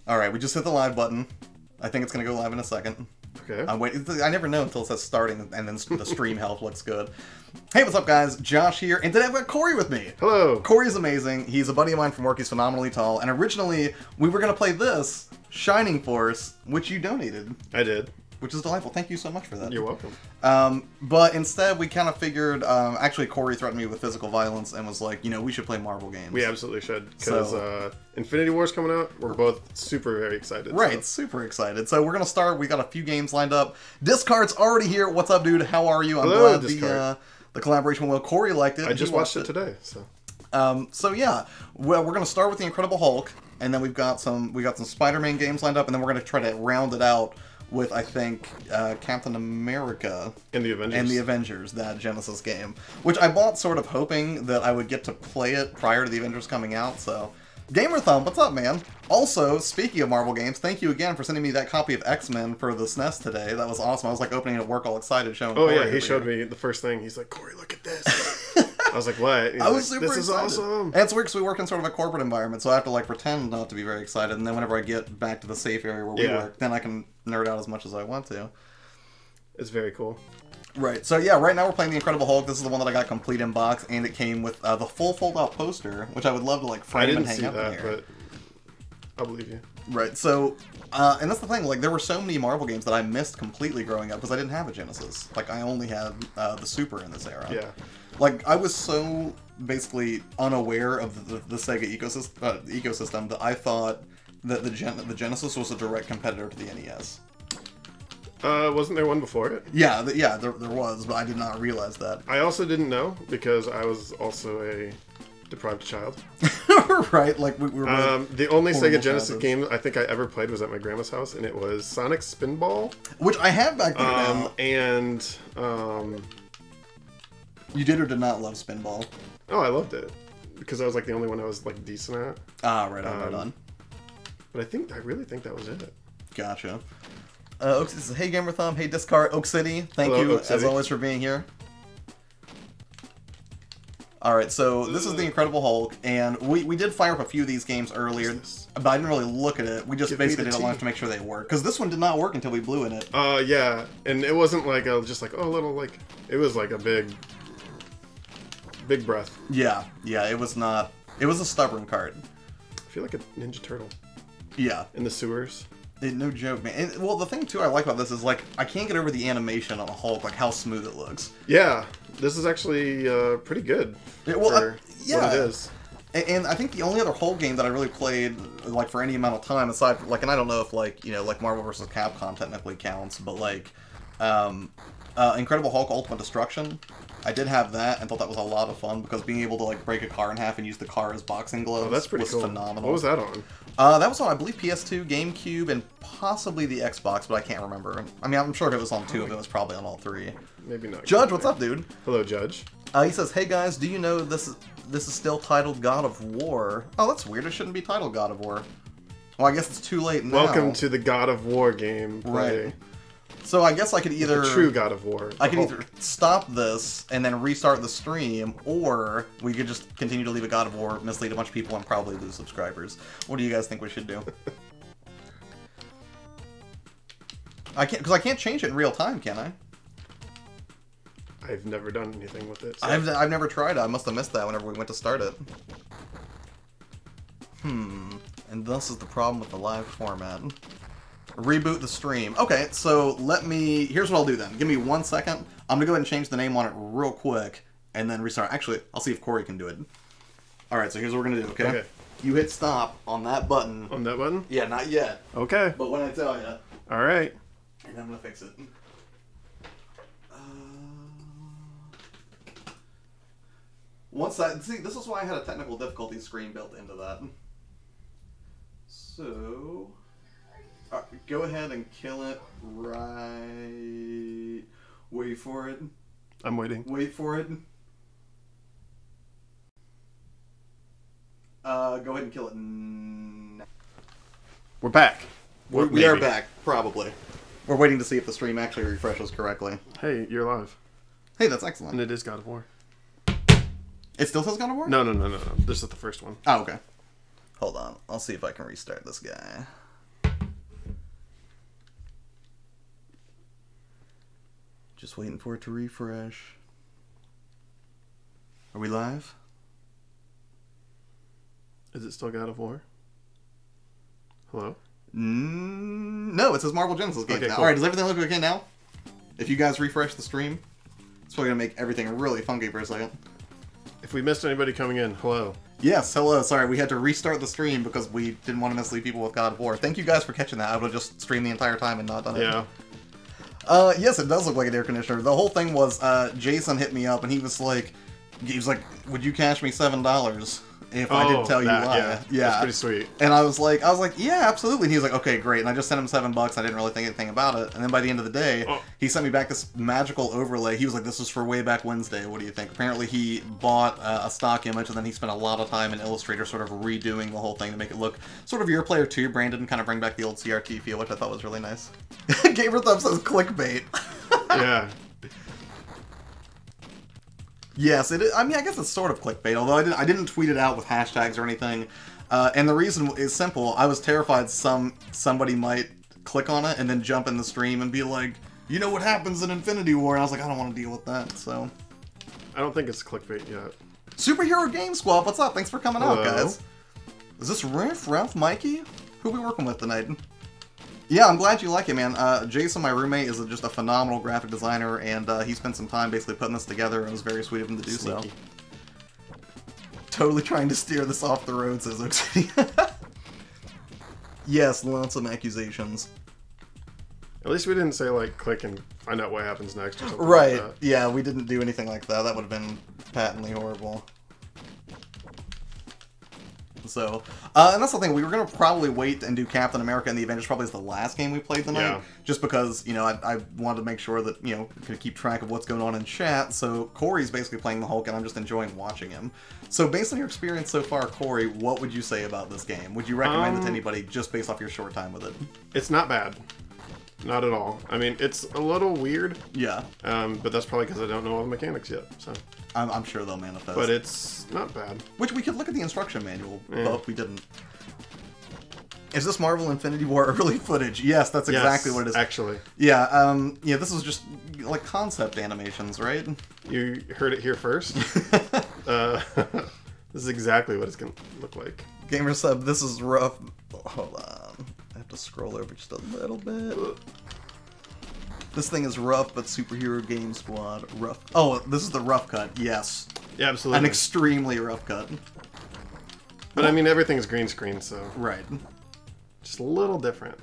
Alright, we just hit the live button. I think it's going to go live in a second. Okay. I'm waiting. I never know until it says starting, and then the stream health looks good. Hey, what's up, guys? Josh here, and today I've got Corey with me. Hello. Corey's amazing. He's a buddy of mine from work. He's phenomenally tall, and originally we were going to play this, Shining Force, which you donated. I did. Which is delightful. Thank you so much for that. You're welcome. But instead, we kind of figured, actually, Corey threatened me with physical violence and was like, you know, we should play Marvel games. We absolutely should, because Infinity War's coming out. We're both very excited. Right, so. super excited. So we're going to start. We got a few games lined up. Discard's already here. What's up, dude? How are you? I'm Hello, glad the collaboration went well. Corey liked it. I just watched it today, so. So yeah, well, we're going to start with the Incredible Hulk, and then we got some Spider-Man games lined up, and then we're going to try to round it out with, I think, Captain America and the Avengers, that Genesis game, which I bought sort of hoping that I would get to play it prior to the Avengers coming out. So, Gamer Thumb, what's up, man? Also, speaking of Marvel games, thank you again for sending me that copy of X-Men for the SNES today. That was awesome. I was like opening it at work, all excited, showing. Oh Corey yeah, he showed me the first thing. He's like, Corey, look at this. I was like, what? He's I was like, super this excited. is awesome. And it's weird because we work in sort of a corporate environment, so I have to like pretend not to be very excited. And then whenever I get back to the safe area where we work, then I can nerd out as much as I want to. It's very cool. Right. So yeah, right now we're playing the Incredible Hulk. This is the one that I got complete in box, and it came with the full fold-out poster, which I would love to like frame and hang up in here. But I'll believe you. Right. So, and that's the thing. Like, there were so many Marvel games that I missed completely growing up because I didn't have a Genesis. Like, I only had the Super in this era. Yeah. Like, I was so basically unaware of the Sega ecosystem that I thought that the Genesis was a direct competitor to the NES. Wasn't there one before it? Yeah, there was, but I did not realize that. I also didn't know because I was also a deprived child. Right, like we were. The only Sega Genesis childhoods. game I think I ever played was at my grandma's house, and it was Sonic Spinball. Which I have back there now. And you did or did not love Spinball? Oh, I loved it because I was like the only one I was like decent at. Ah, right on, right on. But I really think that was it. Gotcha. Oak says, hey Gamer Thumb, hey Discard, Oak City, thank Hello, you Oak City. as always for being here. Alright, so this is the Incredible Hulk, and we did fire up a few of these games earlier, but I didn't really look at it. We just basically did it live to make sure they work, because this one did not work until we blew in it. Yeah, and it wasn't like just like, oh, little, like, it was like a big breath. Yeah, it was not, it was a stubborn card. I feel like a Ninja Turtle. Yeah. In the sewers. No joke, man. And, well, the thing, too, I like about this is, like, I can't get over the animation on a Hulk, like, how smooth it looks. Yeah, this is actually pretty good for what it is. And I think the only other Hulk game that I really played, like, for any amount of time, aside from, like, and I don't know if, like, you know, like, Marvel vs. Capcom technically counts, but, like, Incredible Hulk Ultimate Destruction, I did have that and thought that was a lot of fun because being able to, like, break a car in half and use the car as boxing gloves that's pretty cool. Phenomenal. What was that on? That was on, I believe, PS2, GameCube, and possibly the Xbox, but I can't remember. I mean, I'm sure if it was on two of it, it was probably on all three. Maybe not. Judge, what's up, dude? Hello, Judge. He says, hey guys, do you know this is still titled God of War? Oh, that's weird. It shouldn't be titled God of War. Well, I guess it's too late now. Welcome to the God of War game. Right. So I guess I could either... The true God of War. I could either stop this and then restart the stream, or we could just continue to leave a God of War, mislead a bunch of people, and probably lose subscribers. What do you guys think we should do? Because I can't change it in real time, can I? I've never done anything with it. So. I've never tried it. I must have missed that whenever we went to start it. And this is the problem with the live format. Reboot the stream. Okay, so here's what I'll do then. Give me 1 second. I'm gonna go ahead and change the name on it real quick, and then restart. Actually, I'll see if Corey can do it. Alright, so here's what we're gonna do, okay? You hit stop on that button. On that button? Yeah, not yet. Okay. But when I tell you. Alright. And I'm gonna fix it. See, this is why I had a technical difficulty screen built into that. So... go ahead and kill it right... Wait for it. I'm waiting. Wait for it. Go ahead and kill it now. We're back. We are back, probably. We're waiting to see if the stream actually refreshes correctly. Hey, you're live. Hey, that's excellent. And it is God of War. It still says God of War? No. This is the first one. Oh, okay. Hold on. I'll see if I can restart this guy. Just waiting for it to refresh. Are we live? Is it still God of War? Hello? No, it says Marvel Genesis games Okay, now. cool. Alright, does everything look okay now? If you guys refresh the stream, it's probably going to make everything really funky for a second. If we missed anybody coming in, hello. Yes, hello. Sorry, we had to restart the stream because we didn't want to mislead people with God of War. Thank you guys for catching that. I would have just streamed the entire time and not done it. Yeah. Yes, it does look like an air conditioner. The whole thing was, Jason hit me up and he was like, would you cash me $7 if I did tell you why? Yeah. That's pretty sweet. And I was like, yeah, absolutely. And he was like, okay, great. And I just sent him $7. I didn't really think anything about it. And then by the end of the day, he sent me back this magical overlay. He was like, this is for way back Wednesday. What do you think? Apparently he bought a stock image and then he spent a lot of time in Illustrator sort of redoing the whole thing to make it look sort of Your Player 2 branded and kind of bring back the old CRT feel, which I thought was really nice. Gamer Thumb says clickbait. Yeah. Yes, it is. I mean, I guess it's sort of clickbait, although I didn't tweet it out with hashtags or anything. And the reason is simple. I was terrified somebody might click on it and then jump in the stream and be like, you know what happens in Infinity War? And I was like, I don't want to deal with that, so... I don't think it's clickbait yet. Superhero Game Squad, what's up? Thanks for coming out, Hello. guys. Is this Ralph, Mikey? Who we working with tonight? Yeah, I'm glad you like it, man. Jason, my roommate, is just a phenomenal graphic designer, and he spent some time basically putting this together, and it was very sweet of him to do Sneaky. so. Totally trying to steer this off the road, says Oxy. Yes, lonesome accusations. At least we didn't say, like, click and find out what happens next or something Right, like that. yeah, we didn't do anything like that. That would have been patently horrible. So, and that's the thing, we were going to probably wait and do Captain America and the Avengers probably as the last game we played tonight. Yeah. Just because, you know, I wanted to make sure that, you know, could keep track of what's going on in chat. So, Corey's basically playing the Hulk and I'm just enjoying watching him. So, based on your experience so far, Corey, what would you say about this game? Would you recommend it to anybody just based off your short time with it? It's not bad. Not at all. I mean, it's a little weird, Yeah. but that's probably because I don't know all the mechanics yet, so... I'm sure they'll manifest. But it's not bad. Which we could look at the instruction manual, but we didn't. Is this Marvel Infinity War early footage? Yes, that's exactly what it is. Actually. Yeah, yeah, this was just like concept animations, right? You heard it here first. This is exactly what it's going to look like. Gamer sub, this is rough. Hold on. I have to scroll over just a little bit. This thing is rough, but Superhero Game Squad, rough. Oh, this is the rough cut, yes. Yeah, absolutely. An extremely rough cut. But I mean, everything's green screen, so Right. just a little different.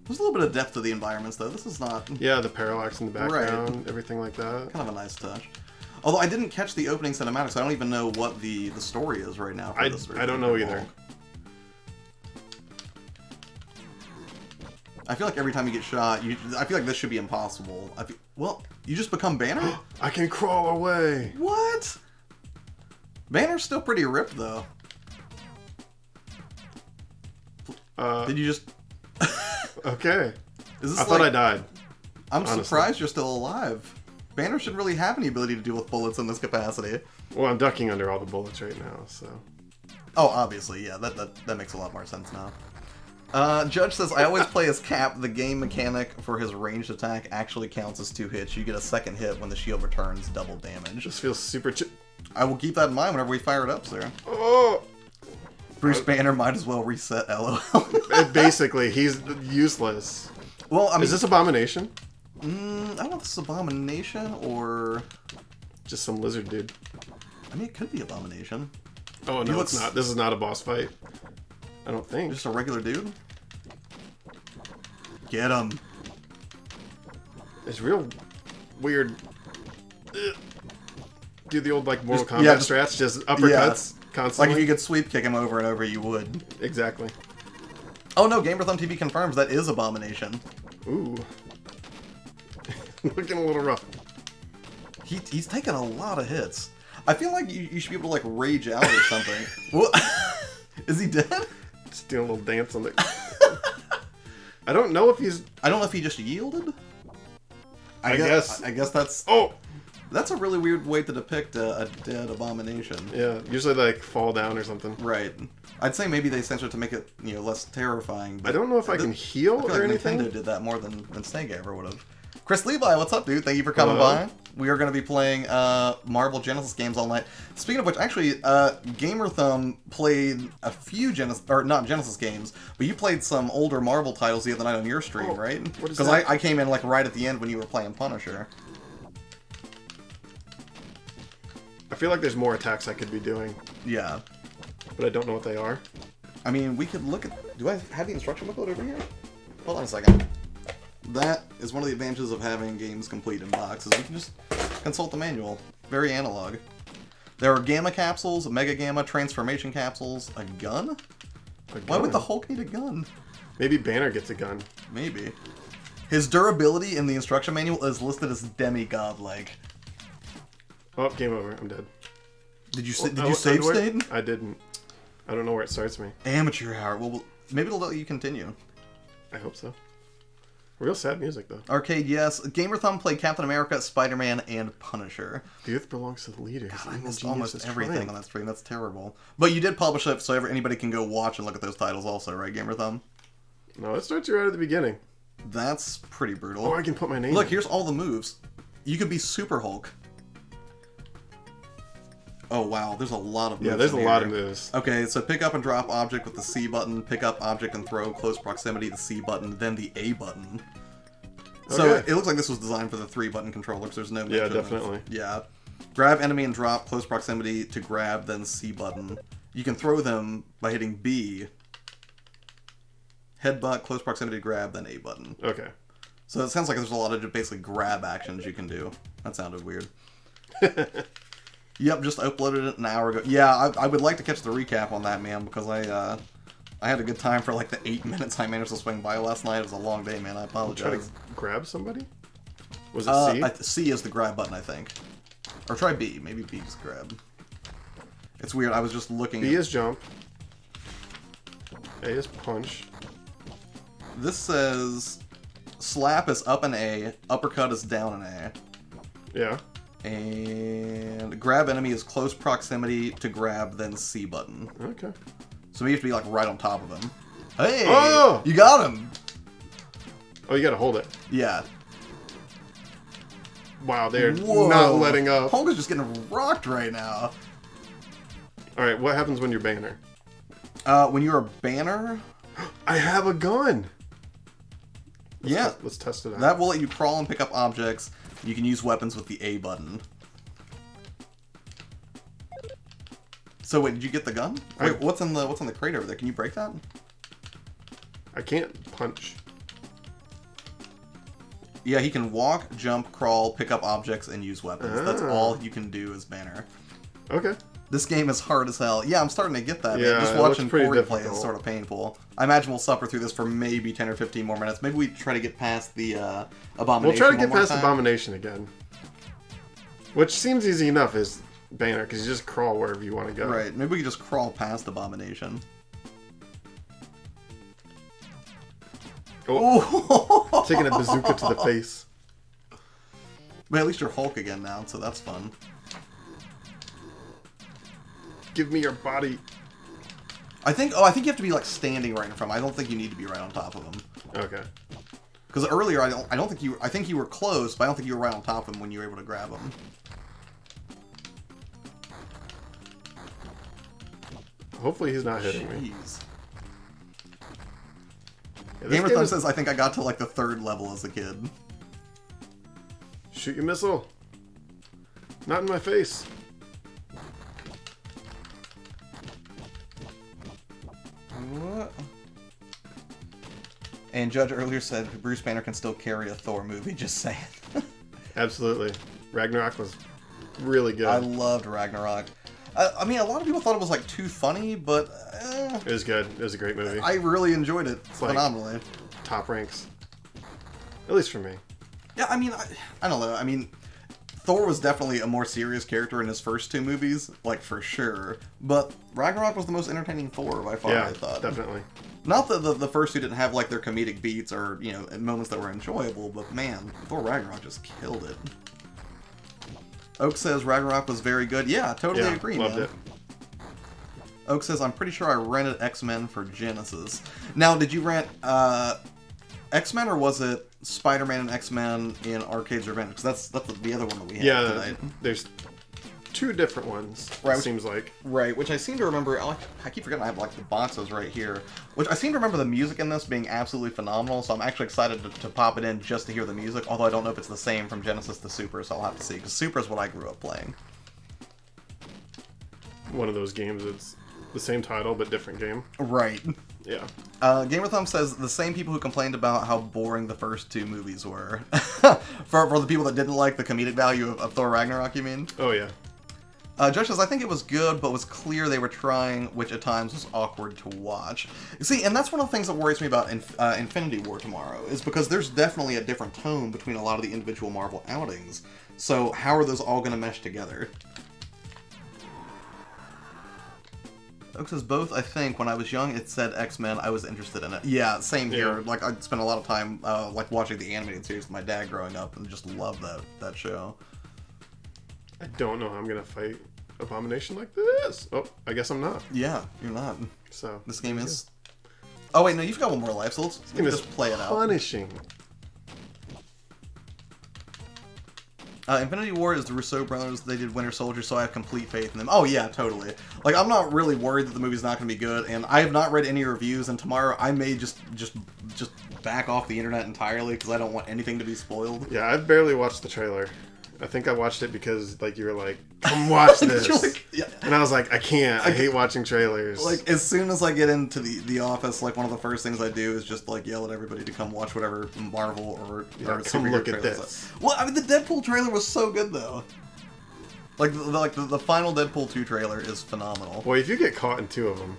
There's a little bit of depth to the environments, though. This is not Yeah, the parallax in the background, everything like that. kind of a nice touch. Although I didn't catch the opening cinematics, so I don't even know what the story is right now. For this I don't know either. I feel like every time you get shot, I feel like this should be impossible. Well, you just become Banner? I can crawl away. What? Banner's still pretty ripped, though. Did you just... Okay. Is this I thought I died. I'm honestly. surprised you're still alive. Banner shouldn't really have any ability to deal with bullets in this capacity. Well, I'm ducking under all the bullets right now, so... Oh, obviously, yeah, that makes a lot more sense now. Judge says, I always play as Cap. The game mechanic for his ranged attack actually counts as 2 hits. You get a second hit when the shield returns double damage. Just feels super... I will keep that in mind whenever we fire it up, sir. Oh! Bruce Banner might as well reset LOL. Basically, he's useless. Well, I mean... Is this Abomination? I don't know if this is Abomination or... Just some lizard dude. I mean, it could be Abomination. Oh, He no, looks- it's not. This is not a boss fight. I don't think. Just a regular dude? Get him. It's real weird. Do the old, like, Mortal Just- Kombat yeah, strats, just uppercuts constantly. Like, if you could sweep kick him over and over, you would. Exactly. Oh no, Gamerthumb TV confirms that is Abomination. Ooh. Looking a little rough. He's taken a lot of hits. I feel like you should be able to, like, rage out or something. What? Is he dead? Just doing a little dance on the... I don't know if he's... I don't know if he just yielded. I guess. I guess that's... Oh! That's a really weird way to depict a dead Abomination. Yeah, usually they, like, fall down or something. Right. I'd say maybe they censored to make it, you know, less terrifying. But I don't know if I can heal I feel or like anything. Nintendo did that more than Sega ever would have. Chris Levi, what's up, dude? Thank you for coming Hello. by. We are going to be playing Marvel Genesis games all night. Speaking of which, actually, Gamer Thumb played a few not Genesis games, but you played some older Marvel titles the other night on your stream, Oh, right? what is Because that? I came in like right at the end when you were playing Punisher. I feel like there's more attacks I could be doing, Yeah. but I don't know what they are. I mean, we could look at... Do I have the instruction booklet over here? Hold on a second. That is one of the advantages of having games complete in boxes. We can just consult the manual. Very analog. There are Gamma capsules, Mega Gamma, Transformation capsules, a gun? Why would the Hulk need a gun? Maybe Banner gets a gun. Maybe. His durability in the instruction manual is listed as demigod-like. Oh, game over. I'm dead. Did you I save went- state? I didn't. I don't know where it starts me. Amateur hour. Well, maybe it'll let you continue. I hope so. Real sad music, though. Arcade, yes. Gamer Thumb played Captain America, Spider-Man, and Punisher. The Earth belongs to the leaders. God, I Evil missed genius almost is everything triumph. on that stream. That's terrible. But you did publish it, so anybody can go watch and look at those titles also, right, Gamer Thumb? No, it starts you right at the beginning. That's pretty brutal. Oh, I can put my name Look, in. here's all the moves. You could be Super Hulk. Oh, wow. There's a lot of moves. Yeah, there's a in lot here. of moves. Okay, so pick up and drop object with the C button, pick up object and throw, close proximity, the C button, then the A button. So Okay. it looks like this was designed for the 3-button controller, because there's no... Yeah, mention of- definitely. Yeah. Grab enemy and drop, close proximity to grab, then C button. You can throw them by hitting B. Headbutt, close proximity to grab, then A button. Okay. So it sounds like there's a lot of just basically grab actions you can do. That sounded weird. Yep, just uploaded it an hour ago. Yeah, I would like to catch the recap on that, man, because I had a good time for like the 8 minutes I managed to swing by last night. It was a long day, man. I Try to apologize. grab somebody? Was it C? C is the grab button, I think. Or try B. Maybe B is grab. It's weird. I was just looking B at... is jump. A is punch. This says slap is up an A, uppercut is down an A. Yeah. And grab enemy is close proximity to grab, then C button. Okay. So we have to be like right on top of him. Hey! Oh! You got him! Oh, you gotta hold it. Yeah. Wow, they're Whoa. not letting up. Hulk is just getting rocked right now. Alright, what happens when you're Banner? When you're a banner, I have a gun! yeah, Let's test it out. that will let you crawl and pick up objects. You can use weapons with the A button. So wait, did you get the gun? Wait, what's in the crate over there? Can you break that? I can't punch. Yeah, he can walk, jump, crawl, pick up objects, and use weapons. That's Ah. all you can do as Banner. Okay. This game is hard as hell. Yeah, I'm starting to get that. Yeah, man. Just it looks watching pretty Corey play is difficult. sort of painful. I imagine we'll suffer through this for maybe 10 or 15 more minutes. Maybe we try to get past the Abomination. We'll try to one get more past time. Abomination again. Which seems easy enough as Banner, because you just crawl wherever you want to go. Right, maybe we can just crawl past Abomination. Oh, taking a bazooka to the face. But at least you're Hulk again now, so that's fun. Give me your body. I think you have to be like standing right in front of him. I don't think you need to be right on top of him. Okay. Because earlier I think you were close, but I don't think you were right on top of him when you were able to grab him. Hopefully he's not hitting me. Jeez. Yeah, this Gamer game Thumb is- says I think I got to like the 3rd level as a kid. Shoot your missile. Not in my face. What? And Judge earlier said Bruce Banner can still carry a Thor movie, just saying. Absolutely. Ragnarok was really good. I loved Ragnarok. I mean, a lot of people thought it was like too funny, but It was good. It was a great movie. I really enjoyed it like- phenomenally. Top ranks. At least for me. Yeah, I mean, I don't know. I mean, Thor was definitely a more serious character in his first 2 movies, like for sure. But Ragnarok was the most entertaining Thor by far, Yeah, I thought. definitely. Not that the first 2 didn't have like their comedic beats or moments that were enjoyable, but man, Thor Ragnarok just killed it. Oak says Ragnarok was very good. Yeah, I totally Yeah, agree, loved man. it. Oak says I'm pretty sure I rented X-Men for Genesis. Now, did you rent X-Men, or was it Spider-Man and X-Men in Arcade's Revenge? Because that's the other one that we had Yeah, tonight. there's 2 different ones, Right. it seems like. Right, which I seem to remember, I keep forgetting I have like the boxes right here, which I seem to remember the music in this being absolutely phenomenal, so I'm actually excited to pop it in just to hear the music, although I don't know if it's the same from Genesis to Super, so I'll have to see, because Super is what I grew up playing. One of those games, it's the same title, but different game. Right. Yeah. Gamer Thumb says the same people who complained about how boring the first 2 movies were. for the people that didn't like the comedic value of Thor Ragnarok, you mean? Oh, yeah. Josh says, I think it was good, but was clear they were trying, which at times was awkward to watch. See, and that's one of the things that worries me about Infinity War tomorrow, is because there's definitely a different tone between a lot of the individual Marvel outings. So how are those all going to mesh together? Oak says, both, I think. When I was young, it said X-Men. I was interested in it. Yeah, same here. Yeah. Like, I spent a lot of time like watching the animated series with my dad growing up and just loved that show. I don't know how I'm going to fight Abomination like this. Oh, I guess I'm not. Yeah, you're not. So This game is... Oh, wait, no, you've got one more life, so let's just play it out. Punishing. Infinity War is the Russo brothers. They did Winter Soldier, so I have complete faith in them. Oh, yeah, totally. Like, I'm not really worried that the movie's not going to be good, and I have not read any reviews, and tomorrow I may just back off the internet entirely, because I don't want anything to be spoiled. Yeah, I've barely watched the trailer. I think I watched it because, like, you were like, come watch this. Like, yeah. And I was like, I can't. I hate watching trailers. Like, as soon as I get into the office, like, one of the first things I do is just, like, yell at everybody to come watch whatever Marvel or come superhero look at trailers this. are. Well, I mean, the Deadpool trailer was so good, though. Like, the final Deadpool 2 trailer is phenomenal. Boy, if you get caught in 2 of them,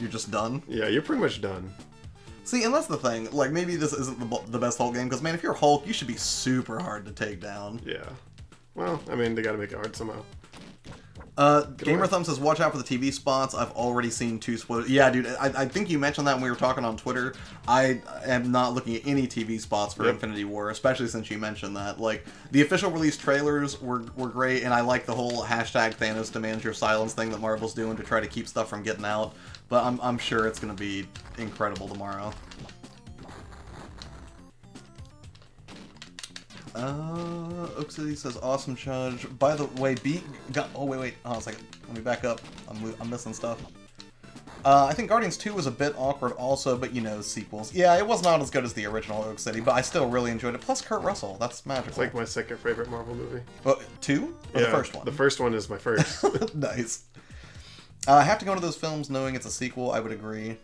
You're just done. yeah, you're pretty much done. See, and that's the thing. Like, maybe this isn't the best Hulk game, because, man, if you're Hulk, you should be super hard to take down. Yeah. Well, I mean, they gotta make it hard somehow. Gamer Thumb says, watch out for the TV spots. I've already seen 2 spoilers. Yeah, dude, I think you mentioned that when we were talking on Twitter. I am not looking at any TV spots for Infinity War, especially since you mentioned that. Like, the official release trailers were great, and I like the whole hashtag Thanos demands your silence thing that Marvel's doing to try to keep stuff from getting out. But I'm sure it's going to be incredible tomorrow. Oak City says, awesome judge. By the way, oh, wait. Hold on a second. Let me back up. I'm missing stuff. I think Guardians 2 was a bit awkward also, but you know, sequels. Yeah, it was not as good as the original Oak City, but I still really enjoyed it. Plus Kurt Russell. That's magical. It's like my second favorite Marvel movie. 2? Or Yeah, the first one? The first one is my first. Nice. I have to go into those films knowing it's a sequel. I would agree.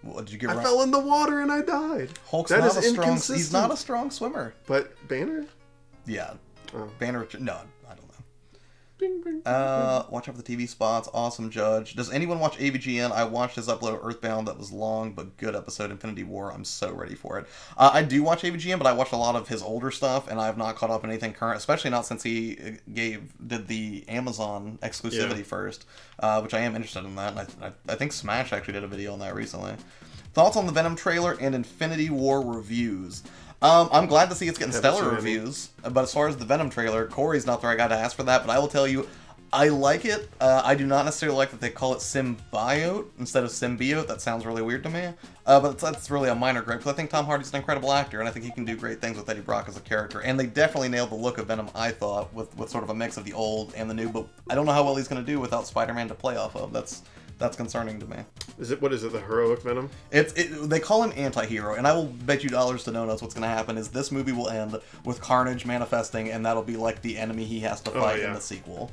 Well, did you get I fell in the water and I died. Hulk's That not is a strong. inconsistent. He's not a strong swimmer. But Banner? Yeah. Oh. Banner. No, I don't know. Bing, bing, Watch out for the TV spots. Awesome judge. Does anyone watch AVGN? I watched his upload of Earthbound. That was long but good episode. Infinity War. I'm so ready for it. I do watch AVGN, but I watched a lot of his older stuff, and I have not caught up in anything current, especially not since he did the Amazon exclusivity first, which I am interested in that. And I think Smash actually did a video on that recently. Thoughts on the Venom trailer and Infinity War reviews? I'm glad to see it's getting stellar reviews, but as far as the Venom trailer, Corey's not the right guy to ask for that, but I will tell you, I like it. I do not necessarily like that they call it symbiote instead of symbiote. That sounds really weird to me, but that's really a minor gripe, because I think Tom Hardy's an incredible actor, and I think he can do great things with Eddie Brock as a character, and they definitely nailed the look of Venom, I thought, with sort of a mix of the old and the new, but I don't know how well he's going to do without Spider-Man to play off of. That's concerning to me. What is it, the heroic Venom? They call him anti-hero, and I will bet you dollars to donuts what's going to happen is this movie will end with Carnage manifesting, and that'll be like the enemy he has to fight in the sequel.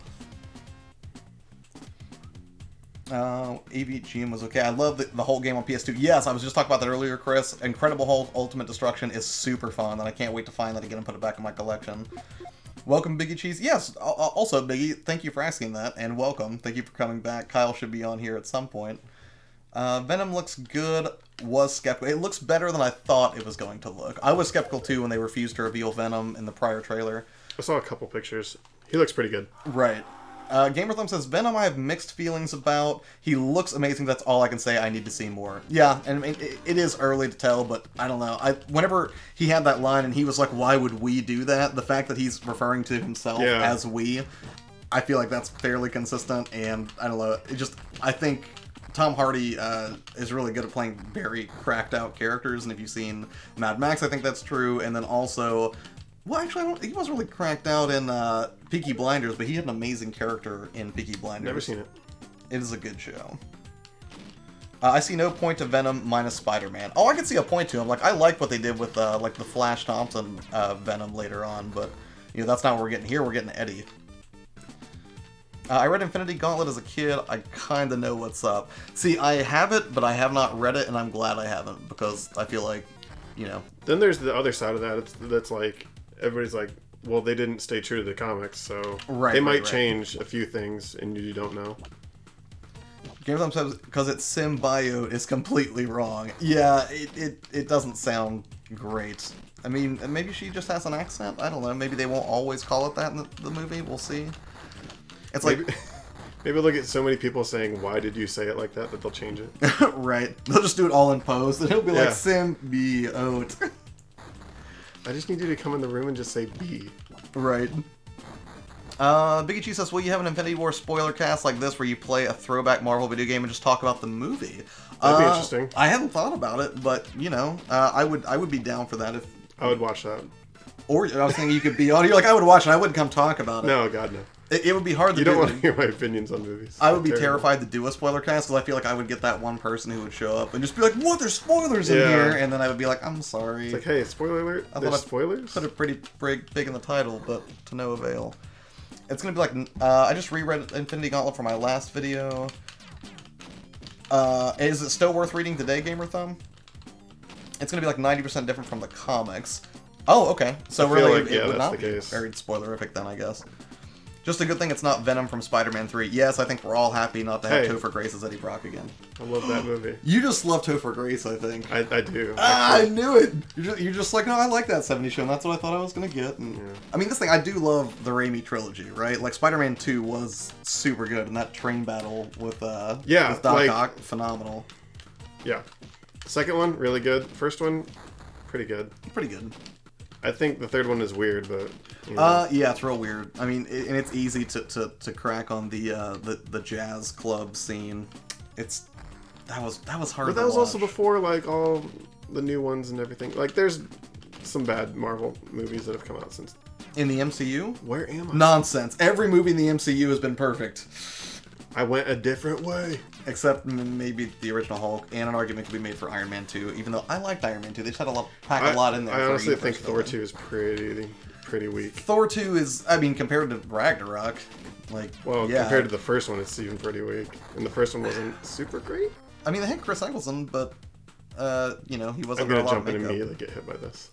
AVGM was okay. I love the whole game on PS2. Yes, I was just talking about that earlier, Chris. Incredible Hulk Ultimate Destruction is super fun, and I can't wait to find that again and put it back in my collection. Welcome, Biggie Cheese. Yes, also, Biggie, thank you for asking that, and welcome. Thank you for coming back. Kyle should be on here at some point. Venom looks good. Was skeptical. It looks better than I thought it was going to look. I was skeptical, too, when they refused to reveal Venom in the prior trailer. I saw a couple pictures. He looks pretty good. Right. Gamerthumb says, Venom I have mixed feelings about. He looks amazing. That's all I can say. I need to see more. Yeah, and I mean, it is early to tell, but I don't know. Whenever he had that line and he was like, why would we do that? The fact that he's referring to himself as we, I feel like that's fairly consistent, and I don't know. I think Tom Hardy is really good at playing very cracked out characters, and if you've seen Mad Max, I think that's true. And then also, well, actually, he wasn't really cracked out in Peaky Blinders, but he had an amazing character in Peaky Blinders. Never seen it. It is a good show. I see no point to Venom minus Spider-Man. Oh, I can see a point to him. Like, I like what they did with like the Flash Thompson Venom later on, but you know that's not what we're getting here. We're getting Eddie. I read Infinity Gauntlet as a kid. I kind of know what's up. See, I have it, but I have not read it, and I'm glad I haven't because I feel like, you know. Then there's the other side of that. That's like everybody's like, well, they didn't stay true to the comics, so they might change a few things, and you don't know. Game of Thumb says because it's symbiote is completely wrong. Yeah, it doesn't sound great. I mean, maybe she just has an accent. I don't know. Maybe they won't always call it that in the movie. We'll see. It's maybe, like maybe they'll get so many people saying, "Why did you say it like that?" that they'll change it. Right. They'll just do it all in post, and it'll be like symbiote. I just need you to come in the room and just say "B." Right. Biggie Cheese says, will you have an Infinity War spoiler cast like this where you play a throwback Marvel video game and just talk about the movie? That'd be interesting. I hadn't thought about it, but, you know, I would be down for that if... I would watch that. Or I was thinking you could be on. You're like, I would watch it. I wouldn't come talk about it. No, God, no. It would be hard to You do. don't want to hear my opinions on movies. I would be terrified to do a spoiler cast because I feel like I would get that one person who would show up and just be like, what? There's spoilers in here. And then I would be like, I'm sorry. It's like, hey, spoiler alert. There's spoilers? Put it pretty big in the title, but to no avail. It's going to be like, I just reread Infinity Gauntlet for my last video. Is it still worth reading today, Gamer Thumb? It's going to be like 90% different from the comics. Oh, okay. So really, like, it would not the be case. very spoilerific then, I guess. Just a good thing it's not Venom from Spider-Man 3. Yes, I think we're all happy not to have Topher Grace as Eddie Brock again. I love that movie. You just love Topher Grace, I think. I do. I knew it! You're just like, no, I like that 70s show, and that's what I thought I was going to get. And, I mean, this thing, I do love the Raimi trilogy, right? Like, Spider-Man 2 was super good, and that train battle with Doc Ock, phenomenal. Yeah. Second one, really good. First one, pretty good. Pretty good. I think the third one is weird, but... You know. Yeah, it's real weird. I mean, and it's easy to crack on the jazz club scene. That was hard. But that was also before like all the new ones and everything. Like, there's some bad Marvel movies that have come out since. In the MCU? Where am I? Nonsense. Every movie in the MCU has been perfect. I went a different way. Except maybe the original Hulk, and an argument could be made for Iron Man 2. Even though I liked Iron Man 2, they just had pack a lot in there. I honestly think Thor 2 is pretty weak. Thor 2 is, I mean, compared to Ragnarok, like, compared to the first one, it's even pretty weak. And the first one wasn't super great. I mean, they had Chris Eccleston, but, you know, he wasn't. I'm gonna jump in and immediately get hit by this.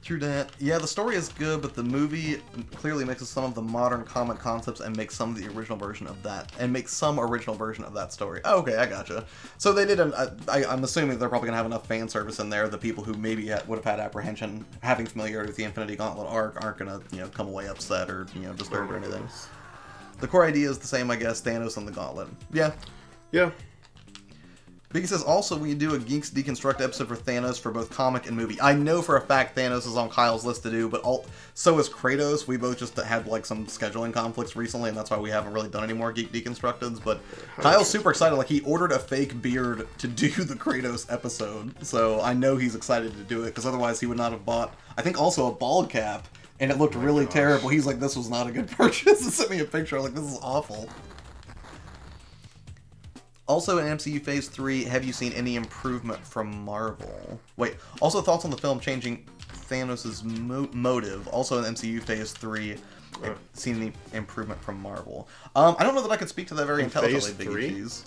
True that. Yeah, the story is good, but the movie clearly mixes some of the modern comic concepts and makes some of the original version of that, and makes some original version of that story. Oh, okay, I gotcha. So they did I'm assuming they're probably gonna have enough fan service in there. The people who maybe would have had apprehension, having familiarity with the Infinity Gauntlet arc, aren't gonna, you know, come away upset or, you know, disturbed or anything. The core idea is the same, I guess. Thanos and the Gauntlet. Yeah. Yeah. Biggie says, also, we do a Geeks Deconstruct episode for Thanos for both comic and movie. I know for a fact Thanos is on Kyle's list to do, but so is Kratos. We both just had, like, some scheduling conflicts recently, and that's why we haven't really done any more Geek Deconstructeds, but Kyle's super excited. Like, he ordered a fake beard to do the Kratos episode, so I know he's excited to do it, because otherwise he would not have bought, I think, also a bald cap, and it looked really terrible. He's like, this was not a good purchase, and sent me a picture. I'm like, this is awful. Also, in MCU Phase 3, have you seen any improvement from Marvel? Wait, also thoughts on the film changing Thanos' motive? Also in MCU Phase 3, have seen any improvement from Marvel? I don't know that I could speak to that very intelligently, Biggie Cheese.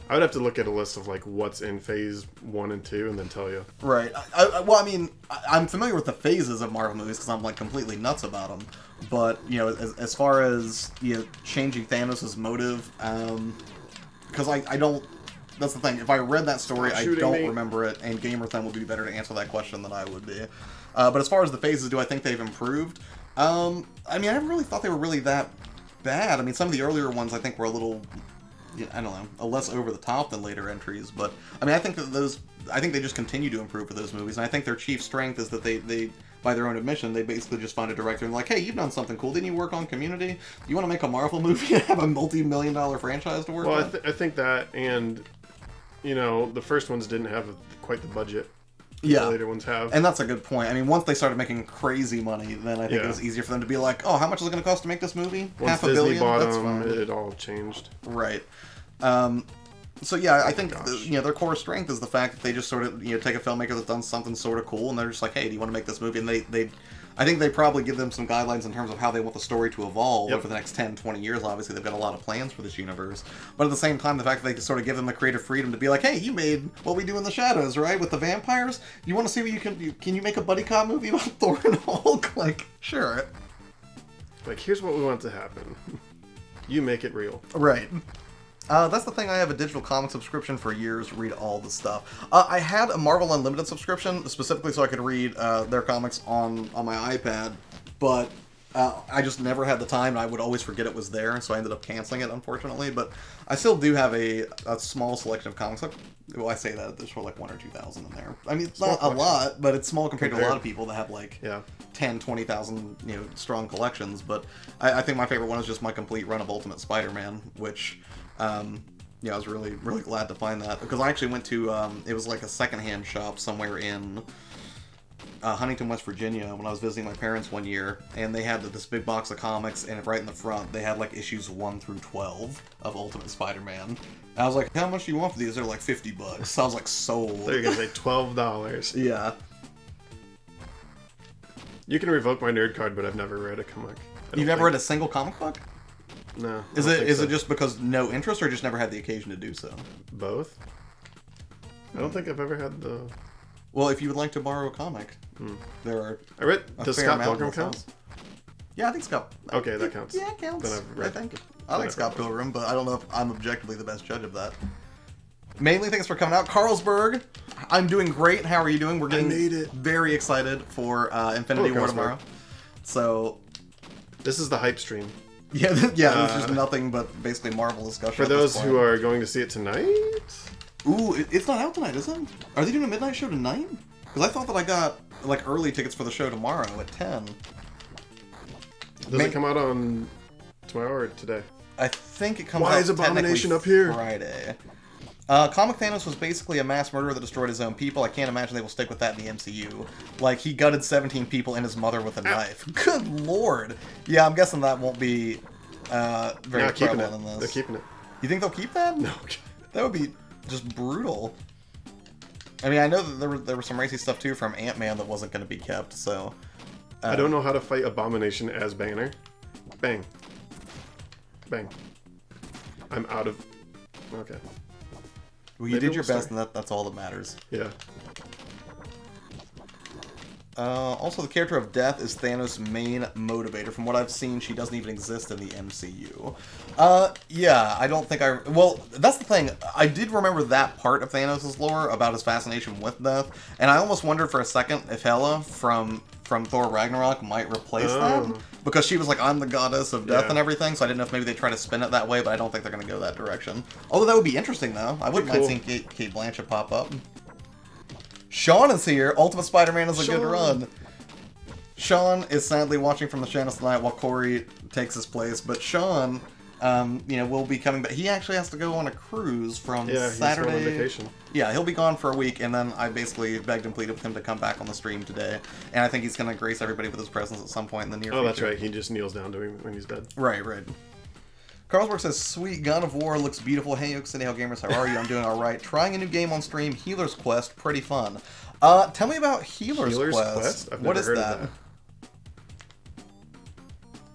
I would have to look at a list of, like, what's in Phase 1 and 2 and then tell you. Right. Well, I mean, I'm familiar with the phases of Marvel movies because I'm, like, completely nuts about them. But, you know, as far as, you know, changing Thanos' motive, because I don't... That's the thing. If I read that story, I don't remember it, and GamerThon would be better to answer that question than I would be. But as far as the phases, do I think they've improved? I mean, I never really thought they were really that bad. I mean, some of the earlier ones I think were a little... I don't know, less over the top than later entries, but I mean, I think that I think they just continue to improve with those movies, and I think their chief strength is that they by their own admission, they basically just find a director and like, hey, you've done something cool. Didn't you work on Community? You want to make a Marvel movie and have a multi-million-dollar franchise to work on? Well, I think that, and, you know, the first ones didn't have quite the budget. Yeah. The later ones have. And that's a good point. I mean, once they started making crazy money, then I think it was easier for them to be like, oh, how much is it going to cost to make this movie? Once $500 Disney million? bought That's them, fine. it all changed. Right. So yeah, I think you know, their core strength is the fact that they just sort of, you know, take a filmmaker that's done something sort of cool and they're just like, hey, do you want to make this movie? And I think they probably give them some guidelines in terms of how they want the story to evolve over the next 10, 20 years. Obviously, they've got a lot of plans for this universe. But at the same time, the fact that they can sort of give them the creative freedom to be like, hey, you made What We Do in the Shadows, right? With the vampires? You want to see what you can you make a buddy cop movie about Thor and Hulk? Like, sure. Like, here's what we want to happen. You make it real. Right. That's the thing. I have a digital comic subscription for years, read all the stuff. I had a Marvel Unlimited subscription, specifically so I could read their comics on my iPad, but I just never had the time, and I would always forget it was there, so I ended up canceling it, unfortunately. But I still do have a small selection of comics. Well, I say that there's for like 1,000 or 2,000 in there. I mean, it's not a lot, but it's small compared to a lot of people that have like 10, 20,000, you know, strong collections. But I think my favorite one is just my complete run of Ultimate Spider-Man, which... yeah, I was really, really glad to find that, because I actually went to, it was like a secondhand shop somewhere in Huntington, West Virginia, when I was visiting my parents one year, and they had this big box of comics, and right in the front, they had like issues 1 through 12 of Ultimate Spider-Man. And I was like, how much do you want for these? They're like $50. So I was like, sold. They're gonna say $12. Yeah. You can revoke my nerd card, but I've never read a comic. You've never read a single comic book? No. Is it just because no interest, or just never had the occasion to do so? Both. I don't think I've ever had the... Well, if you would like to borrow a comic, there are... I read... Does Scott Pilgrim count? Yeah, I think Scott... Okay, that counts. Yeah, it counts, Then I've read... I think. I like Scott Pilgrim, but I don't know if I'm objectively the best judge of that. Mainly, thanks for coming out. Carlsberg, I'm doing great. How are you doing? We're getting very excited for Infinity War tomorrow. So... This is the hype stream. Yeah, there's just nothing but basically Marvel discussion. For those who are going to see it tonight? Ooh, it's not out tonight, is it? Are they doing a midnight show tonight? Because I thought that I got like early tickets for the show tomorrow at 10. Does it come out on tomorrow or today? I think it comes out. Why is Abomination up here? Friday. Comic Thanos was basically a mass murderer that destroyed his own people. I can't imagine they will stick with that in the MCU. Like, he gutted 17 people and his mother with a knife. Good lord! Yeah, I'm guessing that won't be very prevalent in this. They're keeping it. You think they'll keep that? No. That would be just brutal. I mean, I know that there was some racy stuff, too, from Ant-Man that wasn't going to be kept, so... I don't know how to fight Abomination as Banner. Bang. Bang. I'm out of... Okay. Well, you did your best, and that's all that matters. Yeah. Also, the character of Death is Thanos' main motivator. From what I've seen, she doesn't even exist in the MCU. Yeah, I don't think I... Well, that's the thing. I did remember that part of Thanos' lore about his fascination with Death, and I almost wondered for a second if Hela from Thor Ragnarok might replace that. Because she was like, I'm the goddess of death and everything, so I didn't know if maybe they try to spin it that way, but I don't think they're going to go that direction. Although that would be interesting, though. I wouldn't mind seeing Kate Blanchett pop up. Sean is here. Ultimate Spider-Man is a good run. Sean is sadly watching from the shadows tonight while Corey takes his place, but Sean, you know, will be coming back. He actually has to go on a cruise from Saturday. He's going on vacation. Yeah, he'll be gone for a week, and then I basically begged and pleaded with him to come back on the stream today. And I think he's going to grace everybody with his presence at some point in the near future. Oh, that's right. He just kneels down to him when he's dead. Right. Carlsberg says, sweet, God of War looks beautiful. Hey, Oak City, how gamers, how are you? I'm doing alright. Trying a new game on stream, Healer's Quest, pretty fun. Tell me about Healer's Quest. I've never heard of that.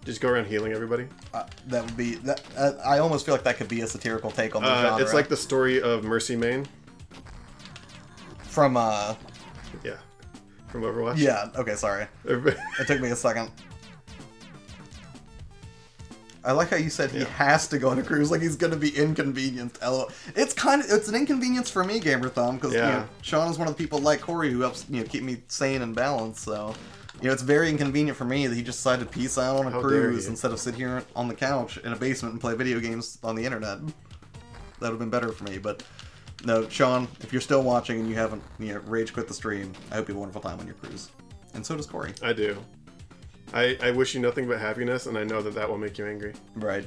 Just go around healing everybody? That would be... I almost feel like that could be a satirical take on the genre. It's like the story of Mercy Main. From, Yeah. From Overwatch? Yeah, okay, sorry. It took me a second. I like how you said he has to go on a cruise, like he's gonna be inconvenienced. It's an inconvenience for me, Gamer Thumb, because you know, Sean is one of the people like Corey who helps keep me sane and balanced. So it's very inconvenient for me that he just decided to peace out on a cruise instead of sit here on the couch in a basement and play video games on the internet. That would have been better for me, but no, Sean, if you're still watching and you haven't rage quit the stream, I hope you have a wonderful time on your cruise. And so does Corey. I do. I wish you nothing but happiness, and I know that will make you angry. Right.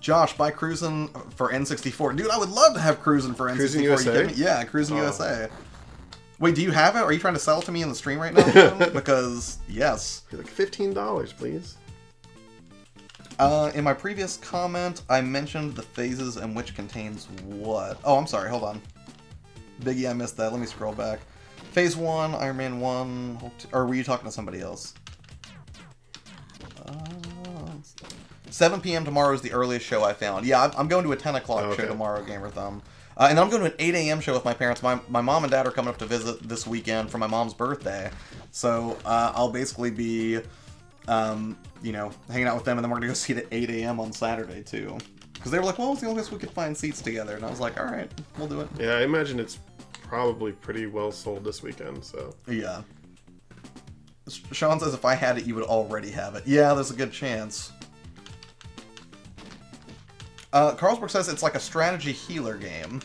Josh, buy Cruisin' for N64. Dude, I would love to have Cruisin' for N64. Cruisin' USA? Yeah, Cruisin' USA. Wait, do you have it? Are you trying to sell it to me in the stream right now? Because, yes. Like $15, please. In my previous comment, I mentioned the phases and which contains what. Oh, I'm sorry. Hold on. Biggie, I missed that. Let me scroll back. Phase 1, Iron Man 1, Hulk 2, or were you talking to somebody else? 7 p.m. tomorrow is the earliest show I found. Yeah, I'm going to a 10 o'clock show tomorrow, Gamer Thumb. And then I'm going to an 8 a.m. show with my parents. My mom and dad are coming up to visit this weekend for my mom's birthday. So I'll basically be, you know, hanging out with them, and then we're going to go see it at 8 a.m. on Saturday, too. Because they were like, well, it's the only place we could find seats together. And I was like, all right, we'll do it. Yeah, I imagine it's probably pretty well sold this weekend, so... Yeah. Sean says if I had it, you would already have it. Yeah, there's a good chance. Carlsberg says it's like a strategy healer game.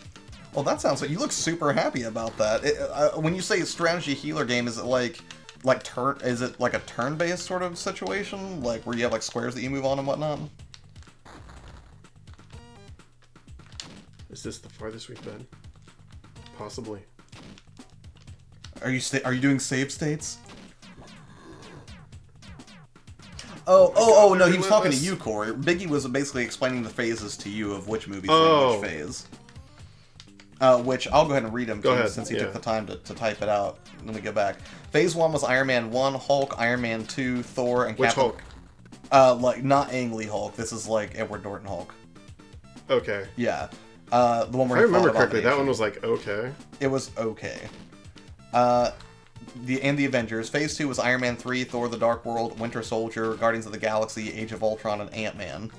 Well, that sounds like you look super happy about that. When you say strategy healer game, is it like is it like a turn-based sort of situation, like where you have like squares that you move on and whatnot? Is this the farthest we've been? Possibly. Are you doing save states? Oh, no, he was talking to you, Corey. Biggie was basically explaining the phases to you of which movie's in which phase. Which, I'll go ahead and read them, since he took the time to type it out. Let me go back. Phase 1 was Iron Man 1, Hulk, Iron Man 2, Thor, and Captain... Which Hulk? Like, not Ang Lee Hulk. This is, like, Edward Norton Hulk. Okay. Yeah. The one where if I remember correctly, that one was, like, okay. It was okay. The Avengers. Phase 2 was Iron Man 3, Thor the Dark World, Winter Soldier, Guardians of the Galaxy, Age of Ultron, and Ant-Man.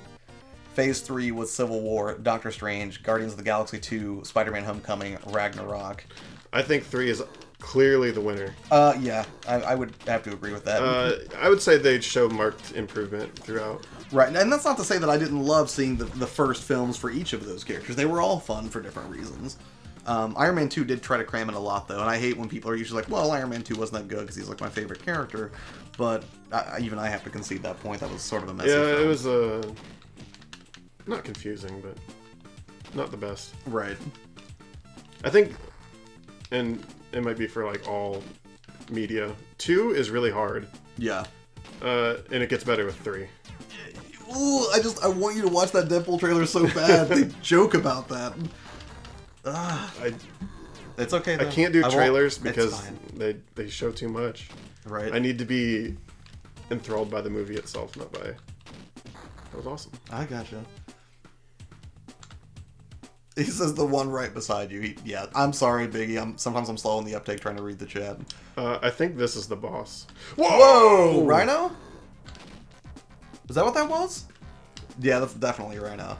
Phase 3 was Civil War, Doctor Strange, Guardians of the Galaxy 2, Spider-Man Homecoming, Ragnarok. I think 3 is clearly the winner. Yeah, I would have to agree with that. I would say they show marked improvement throughout. Right, and that's not to say that I didn't love seeing the first films for each of those characters. They were all fun for different reasons. Iron Man 2 did try to cram in a lot, though, and I hate when people are usually like, well, Iron Man 2 wasn't that good because he's, like, my favorite character, but even I have to concede that point. That was sort of a messy film. It was, not confusing, but not the best. Right. I think, and it might be for, like, all media, 2 is really hard. Yeah. And it gets better with 3. Ooh, I want you to watch that Deadpool trailer so bad. They joke about that. It's okay, though. I can't do trailers because they show too much. Right. I need to be enthralled by the movie itself, not by... That was awesome. I gotcha. He says the one right beside you. Yeah, I'm sorry, Biggie. Sometimes I'm slow in the uptake trying to read the chat. I think this is the boss. Whoa! Rhino? Is that what that was? Yeah, that's definitely Rhino.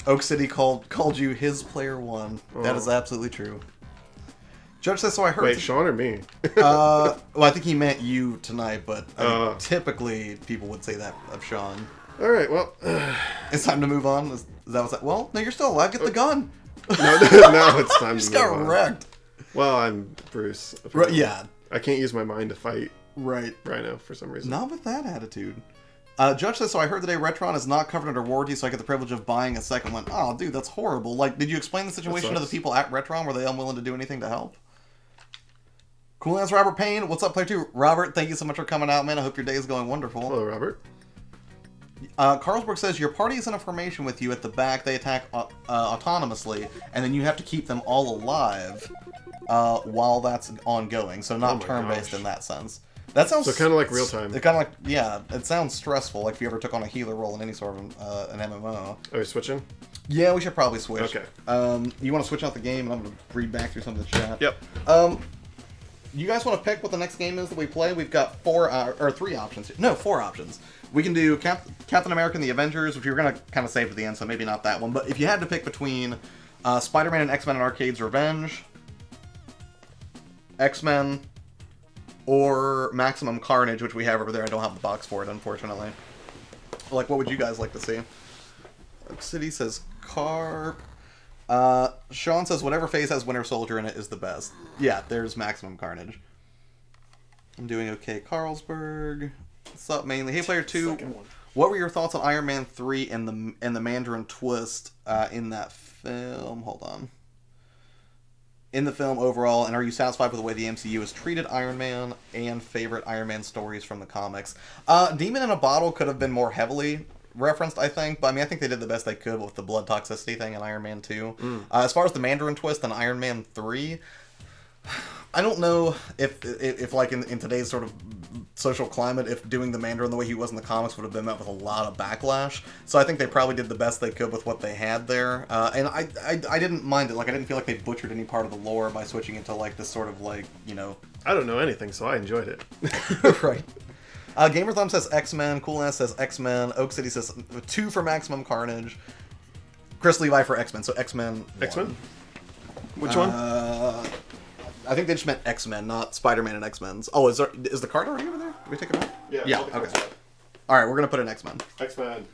Oak City called you his player one. That is absolutely true. Judge says, so I heard... Wait, Sean or me? Well, I think he meant you tonight, but typically people would say that of Sean. Alright, well... It's time to move on? Is that what's that? Well, no, you're still alive. Get the gun! No, it's time to just move on. got wrecked. Well, I'm Bruce. Right, yeah. I can't use my mind to fight Rhino for some reason. Not with that attitude. Judge says, so I heard today Retron is not covered under warranty, so I get the privilege of buying a second one. Oh, dude, that's horrible. Like, did you explain the situation to the people at Retron? Were they unwilling to do anything to help? Cool as Robert Payne. What's up, Player 2? Robert, thank you so much for coming out, man. I hope your day is going wonderful. Hello, Robert. Carlsberg says, your party is in a formation with you at the back. They attack autonomously, and then you have to keep them all alive while that's ongoing. So not turn-based in that sense. That sounds... So kind of like real time. It kind of like, yeah, it sounds stressful, like if you ever took on a healer role in any sort of an MMO. Are we switching? Yeah, we should probably switch. Okay. You want to switch out the game, and I'm going to read back through some of the chat. Yep. You guys want to pick what the next game is that we play? We've got 4 options. No, 4 options. We can do Captain America and the Avengers, which we were going to kind of save at the end, so maybe not that one. But if you had to pick between Spider-Man and X-Men and Arcade's Revenge, X-Men, or Maximum Carnage, which we have over there. I don't have the box for it, unfortunately. Like, what would you guys like to see? Oak City says Carp. Sean says whatever phase has Winter Soldier in it is the best. Yeah, there's Maximum Carnage. I'm doing okay. Carlsberg. What's up, mainly? Hey, player 2. What were your thoughts on Iron Man 3 and the Mandarin twist in that film? Hold on. In the film overall, and are you satisfied with the way the MCU has treated Iron Man and favorite Iron Man stories from the comics? Demon in a Bottle could have been more heavily referenced, I think, but I mean, I think they did the best they could with the blood toxicity thing in Iron Man 2. As far as the Mandarin twist in Iron Man 3, I don't know if like in today's sort of social climate, if doing the Mandarin the way he was in the comics would have been met with a lot of backlash. So I think they probably did the best they could with what they had there. And I didn't mind it. Like, I didn't feel like they butchered any part of the lore by switching into like this sort of like, you know... I don't know anything, so I enjoyed it. Right. Gamerthumb says X-Men. Coolass says X-Men. Oak City says 2 for Maximum Carnage. Chris Levi for X-Men. So X-Men 1. X-Men? Which one? I think they just meant X-Men, not Spider-Man and X-Men's. Oh, is the card already over there? Did we take it out? Yeah. Okay. All right, we're gonna put in X-Men. X-Men.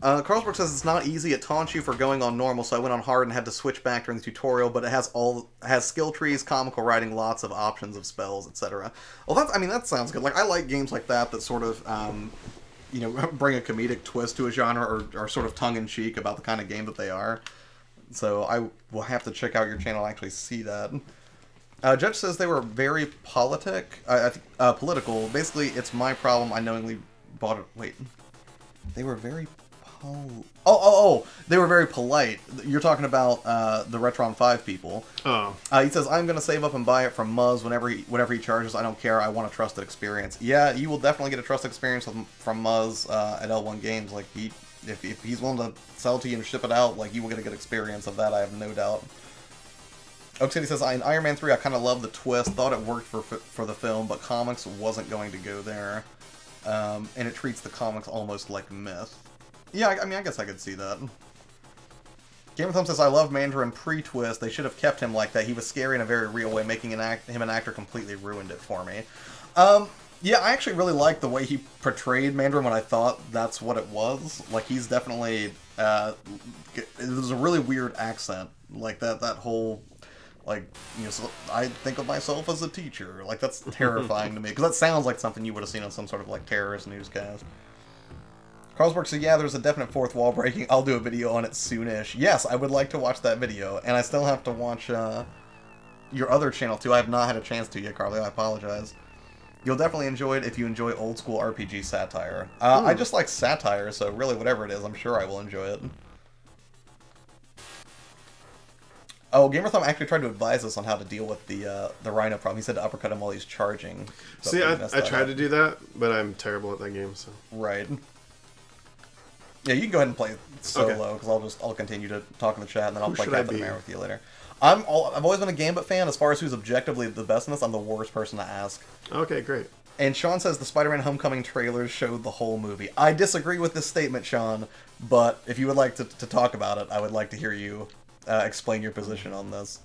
Carlsberg says it's not easy. It taunts you for going on normal, so I went on hard and had to switch back during the tutorial. But it has skill trees, comical writing, lots of options of spells, etc. Well, that sounds good. Like, I like games like that sort of bring a comedic twist to a genre or are sort of tongue in cheek about the kind of game that they are. So I will have to check out your channel to actually see that. Judge says they were very political. Basically, it's my problem. I knowingly bought it. Wait, they were very they were very polite. You're talking about the Retron 5 people. Oh. He says, I'm going to save up and buy it from Muzz whenever he charges. I don't care. I want a trusted experience. Yeah, you will definitely get a trusted experience from Muzz at L1 Games. Like, if he's willing to sell it to you and ship it out, like, you will get a good experience of that, I have no doubt. Oak City says, in Iron Man 3, I kind of love the twist. Thought it worked for the film, but comics wasn't going to go there. And it treats the comics almost like myth. Yeah, I mean, I guess I could see that. Game of Thumb says, I love Mandarin pre-twist. They should have kept him like that. He was scary in a very real way. Making him an actor completely ruined it for me. Yeah, I actually really liked the way he portrayed Mandarin when I thought that's what it was. Like, he's definitely... it was a really weird accent. Like, that whole... Like, you know, so I think of myself as a teacher. Like, that's terrifying to me. Because that sounds like something you would have seen on some sort of, like, terrorist newscast. Carlsberg said, yeah, there's a definite fourth wall breaking. I'll do a video on it soonish. Yes, I would like to watch that video. And I still have to watch your other channel, too. I have not had a chance to yet, Carly. I apologize. You'll definitely enjoy it if you enjoy old-school RPG satire. I just like satire, so really whatever it is, I'm sure I will enjoy it. Oh, Gamerthumb actually tried to advise us on how to deal with the Rhino problem. He said to uppercut him while he's charging. See, I tried to do that, but I'm terrible at that game, so... Right. Yeah, you can go ahead and play solo, because I'll continue to talk in the chat, and then I'll play Captain America with you later. I've always been a Gambit fan. As far as who's objectively the best in this, I'm the worst person to ask. Okay, great. And Sean says the Spider-Man Homecoming trailers showed the whole movie. I disagree with this statement, Sean, but if you would like to talk about it, I would like to hear you explain your position on this.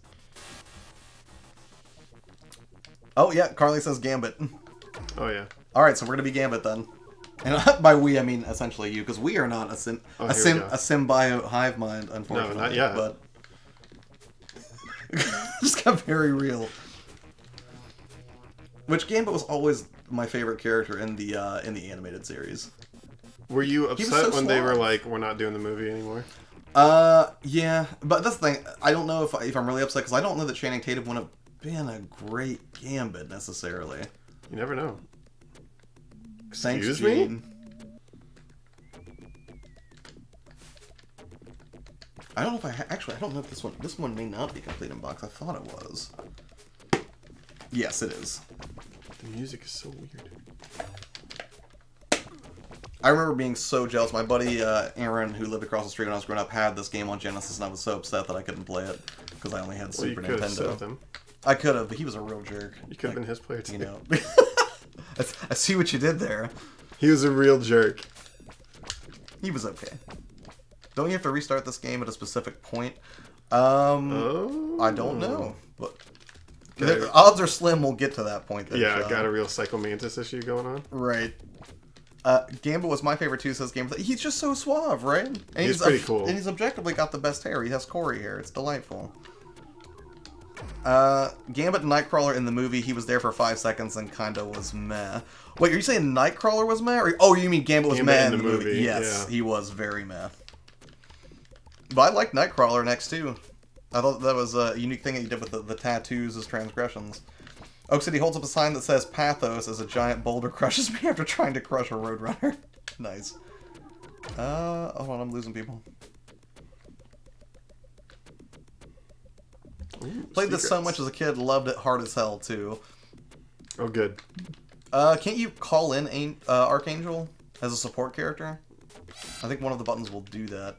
Oh, yeah, Carly says Gambit. Oh, yeah. Alright, so we're going to be Gambit then. And by we, I mean essentially you, because we are not a symbiote hive mind, unfortunately. No, not yet. But just got very real. Which Gambit was always my favorite character in the animated series. Were you upset when they were like, we're not doing the movie anymore? Yeah, but that's the thing. I don't know if I'm really upset, because I don't know that Channing Tatum would have been a great Gambit necessarily. You never know. Excuse me? I don't know if I don't know if this one may not be complete in box. I thought it was. Yes, it is. The music is so weird. I remember being so jealous. My buddy Aaron, who lived across the street when I was growing up, had this game on Genesis, and I was so upset that I couldn't play it because I only had Super Nintendo. Him. I could have, but he was a real jerk. You could have been his player too. You know. I see what you did there. He was a real jerk. He was okay. Don't you have to restart this game at a specific point? I don't know, but the odds are slim we'll get to that point. Then, yeah, I got a real Psycho Mantis issue going on. Right. Gambit was my favorite too, says Gambit. He's just so suave, right? And he's pretty cool. And he's objectively got the best hair. He has Corey hair. It's delightful. Gambit and Nightcrawler in the movie, he was there for 5 seconds and kinda was meh. Wait, are you saying Nightcrawler was meh? Or, you mean Gambit was meh in the movie? Yes, yeah. He was very meh. But I like Nightcrawler in X2. I thought that was a unique thing that you did with the tattoos as transgressions. Oak City holds up a sign that says Pathos as a giant boulder crushes me after trying to crush a Roadrunner. Nice. Hold on, I'm losing people. Ooh, played this so much as a kid, loved it hard as hell too. Oh, good. Can't you call in Archangel as a support character? I think one of the buttons will do that.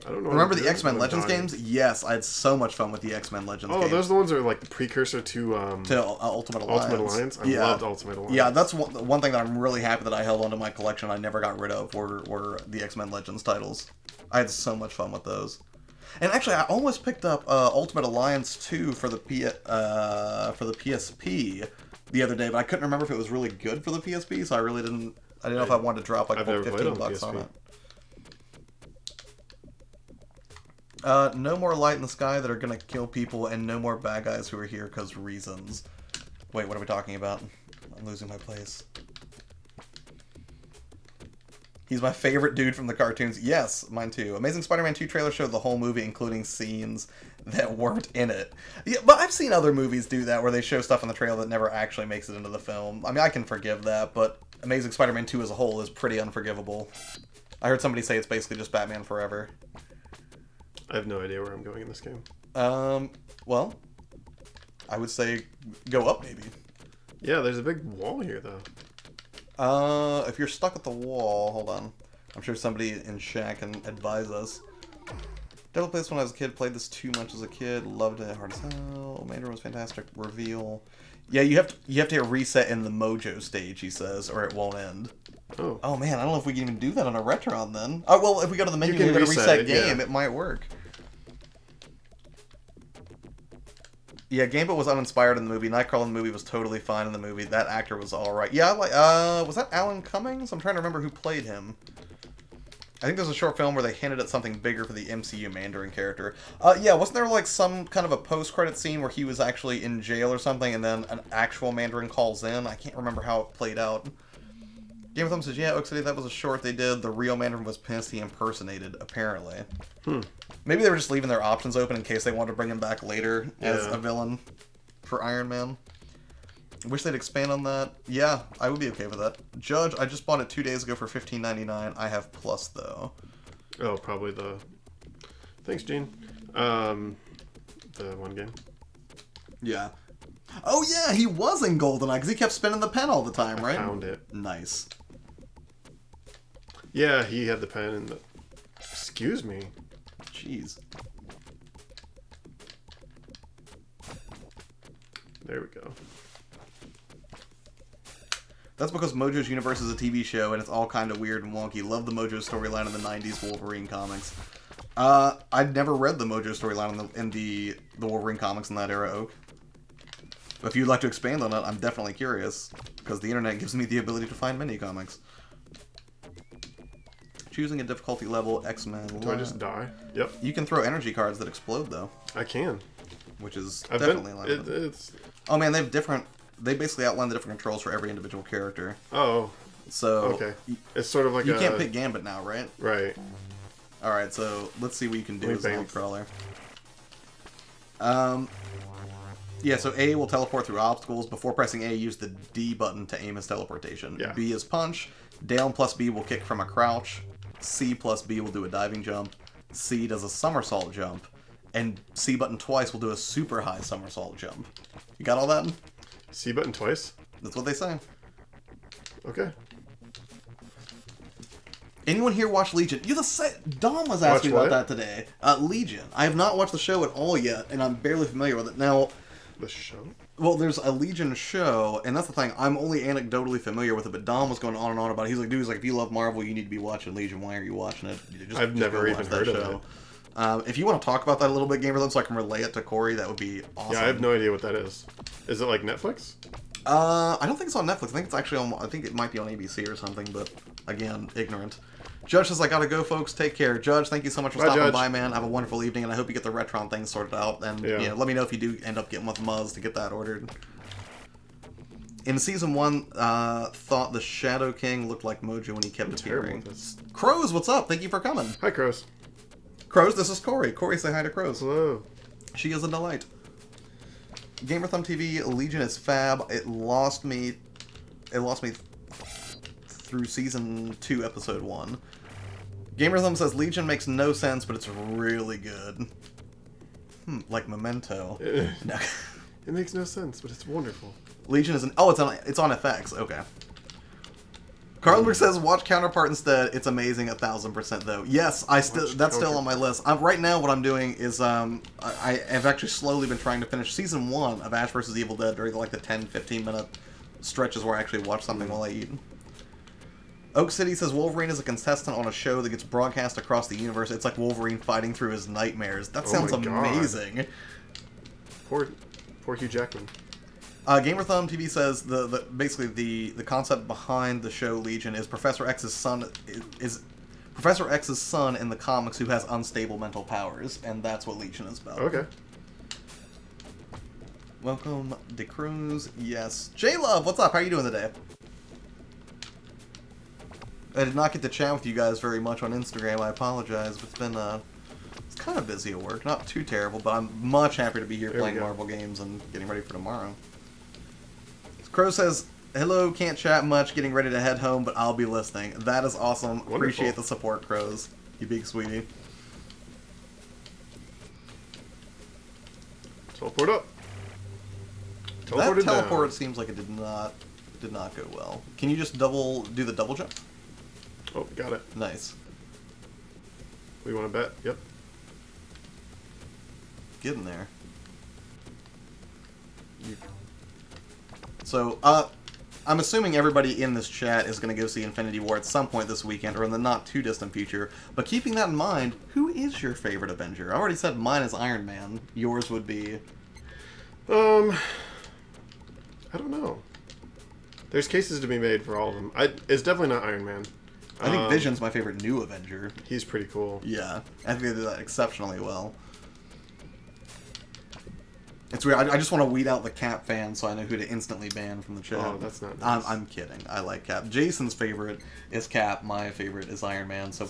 I don't know. Remember the X-Men Legends games? Yes, I had so much fun with the X-Men Legends games. Oh, those are the ones that are like the precursor to Ultimate Alliance. Ultimate Alliance? I loved Ultimate Alliance. Yeah, that's one thing that I'm really happy that I held onto my collection I never got rid of were the X-Men Legends titles. I had so much fun with those. And actually, I almost picked up Ultimate Alliance 2 for the PSP the other day, but I couldn't remember if it was really good for the PSP, so I didn't know if I wanted to drop like $15 on it. No more light in the sky that are gonna kill people, and no more bad guys who are here because reasons. Wait, what are we talking about? I'm losing my place. He's my favorite dude from the cartoons. Yes, mine too. Amazing Spider-Man 2 trailer showed the whole movie, including scenes that weren't in it. Yeah, but I've seen other movies do that, where they show stuff in the trailer that never actually makes it into the film. I mean, I can forgive that, but Amazing Spider-Man 2 as a whole is pretty unforgivable. I heard somebody say it's basically just Batman Forever. I have no idea where I'm going in this game. Well, I would say go up, maybe. Yeah, there's a big wall here, though. If you're stuck at the wall, hold on. I'm sure somebody in chat can advise us. Devil Played this when I was a kid, played this too much as a kid, loved it, hard as hell. Mandarin was fantastic. Reveal. Yeah, you have to hit reset in the Mojo stage, he says, or it won't end. Oh. Oh man, I don't know if we can even do that on a Retron then. Oh well, if we go to the menu and we go to reset game, it might work. Yeah, Gambit was uninspired in the movie. Nightcrawler in the movie was totally fine in the movie. That actor was alright. Yeah, was that Alan Cummings? I'm trying to remember who played him. I think there's a short film where they hinted at something bigger for the MCU Mandarin character. Yeah, wasn't there like some kind of a post-credit scene where he was actually in jail or something and then an actual Mandarin calls in? I can't remember how it played out. Game of Thrones says, yeah, Oak City, that was a short they did. The real Mandarin was pissed he impersonated, apparently. Maybe they were just leaving their options open in case they wanted to bring him back later as a villain for Iron Man. Wish they'd expand on that. Yeah, I would be okay with that. Judge, I just bought it 2 days ago for $15.99. I have Plus, though. Oh, probably the... Thanks, Gene. The one game. Yeah. Oh, yeah, he was in GoldenEye, because he kept spinning the pen all the time, right? I found it. Nice. Yeah, he had the pen and the... Excuse me. Jeez. There we go. That's because Mojo's Universe is a TV show, and it's all kind of weird and wonky. Love the Mojo storyline in the 90s Wolverine comics. I'd never read the Mojo storyline in the Wolverine comics in that era, Oak. But if you'd like to expand on it, I'm definitely curious, because the internet gives me the ability to find many comics. Choosing a difficulty level, X-Men. Do I just die? Yep. You can throw energy cards that explode, though. I can. Which is definitely limited. Oh man, they basically outline the different controls for every individual character. Oh. So okay. It's sort of like you can't pick Gambit now, right? Right. Alright, so let's see what you can do as Nightcrawler. Yeah, so A will teleport through obstacles. Before pressing A, use the D button to aim as teleportation. Yeah. B is punch. Down plus B will kick from a crouch. C plus B will do a diving jump. C does a somersault jump. And C button twice will do a super high somersault jump. You got all that? C button twice? That's what they say. Okay. Anyone here watch Legion? Dom was asking about that today. Legion. I have not watched the show at all yet, and I'm barely familiar with it. Now... The show? Well, there's a Legion show, and that's the thing. I'm only anecdotally familiar with it, but Dom was going on and on about it. He's like, dude, if you love Marvel, you need to be watching Legion. Why aren't you watching it? I've never even heard of it. If you want to talk about that a little bit, Gamer, so I can relay it to Corey, that would be awesome. Yeah, I have no idea what that is. Is it like Netflix? I don't think it's on Netflix. I think it's actually on... I think it might be on ABC or something, but again, ignorant. Judge says, I gotta go, folks. Take care. Judge, thank you so much for stopping by, man. Have a wonderful evening, and I hope you get the Retron thing sorted out. And let me know if you do end up getting with Muzz to get that ordered. In Season 1, thought the Shadow King looked like Mojo when he kept appearing. Crows, what's up? Thank you for coming. Hi, Crows. Crows, this is Corey. Corey, say hi to Crows. Hello. She is a delight. Gamerthumb TV, Legion is fab. It lost me through Season 2, Episode 1. Gamerthumb says, Legion makes no sense, but it's really good. Like Memento. No. It makes no sense, but it's wonderful. Legion is it's on FX. Okay. Carlberg says, watch Counterpart instead. It's amazing, 1000% though. Yes, that's still on my list. Right now, what I'm doing is I have actually slowly been trying to finish Season 1 of Ash vs. Evil Dead during like the 10-15 minute stretches where I actually watch something while I eat. Oak City says Wolverine is a contestant on a show that gets broadcast across the universe. It's like Wolverine fighting through his nightmares. That sounds amazing. Poor Hugh Jackman. Gamerthumb TV says basically the concept behind the show Legion is Professor X's son is Professor X's son in the comics who has unstable mental powers, and that's what Legion is about. Okay. Welcome, DeCruz. Yes. J-Love, what's up? How are you doing today? I did not get to chat with you guys very much on Instagram. I apologize, but it's been it's kind of busy at work. Not too terrible, but I'm much happier to be here playing Marvel games and getting ready for tomorrow. Crow says, hello, can't chat much, getting ready to head home, but I'll be listening. That is awesome. Wonderful. Appreciate the support, Crows. You big sweetie. Teleport up. That teleport seems like it did not go well. Can you just do the double jump? Oh, got it. Nice. We want to bet? Yep. Get in there. So, I'm assuming everybody in this chat is going to go see Infinity War at some point this weekend, or in the not-too-distant future. But keeping that in mind, who is your favorite Avenger? I already said mine is Iron Man. Yours would be... I don't know. There's cases to be made for all of them. It's definitely not Iron Man. I think Vision's my favorite new Avenger. He's pretty cool. Yeah, I think they do that exceptionally well. It's weird. I just want to weed out the Cap fans so I know who to instantly ban from the chat. Oh, that's not nice. I'm kidding. I like Cap. Jason's favorite is Cap. My favorite is Iron Man. So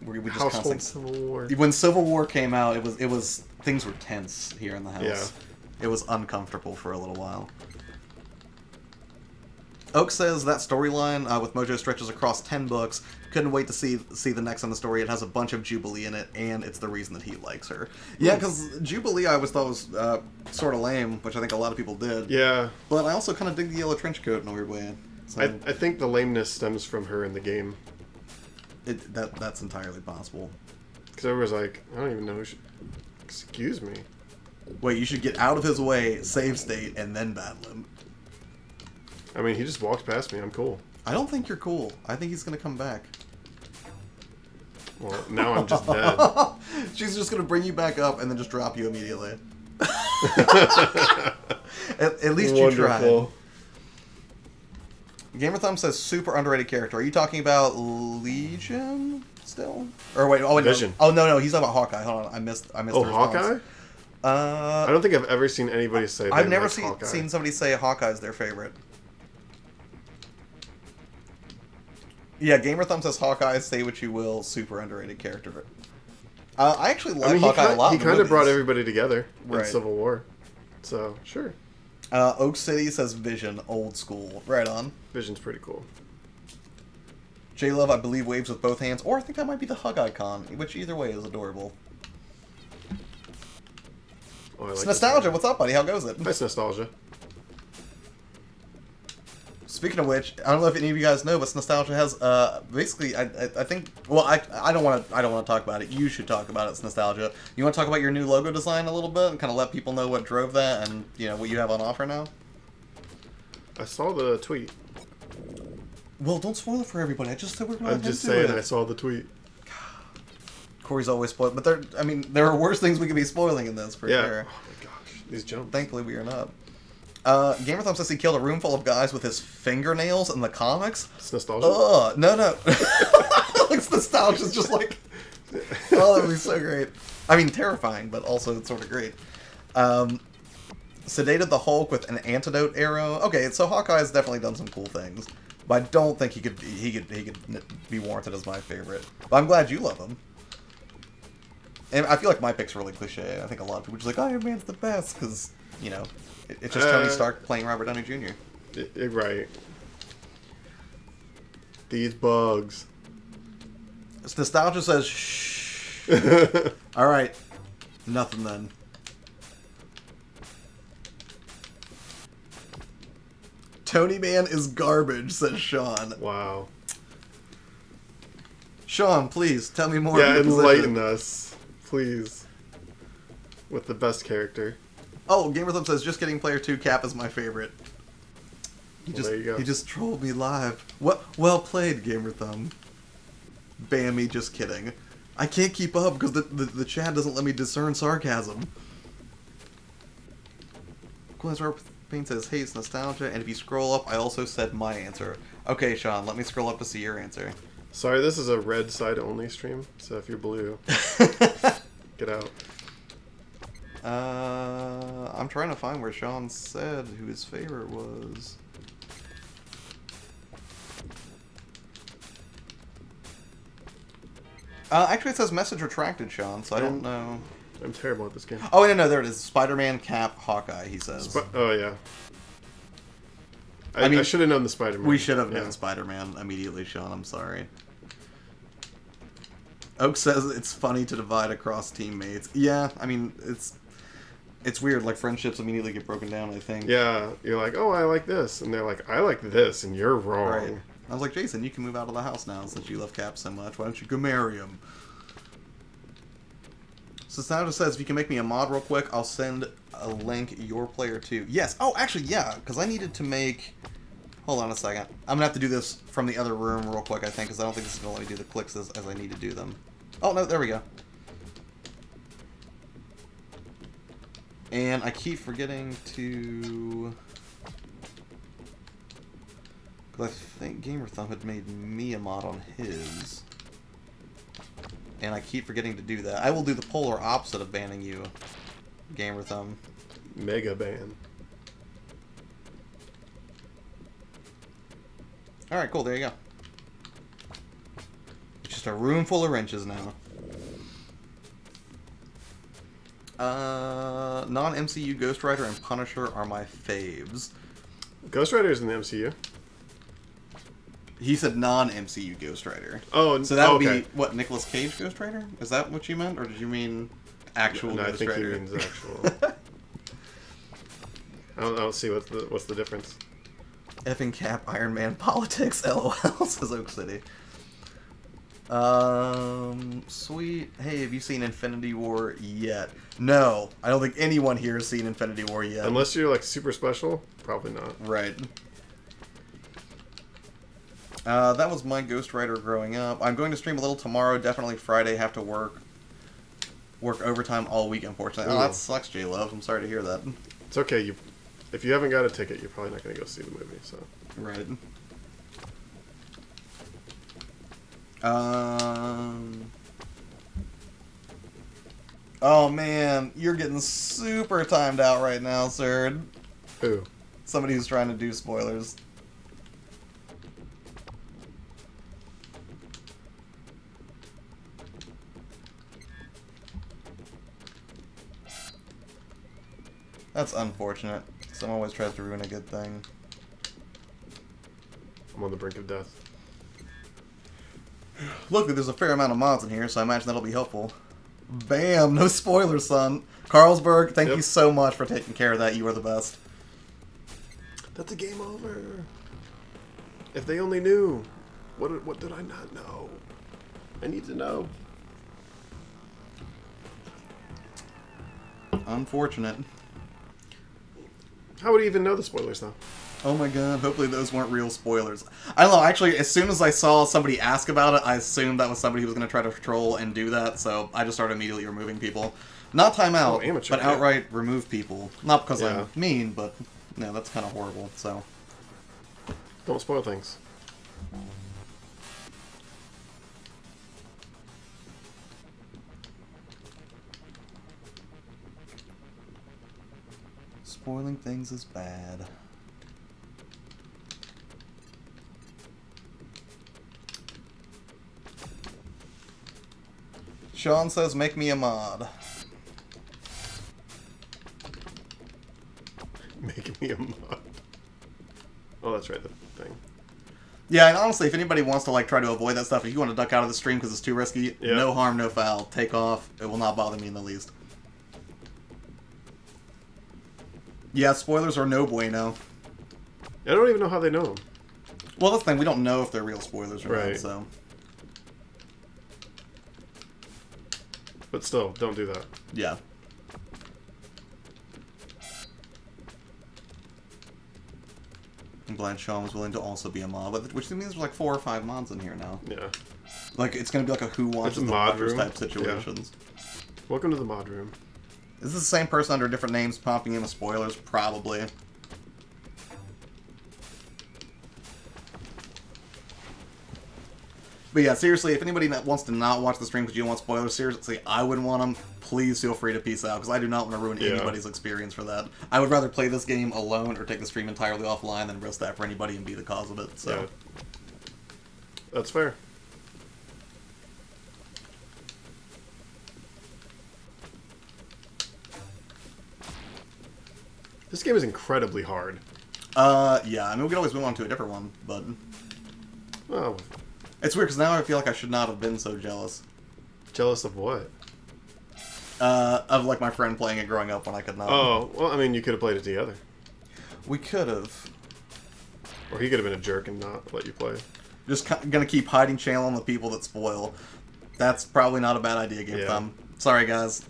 we just household Civil War. When Civil War came out, it was things were tense here in the house. Yeah. It was uncomfortable for a little while. Oak says that storyline with Mojo stretches across 10 books. Couldn't wait to see the next in the story. It has a bunch of Jubilee in it, and it's the reason that he likes her. Yeah, because Jubilee I always thought was sort of lame, which I think a lot of people did. Yeah. But I also kind of dig the yellow trench coat in a weird way. So, I think the lameness stems from her in the game. That's entirely possible. Because everyone's like, I don't even know who should... Excuse me. Wait, you should get out of his way, save state, and then battle him. I mean, he just walked past me. I'm cool. I don't think you're cool. I think he's going to come back. Well, now I'm just dead. She's just going to bring you back up and then just drop you immediately. at least you tried. Gamerthumb says super underrated character. Are you talking about Legion still? Or wait, Vision. No. Oh no, he's talking about Hawkeye. Hold on, I missed. Oh, Hawkeye. I don't think I've ever seen anybody say. I've never seen somebody say Hawkeye's their favorite. Yeah, Gamerthumb says Hawkeye, say what you will, super underrated character. I actually like Hawkeye a lot. He kind of brought everybody together in Civil War. So, sure. Oak City says Vision, old school. Right on. Vision's pretty cool. J-Love, I believe, waves with both hands. Or I think that might be the hug icon, which either way is adorable. Oh, I like Nostalgia, what's up, buddy? How goes it? Nice Nostalgia. Speaking of which, I don't know if any of you guys know, but Nostalgia has basically I think I don't want to talk about it. You should talk about it, Nostalgia. You want to talk about your new logo design a little bit and kind of let people know what drove that and what you have on offer now? I saw the tweet. Well, don't spoil it for everybody. I just said we're going to. I'm just saying I saw the tweet. Corey's always spoiled, but there are worse things we could be spoiling in this for sure. Oh my gosh, these jumps. Thankfully, we are not. Gamerthumb says he killed a room full of guys with his fingernails in the comics. It's nostalgia. No. It's nostalgia. It's just like, oh, that would be so great. I mean, terrifying, but also it's sort of great. Sedated the Hulk with an antidote arrow. Okay, so Hawkeye's definitely done some cool things, but I don't think he could be warranted as my favorite. But I'm glad you love him. And I feel like my pick's really cliche. I think a lot of people are just like, Iron Man's the best, because, you know, it's just Tony Stark playing Robert Downey Jr. Right. These bugs. Nostalgia says, shh. Alright. Nothing then. Tony Man is garbage, says Sean. Wow. Sean, please, tell me more. Yeah, enlighten us. Please. With the best character. Oh, Gamerthumb says, just kidding, Player 2 Cap is my favorite. There you go. He just trolled me live. Well played, Gamerthumb. Bammy, just kidding. I can't keep up because the chat doesn't let me discern sarcasm. Pain says, hey, it's nostalgia, and if you scroll up, I also said my answer. Okay, Sean, let me scroll up to see your answer. Sorry, this is a red side only stream, so if you're blue, get out. I'm trying to find where Sean said who his favorite was. Actually, it says message retracted, Sean, so I don't know. I'm terrible at this game. Oh, no, there it is. Spider-Man, Cap, Hawkeye, he says. Oh, yeah. I mean, I should have known the Spider-Man. We should have known Spider-Man immediately, Sean. I'm sorry. Oak says it's funny to divide across teammates. Yeah, I mean, it's weird. Like, friendships immediately get broken down, I think. Yeah, you're like, oh, I like this. And they're like, I like this, and you're wrong. Right. I was like, Jason, you can move out of the house now since you love Cap so much. Why don't you go marry him? So Sandra says, if you can make me a mod real quick, I'll send a link your player to. Yes. Oh, actually, yeah, because I needed to make... Hold on a second. I'm going to have to do this from the other room real quick, I think, because I don't think this is going to let me do the clicks as I need to do them. Oh, no, there we go. And I keep forgetting to... Because I think Gamerthumb had made me a mod on his. And I keep forgetting to do that. I will do the polar opposite of banning you, Gamerthumb. Mega ban. Alright, cool, there you go. It's just a room full of wrenches now. Non-MCU Ghost Rider and Punisher are my faves. Ghost Rider's in the MCU. He said non-MCU Ghost Rider. Oh, so that would be what, Nicolas Cage Ghost Rider? Is that what you meant, or did you mean actual Ghost Rider? No, I think he means actual. I don't see what's the difference. Effing Cap Iron Man politics, LOL, says Oak City. Sweet. Hey, have you seen Infinity War yet? No, I don't think anyone here has seen Infinity War yet. Unless you're like super special, probably not. Right. That was my Ghost Rider growing up. I'm going to stream a little tomorrow. Definitely Friday. Have to work overtime all week, unfortunately. Ooh. Oh, that sucks, J-Love. I'm sorry to hear that. It's okay. If you haven't got a ticket, you're probably not going to go see the movie. So. Right. Oh, man. You're getting super timed out right now, sir. Who? Somebody who's trying to do spoilers. That's unfortunate. Someone always tries to ruin a good thing. I'm on the brink of death. Look, there's a fair amount of mods in here, so I imagine that'll be helpful. Bam! No spoilers, son. Carlsberg, thank you so much for taking care of that. You are the best. That's a game over. If they only knew. What did I not know? I need to know. Unfortunate. How would he even know the spoilers, though? Oh my god, hopefully those weren't real spoilers. I don't know, actually, as soon as I saw somebody ask about it, I assumed that was somebody who was going to try to troll and do that, so I just started immediately removing people. Not time out, but outright remove people. Not because I'm mean, but, No, that's kind of horrible, so... Don't spoil things. Spoiling things is bad. Sean says, make me a mod. Make me a mod. Oh, that's right, the thing. Yeah, and honestly, if anybody wants to like try to avoid that stuff, if you want to duck out of the stream because it's too risky, no harm, no foul. Take off. It will not bother me in the least. Yeah, spoilers are no bueno. I don't even know how they know them. Well, that's the thing. We don't know if they're real spoilers or not, so... But still, don't do that. Yeah. I'm glad Sean was willing to also be a mod, which means there's like 4 or 5 mods in here now. Yeah. Like, it's going to be like a Who Watches the Watchers type situations. Yeah. Welcome to the mod room. Is this the same person under different names popping in with spoilers? Probably. But yeah, seriously, if anybody wants to not watch the stream because you don't want spoilers, seriously, I wouldn't want them. Please feel free to peace out, because I do not want to ruin anybody's experience for that. I would rather play this game alone or take the stream entirely offline than risk that for anybody and be the cause of it. So. Yeah. That's fair. This game is incredibly hard. Yeah, I mean, we could always move on to a different one, but... Oh. It's weird, because now I feel like I should not have been so jealous. Jealous of what? Of, like, my friend playing it growing up when I could not. Oh, well, I mean, you could have played it together. We could have. Or he could have been a jerk and not let you play. Just gonna keep hiding channel on the people that spoil. That's probably not a bad idea, Game Thumb. Sorry, guys.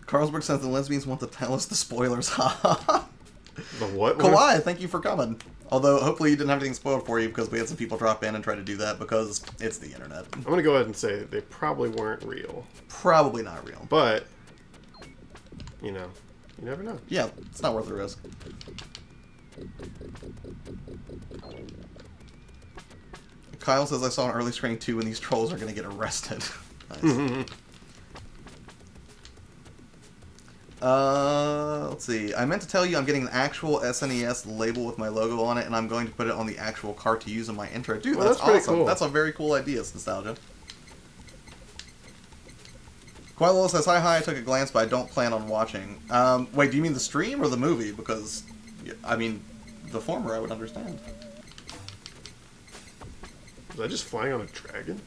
Carlsberg says the lesbians want to tell us the spoilers. The what? Kawhi, thank you for coming. Although, hopefully you didn't have anything spoiled for you, because we had some people drop in and try to do that, because it's the internet. I'm going to go ahead and say they probably weren't real. Probably not real. But, you know, you never know. Yeah, it's not worth the risk. Kyle says, I saw an early screening too, and these trolls are going to get arrested. Nice. Let's see. I meant to tell you I'm getting an actual SNES label with my logo on it, and I'm going to put it on the actual card to use in my intro. Dude, well, that's awesome. Cool. That's a very cool idea, Nostalgia. Quilo says, hi, I took a glance, but I don't plan on watching. Wait, do you mean the stream or the movie? Because, I mean, the former I would understand. Was I just flying on a dragon?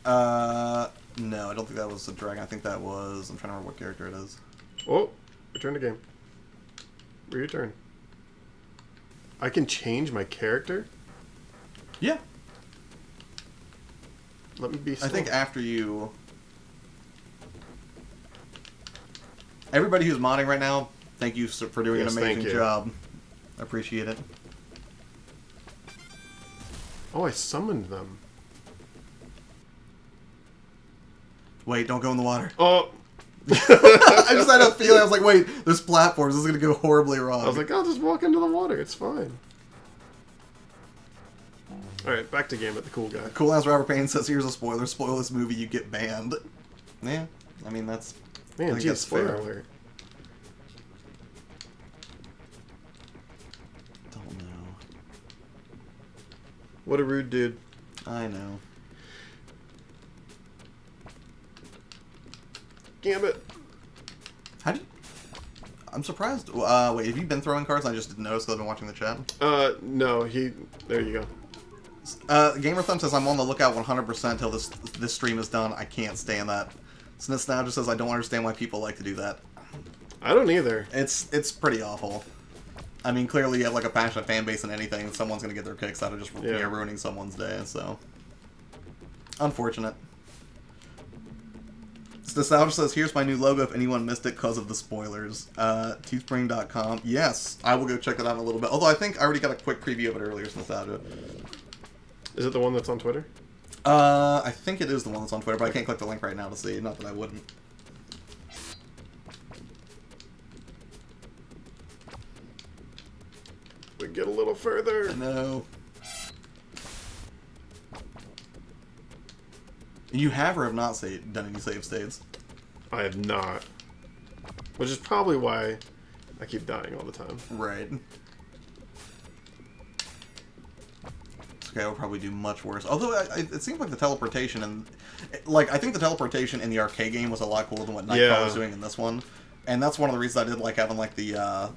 No, I don't think that was a dragon. I think that was... I'm trying to remember what character it is. Oh, return to game. Return. I can change my character? Yeah. Let me be slow. I think after you... Everybody who's modding right now, thank you for doing an amazing job. I appreciate it. Oh, I summoned them. Wait, don't go in the water. Oh! I just had a feeling. I was like, wait, there's platforms. This is going to go horribly wrong. I was like, I'll just walk into the water. It's fine. Alright, back to game at the cool guy. Cool as Robert Payne says, here's a spoiler. Spoil this movie, you get banned. Yeah, I mean, that's... Man, geez, fair alert. Don't know. What a rude dude. I know. Gambit. How did... I'm surprised. Wait, have you been throwing cards? I just didn't notice because I've been watching the chat. No, there you go. Gamer Thumb says, I'm on the lookout 100% till this stream is done. I can't stand that. Snitz now just says, I don't understand why people like to do that. I don't either. It's pretty awful. I mean, clearly you have like a passionate fan base in anything, and someone's going to get their kicks out of just ruining someone's day, so... Unfortunate. Nostalgia says, here's my new logo if anyone missed it because of the spoilers. Teespring.com. Yes, I will go check it out in a little bit. Although I think I already got a quick preview of it earlier, Nostalgia. Is it the one that's on Twitter? I think it is the one that's on Twitter, but I can't click the link right now to see. Not that I wouldn't. we get a little further. I know. You have or have not done any save states? I have not. Which is probably why I keep dying all the time. Right. Okay, I would probably do much worse. Although it seems like the teleportation and I think the teleportation in the arcade game was a lot cooler than what Nightcrawler was doing in this one, and that's one of the reasons I did like having like the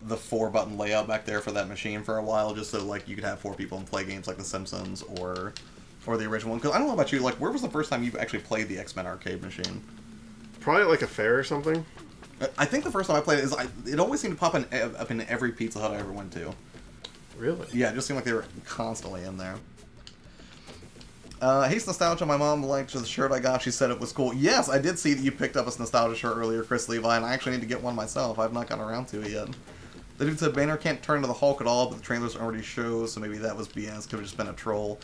4-button layout back there for that machine for a while, just so like you could have 4 people and play games like The Simpsons or the original one. Because I don't know about you, like where was the first time you actually played the X-Men arcade machine? Probably like a fair or something. I think the first time I played it it always seemed to pop up in every Pizza Hut I ever went to. Really? Yeah, it just seemed like they were constantly in there. Haste Nostalgia, my mom liked the shirt I got. She said it was cool. Yes, I did see that you picked up a Nostalgia shirt earlier, Chris Levi, and I actually need to get one myself. I've not gotten around to it yet. The dude said Banner can't turn into the Hulk at all, but the trailers already show, so maybe that was BS. Could have just been a troll.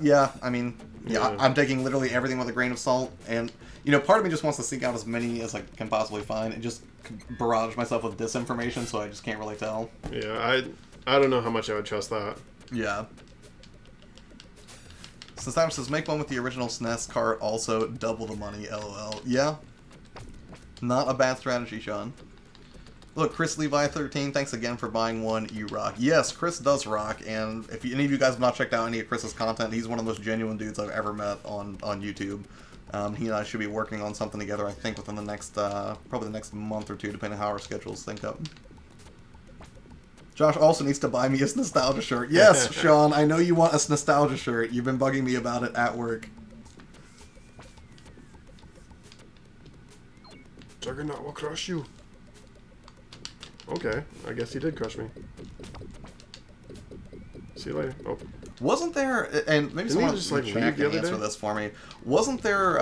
Yeah, I mean, yeah. I'm taking literally everything with a grain of salt, and, you know, part of me just wants to seek out as many as I can possibly find and just barrage myself with disinformation, so I just can't really tell. Yeah, I don't know how much I would trust that. Yeah. So Sam says, make one with the original SNES cart, also double the money, LOL. Yeah. Not a bad strategy, Sean. Look, Chris Levi 13, thanks again for buying one. You rock. Yes, Chris does rock, and if any of you guys have not checked out any of Chris's content, he's one of the most genuine dudes I've ever met on YouTube. He and I should be working on something together, I think, within the next, probably the next month or two, depending on how our schedules sync up. Josh also needs to buy me a Nostalgia shirt. Yes, Sean, I know you want a Nostalgia shirt. You've been bugging me about it at work. Juggernaut will crush you. Okay, I guess he did crush me. See you later. Oh. Wasn't there, and maybe someone just like can answer this for me, wasn't there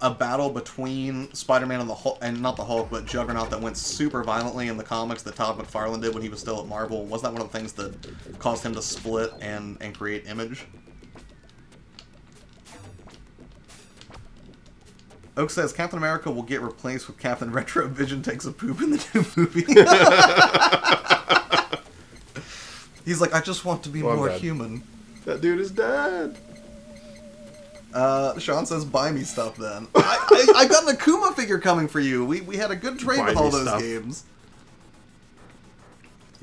a battle between Spider-Man and the Hulk, and not the Hulk, but Juggernaut that went super violently in the comics that Todd McFarlane did when he was still at Marvel? Was that one of the things that caused him to split and create Image? Oak says Captain America will get replaced with Captain Retro. Vision takes a poop in the new movie. He's like, I just want to be more human. That dude is dead. Sean says, buy me stuff then. I got an Akuma figure coming for you. We had a good trade with all those games.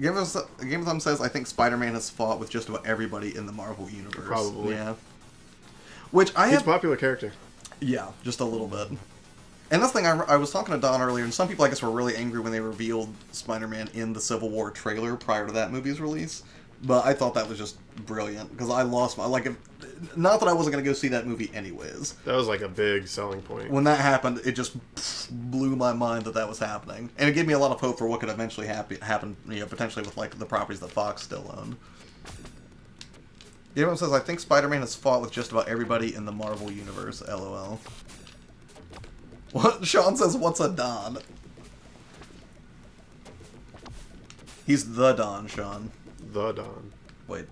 Game of Thumb says, I think Spider-Man has fought with just about everybody in the Marvel Universe. Probably. Yeah. He's a popular character. Yeah, just a little bit. And that's the thing, I was talking to Don earlier, and some people, I guess, were really angry when they revealed Spider-Man in the Civil War trailer prior to that movie's release. But I thought that was just brilliant, because I lost my... not that I wasn't going to go see that movie anyways. That was like a big selling point. When that happened, it just blew my mind that was happening. And it gave me a lot of hope for what could eventually happen, you know, potentially with, like, the properties that Fox still owned. Everyone says, I think Spider-Man has fought with just about everybody in the Marvel Universe, LOL. What? Sean says, what's a Don? He's the Don, Sean. The Don. Wait.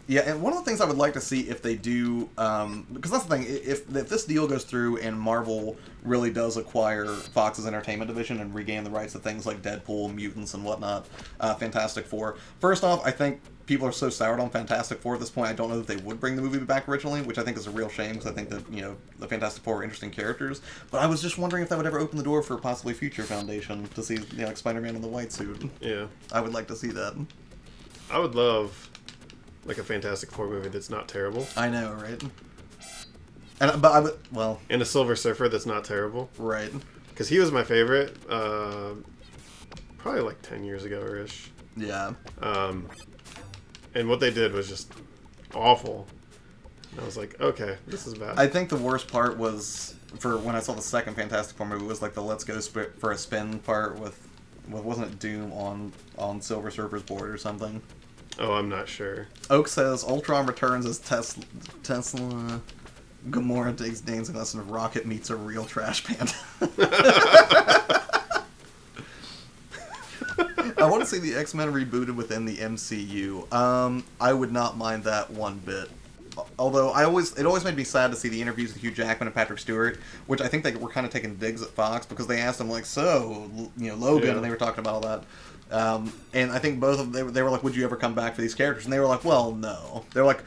Yeah, and one of the things I would like to see if they do, because that's the thing, if this deal goes through and Marvel really does acquire Fox's entertainment division and regain the rights to things like Deadpool, Mutants, and whatnot, Fantastic Four. First off, I think people are so soured on Fantastic Four at this point, I don't know that they would bring the movie back originally, which I think is a real shame, because I think that, you know, the Fantastic Four are interesting characters. But I was just wondering if that would ever open the door for possibly future Foundation to see, you know, like Spider-Man in the white suit. Yeah. I would like to see that. I would love... like a Fantastic Four movie that's not terrible. I know, right? And and a Silver Surfer that's not terrible. Right. Because he was my favorite, probably like 10 years ago-ish. Yeah. And what they did was just awful. And I was like, okay, this is bad. I think the worst part was, for when I saw the second Fantastic Four movie, was like the Let's Go for a Spin part with wasn't it Doom on Silver Surfer's board or something? Oh, I'm not sure. Oak says Ultron returns as Tesla. Gamora takes dancing lesson of Rocket meets a real trash panda. I want to see the X-Men rebooted within the MCU. I would not mind that one bit. Although it always made me sad to see the interviews with Hugh Jackman and Patrick Stewart, which I think they were kind of taking digs at Fox because they asked him like, so Logan, and they were talking about all that. And I think both of them, they were like, would you ever come back for these characters? And they were like, well, no. They're like,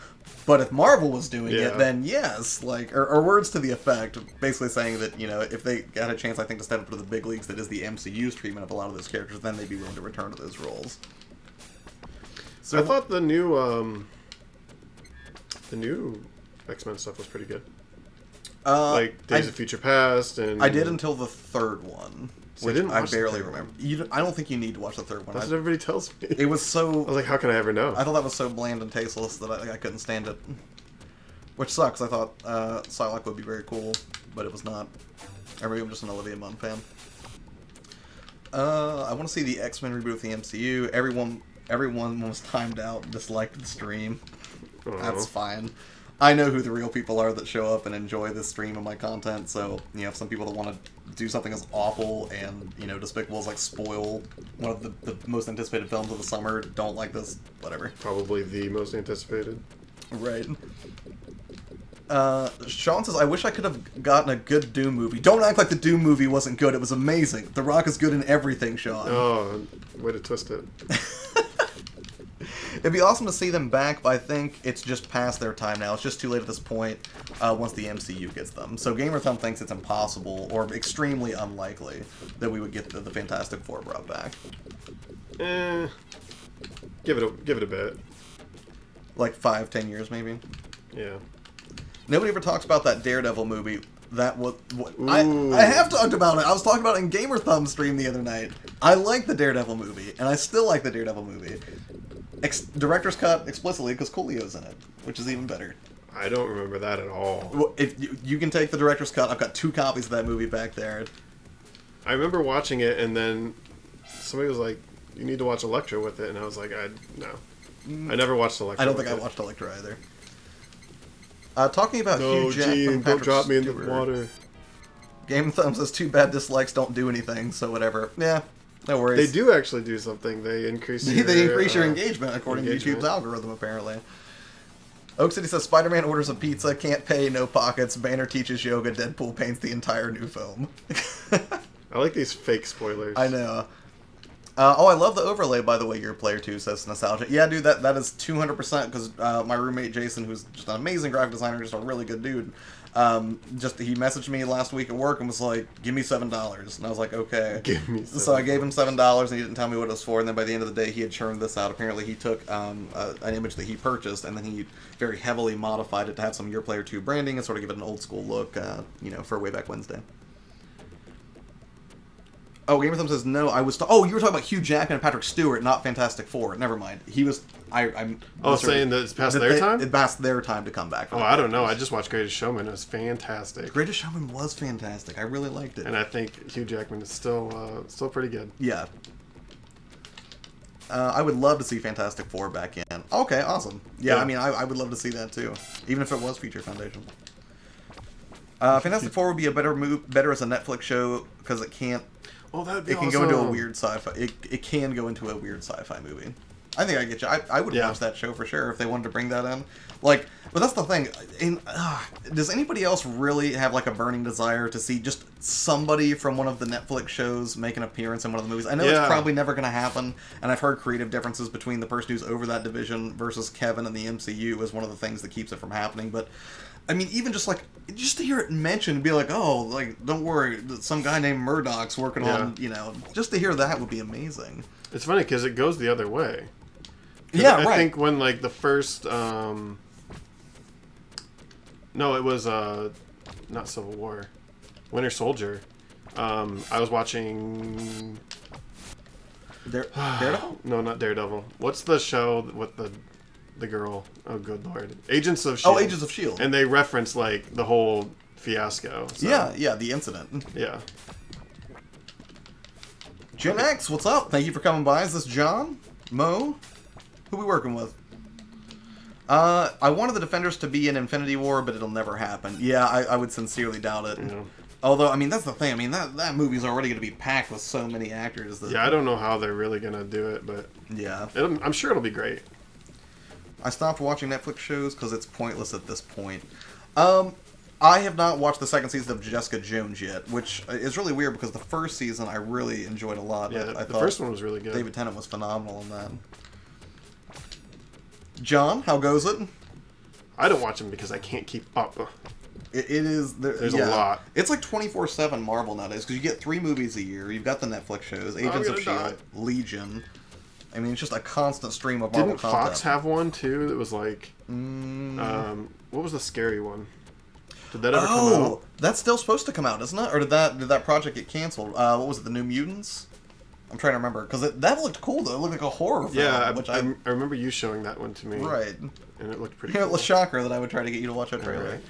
but if Marvel was doing it, then yes. Like, or words to the effect, basically saying that, if they got a chance, I think, to step up to the big leagues that is the MCU's treatment of a lot of those characters, then they'd be willing to return to those roles. So I thought the new X-Men stuff was pretty good. Like Days of Future Past, and I did until the third one. Which I barely remember. I don't think you need to watch the third one. That's what everybody tells me. It was so... I was like, how can I ever know? I thought that was so bland and tasteless that I couldn't stand it. Which sucks. I thought Psylocke would be very cool, but it was not. Or maybe I'm just an Olivia Munn fan. I want to see the X-Men reboot of the MCU. Everyone was timed out, disliked the stream. That's fine. I know who the real people are that show up and enjoy this stream of my content, so, if some people that want to do something as awful and, despicable as, like, spoil one of the most anticipated films of the summer, don't like this, whatever. Probably the most anticipated. Right. Sean says, I wish I could have gotten a good Doom movie. Don't act like the Doom movie wasn't good, it was amazing. The Rock is good in everything, Sean. Oh, way to twist it. It'd be awesome to see them back, but I think it's just past their time now. It's just too late at this point once the MCU gets them. So Gamer Thumb thinks it's impossible or extremely unlikely that we would get the Fantastic Four brought back. Give it a bit. Like 5-10 years, maybe? Yeah. Nobody ever talks about that Daredevil movie. That was... I have talked about it. I was talking about it in Gamer Thumb stream the other night. I like the Daredevil movie, and I still like the Daredevil movie. Director's cut explicitly because Coolio's in it, which is even better. I don't remember that at all. Well, if you can take the director's cut, I've got 2 copies of that movie back there. I remember watching it, and then somebody was like, "You need to watch Elektra with it," and I was like, "No, I never watched Elektra." I don't think I watched Elektra either. Talking about Hugh Jackman and Patrick don't drop me Stewart. in the water. Game Thumb says, "Too bad dislikes don't do anything." So whatever. Yeah. No worries. They do actually do something. They increase your engagement, according to YouTube's algorithm, apparently. Oak City says, Spider-Man orders a pizza, can't pay, no pockets, Banner teaches yoga, Deadpool paints the entire new film. I like these fake spoilers. I know. I love the overlay, by the way, your player 2 says Nostalgia. Yeah, dude, that is 200%, because my roommate Jason, who's just an amazing graphic designer, just a really good dude, he messaged me last week at work and was like, give me $7. And I was like, okay. Give me $7. So I gave him $7 and he didn't tell me what it was for. And then by the end of the day, he had churned this out. Apparently he took an image that he purchased and then he very heavily modified it to have some Your Player 2 branding and sort of give it an old school look, for Way Back Wednesday. Oh, Game of Thumb says, no, I was... you were talking about Hugh Jackman and Patrick Stewart, not Fantastic Four. Never mind. He was... I'm saying that it's past their time? It passed their time to come back. I don't know. I just watched Greatest Showman. It was fantastic. Greatest Showman was fantastic. I really liked it. And I think Hugh Jackman is still pretty good. Yeah. I would love to see Fantastic Four back in. Okay, awesome. Yeah. I mean, I would love to see that too. Even if it was Feature Foundation. Fantastic Four would be a better as a Netflix show because it can't... Oh, that'd be awesome. It can go into a weird sci-fi... It can go into a weird sci-fi movie. I think I get you. I would watch that show for sure if they wanted to bring that in. But that's the thing. Does anybody else really have a burning desire to see just somebody from one of the Netflix shows make an appearance in one of the movies? I know it's probably never going to happen, and I've heard creative differences between the person who's over that division versus Kevin and the MCU is one of the things that keeps it from happening. But I mean, even just to hear it mentioned, be like, don't worry, some guy named Murdoch's working on, just to hear that would be amazing. It's funny because it goes the other way. Yeah, right. I think when the first, no, it was not Civil War, Winter Soldier. I was watching Daredevil. No, not Daredevil. What's the show with the girl? Oh, good lord, Agents of S.H.I.E.L.D. Oh, Agents of S.H.I.E.L.D. And they reference the whole fiasco. So. Yeah, the incident. Yeah. Gen X, what's up? Thank you for coming by. Is this John? Mo? Who we working with? I wanted the Defenders to be in Infinity War, but it'll never happen. Yeah, I would sincerely doubt it. Yeah. Although, I mean, that's the thing. I mean, that movie's already going to be packed with so many actors. Yeah, I don't know how they're really going to do it, but... Yeah. I'm sure it'll be great. I stopped watching Netflix shows because it's pointless at this point. I have not watched the second season of Jessica Jones yet, which is really weird because the first season I really enjoyed a lot. Yeah, I the thought first one was really good. David Tennant was phenomenal in that. John, how goes it? I don't watch them because I can't keep up. It is... There's a lot. It's like 24/7 Marvel nowadays because you get 3 movies a year. You've got the Netflix shows, Agents of S.H.I.E.L.D., Legion. I mean, it's just a constant stream of Marvel content. Didn't Fox have one, too, that was like... what was the scary one? Did that ever come out? That's still supposed to come out, isn't it? Or did that project get canceled? What was it, the New Mutants? I'm trying to remember. Because that looked cool, though. It looked like a horror film. Yeah, I remember you showing that one to me. Right. And it looked pretty cool. It was a shocker that I would try to get you to watch that trailer. Right.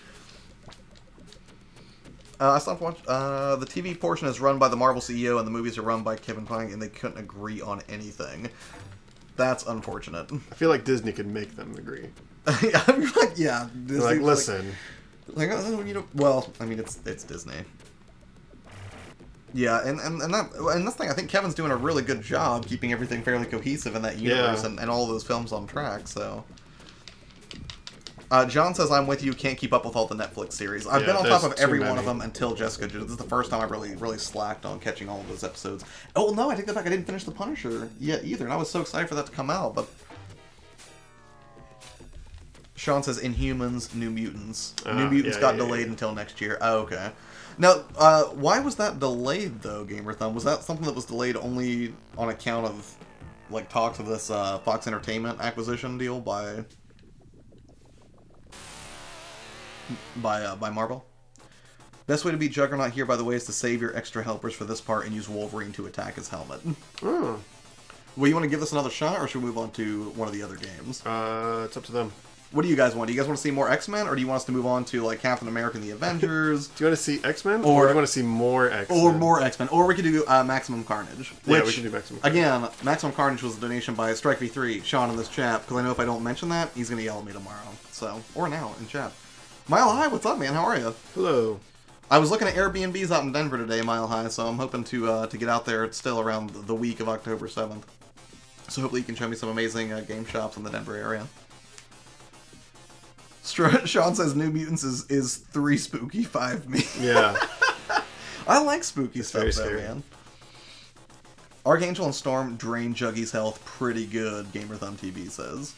I stopped watching. The TV portion is run by the Marvel CEO, and the movies are run by Kevin Feige, and they couldn't agree on anything. That's unfortunate. I feel like Disney could make them agree. Yeah. Disney, like, listen. Well, I mean, it's Disney. Yeah, and that's the thing. I think Kevin's doing a really good job keeping everything fairly cohesive in that universe and all those films on track. So, John says, "I'm with you. Can't keep up with all the Netflix series. I've been on top of every one of them until Jessica Jones. This is the first time I really slacked on catching all of those episodes. Oh no, I take that back. I didn't finish The Punisher yet either, and I was so excited for that to come out, but." Sean says Inhumans, New Mutants. New Mutants got delayed until next year. Oh, okay. Now, why was that delayed, though, Gamer Thumb? Was that something that was delayed only on account of, like, talks of this Fox Entertainment acquisition deal by Marvel? Best way to beat Juggernaut here, by the way, is to save your extra helpers for this part and use Wolverine to attack his helmet. Oh. Well, you want to give this another shot, or should we move on to one of the other games? It's up to them. What do you guys want? Do you guys want to see more X-Men, or do you want us to move on to, like, Captain America and the Avengers? Do you want to see X-Men, or do you want to see more X-Men? Or more X-Men. Or we could do Maximum Carnage. Yeah, we can do Maximum Carnage. Again, Maximum Carnage was a donation by Strike V3, Sean in this chat, because I know if I don't mention that, he's going to yell at me tomorrow. So, or now, in chat. Mile High, what's up, man? How are you? Hello. I was looking at Airbnbs out in Denver today, Mile High, so I'm hoping to get out there still around the week of October 7th. So hopefully you can show me some amazing game shops in the Denver area. Sean says New Mutants is 3 spooky, 5 me. Yeah. I like spooky stuff, very though, scary. man. Archangel and Storm drain Juggy's health pretty good, Gamer Thumb TV says.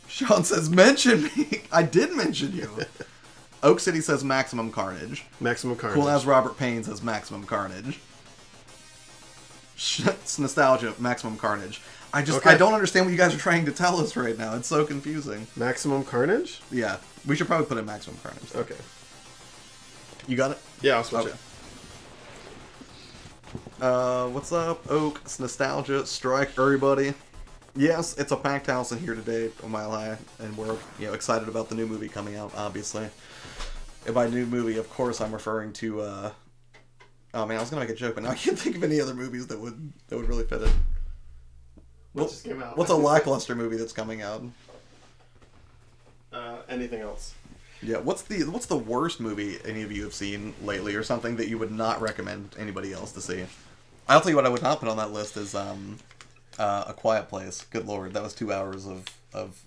Sean says, mention me. I did mention you. Oak City says Maximum Carnage. Maximum Carnage. Cool as Robert Payne says Maximum Carnage. It's nostalgia, Maximum Carnage. I don't understand what you guys are trying to tell us right now. It's so confusing. Maximum Carnage? Yeah. We should probably put in Maximum Carnage. Okay. You got it? Yeah, I'll switch it. What's up, Oak? It's nostalgia. Strike, everybody. Yes, it's a packed house in here today on Mile High, and we're excited about the new movie coming out, obviously. And by new movie, of course, I'm referring to, oh man, I was gonna make a joke, but now I can't think of any other movies that would really fit it. What just came out? What's a lackluster movie that's coming out? Anything else? Yeah, what's the worst movie any of you have seen lately, or something that you would not recommend anybody else to see? I'll tell you what I would not put on that list is A Quiet Place. Good lord, that was 2 hours of...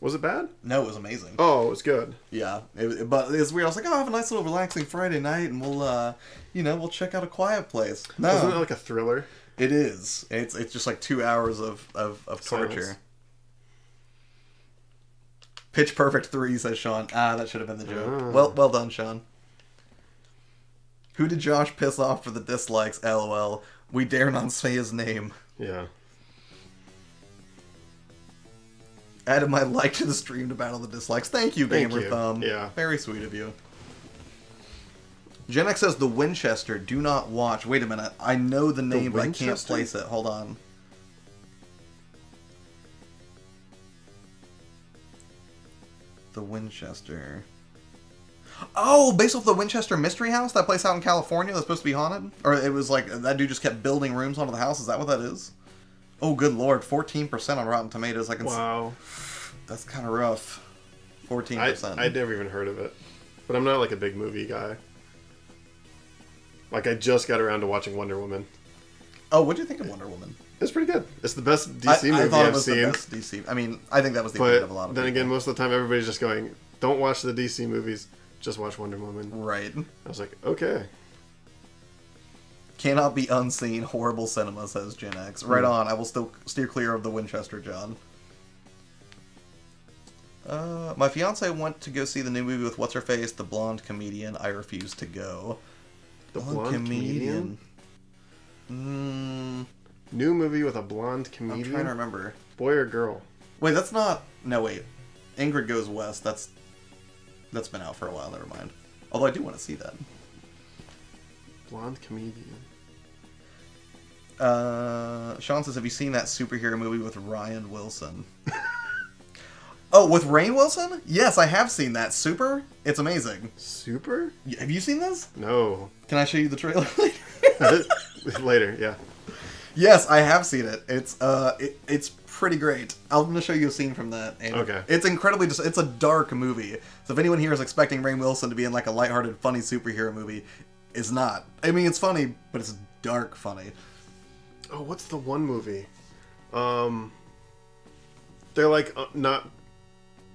Was it bad? No, it was amazing. Oh, it was good. Yeah, but it's weird. I was like, oh, I have a nice little relaxing Friday night, and we'll check out A Quiet Place. No, wasn't it like a thriller? It is. It's just like 2 hours of torture. Pitch Perfect 3, says Sean. That should have been the joke. Well done, Sean. Who did Josh piss off for the dislikes? LOL. We dare not say his name. Yeah. Added my like to the stream to battle the dislikes. Thank you, Gamer Thumb. Yeah. Very sweet of you. Gen X says The Winchester. Do not watch. Wait a minute. I know the name, but I can't place it. Hold on. The Winchester. Oh, based off the Winchester Mystery House? That place out in California that's supposed to be haunted? Or it was like, that dude just kept building rooms onto the house? Is that what that is? Oh, good lord. 14% on Rotten Tomatoes. Wow. That's kind of rough. 14%. I'd never even heard of it. But I'm not like a big movie guy. Like, I just got around to watching Wonder Woman. Oh, what'd you think of Wonder Woman? It's pretty good. It's the best DC movie I've seen. The best DC. I mean, I think that was the opinion of a lot of people. Then again, most of the time, everybody's just going, "Don't watch the DC movies. Just watch Wonder Woman." Right. I was like, okay. Cannot be unseen. Horrible cinema, says Gen X. Right on. I will still steer clear of the Winchester, John. My fiance went to go see the new movie with what's her face, the blonde comedian. I refuse to go. The blonde comedian? New movie with a blonde comedian? I'm trying to remember. Boy or girl? Wait, that's not... No, wait. Ingrid Goes West. That's been out for a while. Never mind. Although I do want to see that. Blonde comedian. Sean says, have you seen that superhero movie with Ryan Wilson? Oh, with Rainn Wilson? Yes, I have seen that. Super? It's amazing. Super? Have you seen this? No. Can I show you the trailer later? Later, yeah. Yes, I have seen it. It's pretty great. I'm going to show you a scene from that. And okay. It's incredibly... It's a dark movie. So if anyone here is expecting Rainn Wilson to be in like a lighthearted, funny superhero movie, it's not. I mean, it's funny, but it's dark funny. Oh, what's the one movie? They're like not...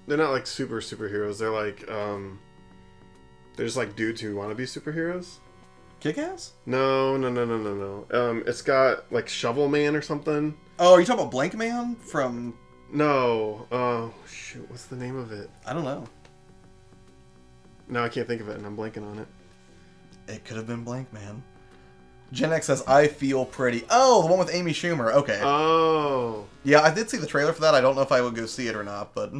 They're not like superheroes. They're like, they're just like dudes who want to be superheroes. Kick-Ass? No. It's got like Shovel Man or something. Oh, are you talking about Blank Man from... No. Oh, shoot. What's the name of it? I don't know. No, I can't think of it and I'm blanking on it. It could have been Blank Man. Gen X says, I feel pretty. Oh, the one with Amy Schumer. Okay. Oh. Yeah, I did see the trailer for that. I don't know if I would go see it or not, but...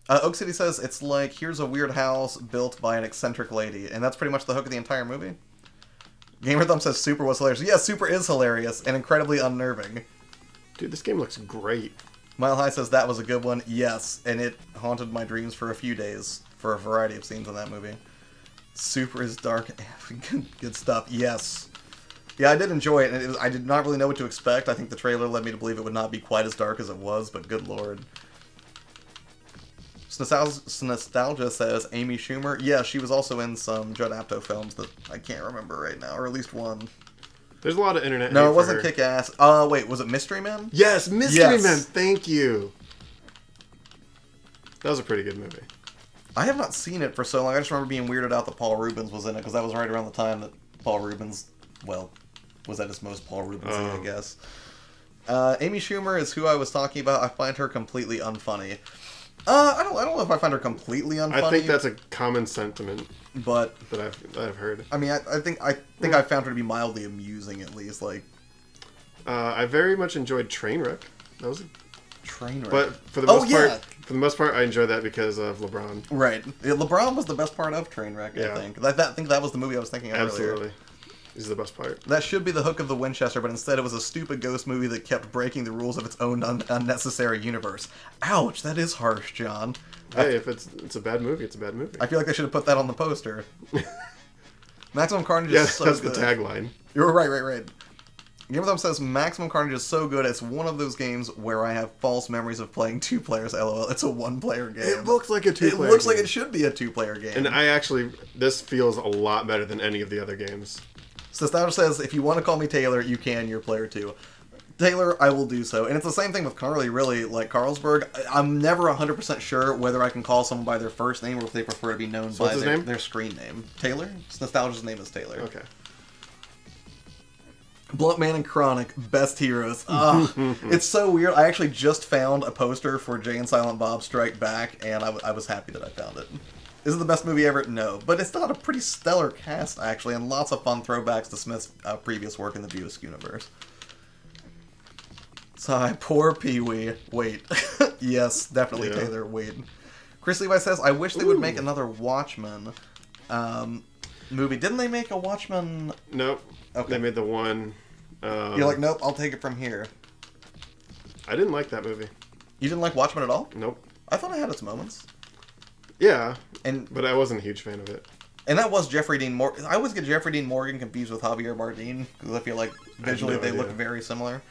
Oak City says, it's like, here's a weird house built by an eccentric lady. And that's pretty much the hook of the entire movie. Gamer Thumb says, Super was hilarious. Yeah, Super is hilarious and incredibly unnerving. Dude, this game looks great. Mile High says, that was a good one. Yes, and it haunted my dreams for a few days for a variety of scenes in that movie. Super is dark. Good stuff. Yes. Yeah, I did enjoy it, and I did not really know what to expect. I think the trailer led me to believe it would not be quite as dark as it was, but good lord. Nostalgia says, Amy Schumer. Yeah, she was also in some Judd Apatow films that I can't remember right now, or at least one. There's a lot of internet. No, it wasn't Kick-Ass. Wait, was it Mystery Men? Yes, Mystery Men. Thank you. That was a pretty good movie. I have not seen it for so long. I just remember being weirded out that Paul Rubens was in it, because that was right around the time that Paul Rubens, well, was at his most Paul Rubens-y, I guess. Amy Schumer is who I was talking about. I find her completely unfunny. I don't know if I find her completely unfunny. I think that's a common sentiment, but that I've heard. I mean, I think I found her to be mildly amusing, at least. Like, I very much enjoyed Trainwreck. That was a Trainwreck. But for the most part, I enjoyed that because of LeBron. Right, LeBron was the best part of Trainwreck. Yeah. I think that was the movie I was thinking of earlier. Absolutely. Is the best part. That should be the hook of the Winchester, but instead it was a stupid ghost movie that kept breaking the rules of its own unnecessary universe. Ouch, that is harsh, John. Hey, if it's a bad movie, it's a bad movie. I feel like they should have put that on the poster. Maximum Carnage is so good. Yeah, that's the tagline. You're right. Game of Thumb says, Maximum Carnage is so good, it's one of those games where I have false memories of playing two players, lol. It's a one-player game. It looks like a two-player game. It looks like it should be a two-player game. And this feels a lot better than any of the other games. Nostalgia says, if you want to call me Taylor, you can. You're player 2. Taylor, I will do so. And it's the same thing with Carly, really. Like, Carlsberg, I'm never 100% sure whether I can call someone by their first name or if they prefer to be known by their screen name. Taylor? Nostalgia's name is Taylor. Okay. Blunt Man and Chronic, best heroes. It's so weird. I actually just found a poster for Jay and Silent Bob Strike Back, and I was happy that I found it. Is it the best movie ever? No. But it's got a pretty stellar cast, actually, and lots of fun throwbacks to Smith's previous work in the View Askew universe. Sigh, poor Pee-wee. Wait. Yes, definitely, yeah. Taylor, wait. Chris Levi says, I wish they would make another Watchmen movie. Didn't they make a Watchmen? Nope. Okay. They made the one. You're like, nope, I'll take it from here. I didn't like that movie. You didn't like Watchmen at all? Nope. I thought it had its moments. Yeah, but I wasn't a huge fan of it. And that was Jeffrey Dean Morgan. I always get Jeffrey Dean Morgan confused with Javier Bardem, because I feel like visually they look very similar.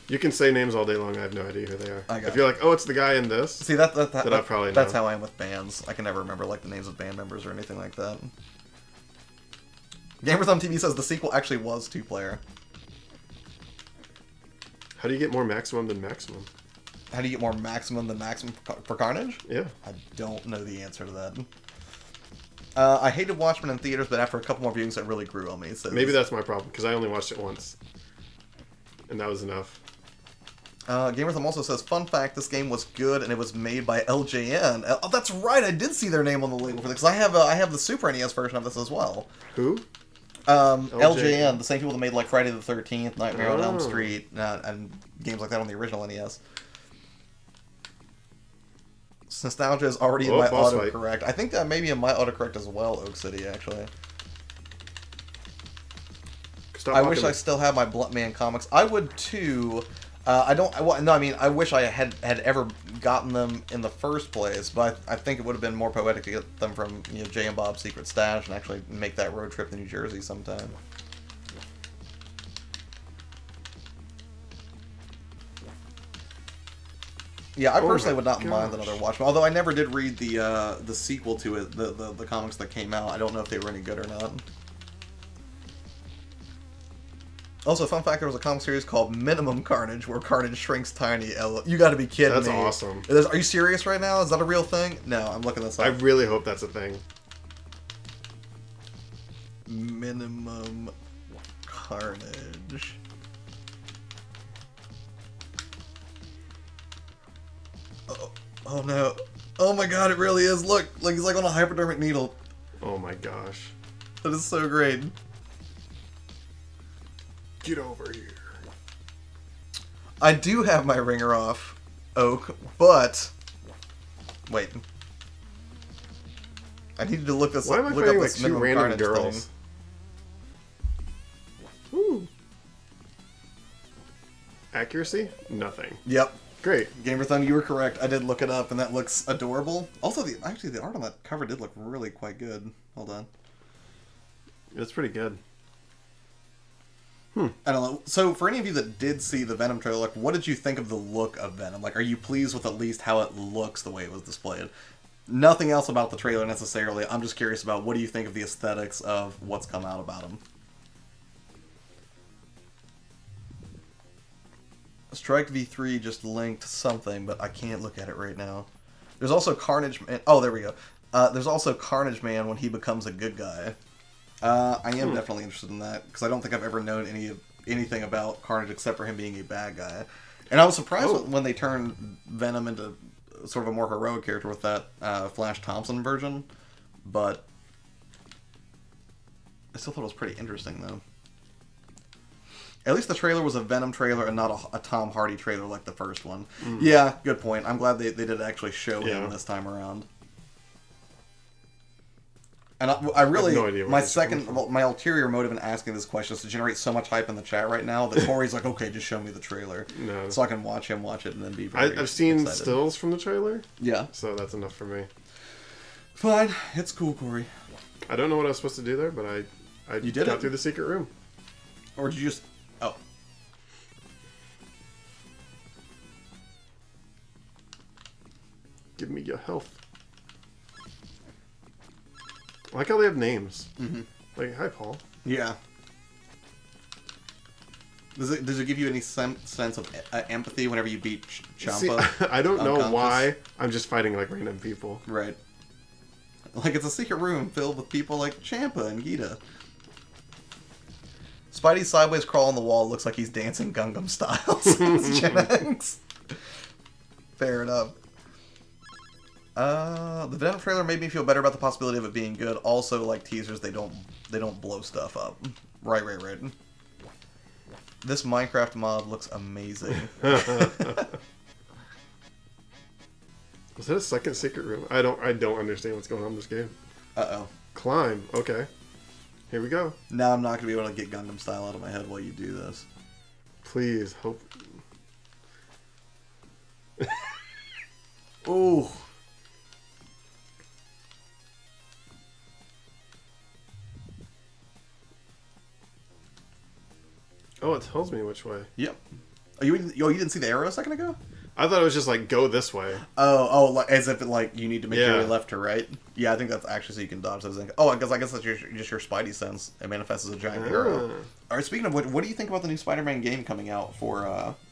You can say names all day long, I have no idea who they are. If you're like, oh, it's the guy in this, see, I probably know. That's how I am with bands. I can never remember like the names of band members or anything like that. Gamer Thumb TV says the sequel actually was 2-player. How do you get more maximum than maximum? How do you get more maximum than maximum for Carnage? Yeah. I don't know the answer to that. I hated Watchmen in theaters, but after a couple more viewings, it really grew on me. So maybe that's my problem, because I only watched it once. And that was enough. Gamertham also says, fun fact, this game was good and it was made by LJN. Oh, that's right, I did see their name on the label for this, because I have the Super NES version of this as well. Who? LJN, the same people that made like Friday the 13th, Nightmare on Elm Street, and games like that on the original NES. Nostalgia is already in my autocorrect. I think that may be in my autocorrect as well, Oak City, actually. I wish I still had my Bluntman comics. I would too. I don't. No, I mean, I wish I had ever gotten them in the first place, but I think it would have been more poetic to get them from Jay and Bob's Secret Stash and actually make that road trip to New Jersey sometime. Yeah, I personally would not mind another Watchmen. Although I never did read the sequel to it, the comics that came out. I don't know if they were any good or not. Also, fun fact, there was a comic series called Minimum Carnage, where Carnage shrinks tiny. You gotta be kidding me. That's awesome. Are you serious right now? Is that a real thing? No, I'm looking this up. I really hope that's a thing. Minimum Carnage. Oh no. Oh my god, it really is. Look, like he's like on a hypodermic needle. Oh my gosh. That is so great. Get over here. I do have my ringer off, Oak, but wait. I needed to look this up. Why am I fighting like two random girls? Woo. Accuracy? Nothing. Yep. Great. Gamerthon, you were correct. I did look it up, and that looks adorable. Also, actually, the art on that cover did look really quite good. Hold on. It's pretty good. I don't know. So, for any of you that did see the Venom trailer, like, what did you think of the look of Venom? Like, are you pleased with at least how it looks the way it was displayed? Nothing else about the trailer necessarily. I'm just curious about what do you think of the aesthetics of what's come out about him. Strike V3 just linked something, but I can't look at it right now. There's also Carnage Man. Oh, there we go. There's also Carnage Man when he becomes a good guy. I am definitely interested in that, because I don't think I've ever known anything about Carnage except for him being a bad guy. And I was surprised when they turned Venom into sort of a more heroic character with that Flash Thompson version, but I still thought it was pretty interesting, though. At least the trailer was a Venom trailer and not a Tom Hardy trailer like the first one. Yeah, good point. I'm glad they did actually show him this time around. And I really, no idea my ulterior motive in asking this question is to generate so much hype in the chat right now that Corey's like, okay, just show me the trailer. No. So I can watch it and then be very I've seen excited. stills from the trailer. Yeah. So that's enough for me. Fine. It's cool, Corey. I don't know what I was supposed to do there, but I got through the secret room. Or did you just... Oh. Give me your health. I like how they have names. Like, hi, Paul. Yeah. Does it give you any sense of empathy whenever you beat Ciampa? See, I don't know why. I'm just fighting like random people. Right. Like it's a secret room filled with people like Ciampa and Gita. Spidey's sideways crawl on the wall looks like he's dancing Gangnam Style. Fair enough. The Venom trailer made me feel better about the possibility of it being good. Also, like teasers, they don't blow stuff up. Right. This Minecraft mod looks amazing. Was that a second secret room? I don't understand what's going on in this game. Uh-oh. Climb. Okay. Here we go. Now I'm not gonna be able to get Gangnam Style out of my head while you do this. Please hope. Ooh. Oh, it tells me which way. Yep. Oh, you didn't see the arrow a second ago? I thought it was just like go this way. Oh, as if like you need to make your way left or right. Yeah, I think that's actually so you can dodge those things. Oh, I guess that's just your Spidey sense. It manifests as a giant arrow. All right, speaking of what do you think about the new Spider-Man game coming out for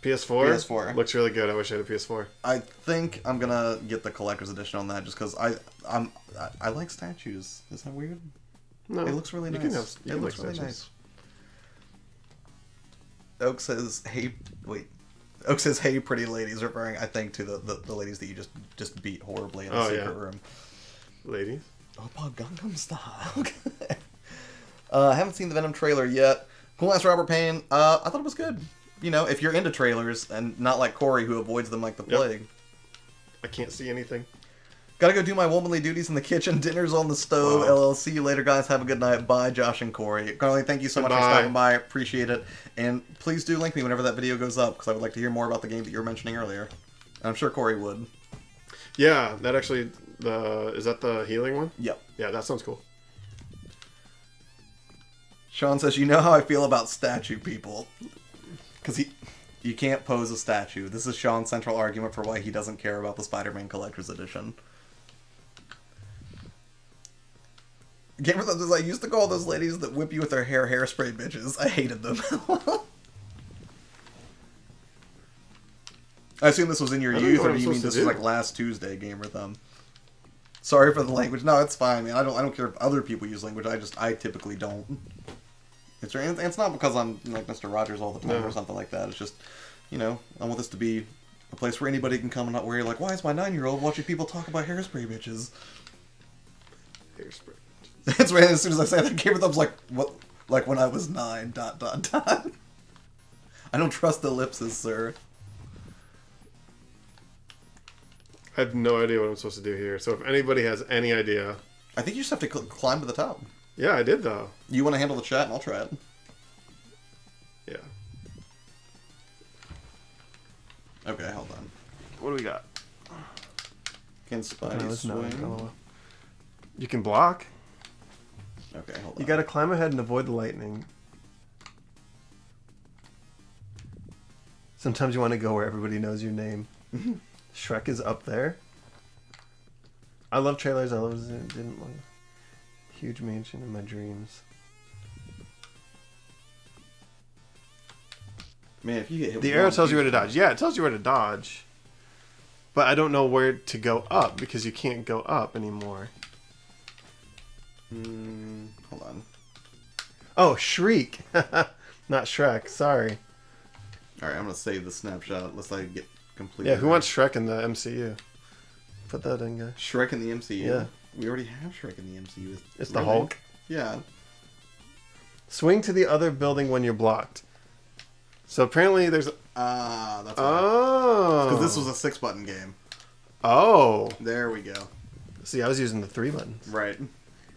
PS4? PS4 looks really good. I wish I had a PS4. I think I'm gonna get the collector's edition on that just because I like statues. Is that weird? No, it looks really nice. It looks really nice. Oak says, "Hey, wait." Oak says, "Hey, pretty ladies," referring, I think, to the ladies that you just beat horribly in the secret room. Ladies? Oppa Gangnam Style. I haven't seen the Venom trailer yet. Cool ass Robert Payne. I thought it was good. You know, if you're into trailers and not like Corey who avoids them like the plague. I can't see anything. Gotta go do my womanly duties in the kitchen. Dinner's on the stove. LL. See you later, guys. Have a good night. Bye, Josh and Corey. Carly, thank you so much for stopping by. Appreciate it. And please do link me whenever that video goes up, because I would like to hear more about the game that you were mentioning earlier. And I'm sure Corey would. Yeah, that actually... Is that the healing one? Yep. Yeah, that sounds cool. Sean says, you know how I feel about statue people. Because you can't pose a statue. This is Sean's central argument for why he doesn't care about the Spider-Man Collector's Edition. Gamer says, I used to call those ladies that whip you with their hair hairspray bitches. I hated them. I assume this was in your youth, or do you mean this was like last Tuesday, Gamer Thumb? Sorry for the language. No, it's fine, man. I don't care if other people use language. I typically don't. It's not because I'm like Mr. Rogers all the time or something like that. It's just, you know, I want this to be a place where anybody can come and not worry like, why is my 9-year-old watching people talk about hairspray bitches? Hairspray. That's right. As soon as I say that, Gamer Thumb's like, what? Like when I was 9. ... I don't trust ellipses, sir. I have no idea what I'm supposed to do here. So if anybody has any idea... I think you just have to climb to the top. Yeah, I did, though. You want to handle the chat, and I'll try it. Yeah. Okay, hold on. What do we got? Can Spidey swing? You can block. Okay, hold on. You gotta climb ahead and avoid the lightning. Sometimes you want to go where everybody knows your name. Shrek is up there. I love trailers. I love didn't like huge mansion in my dreams. Man, if you get hit the arrow tells you where to dodge. Yeah, it tells you where to dodge. But I don't know where to go up because you can't go up anymore. Hold on. Oh, Shriek. Not Shrek. Sorry. Alright, I'm going to save the snapshot. Let's like get complete. Yeah, who wants Shrek in the MCU? Put that in, guys. Shrek in the MCU? Yeah. We already have Shrek in the MCU. It's the Hulk. Yeah. Swing to the other building when you're blocked. So apparently there's... that's oh. Because this was a 6-button game. Oh. There we go. See, I was using the 3 buttons. Right.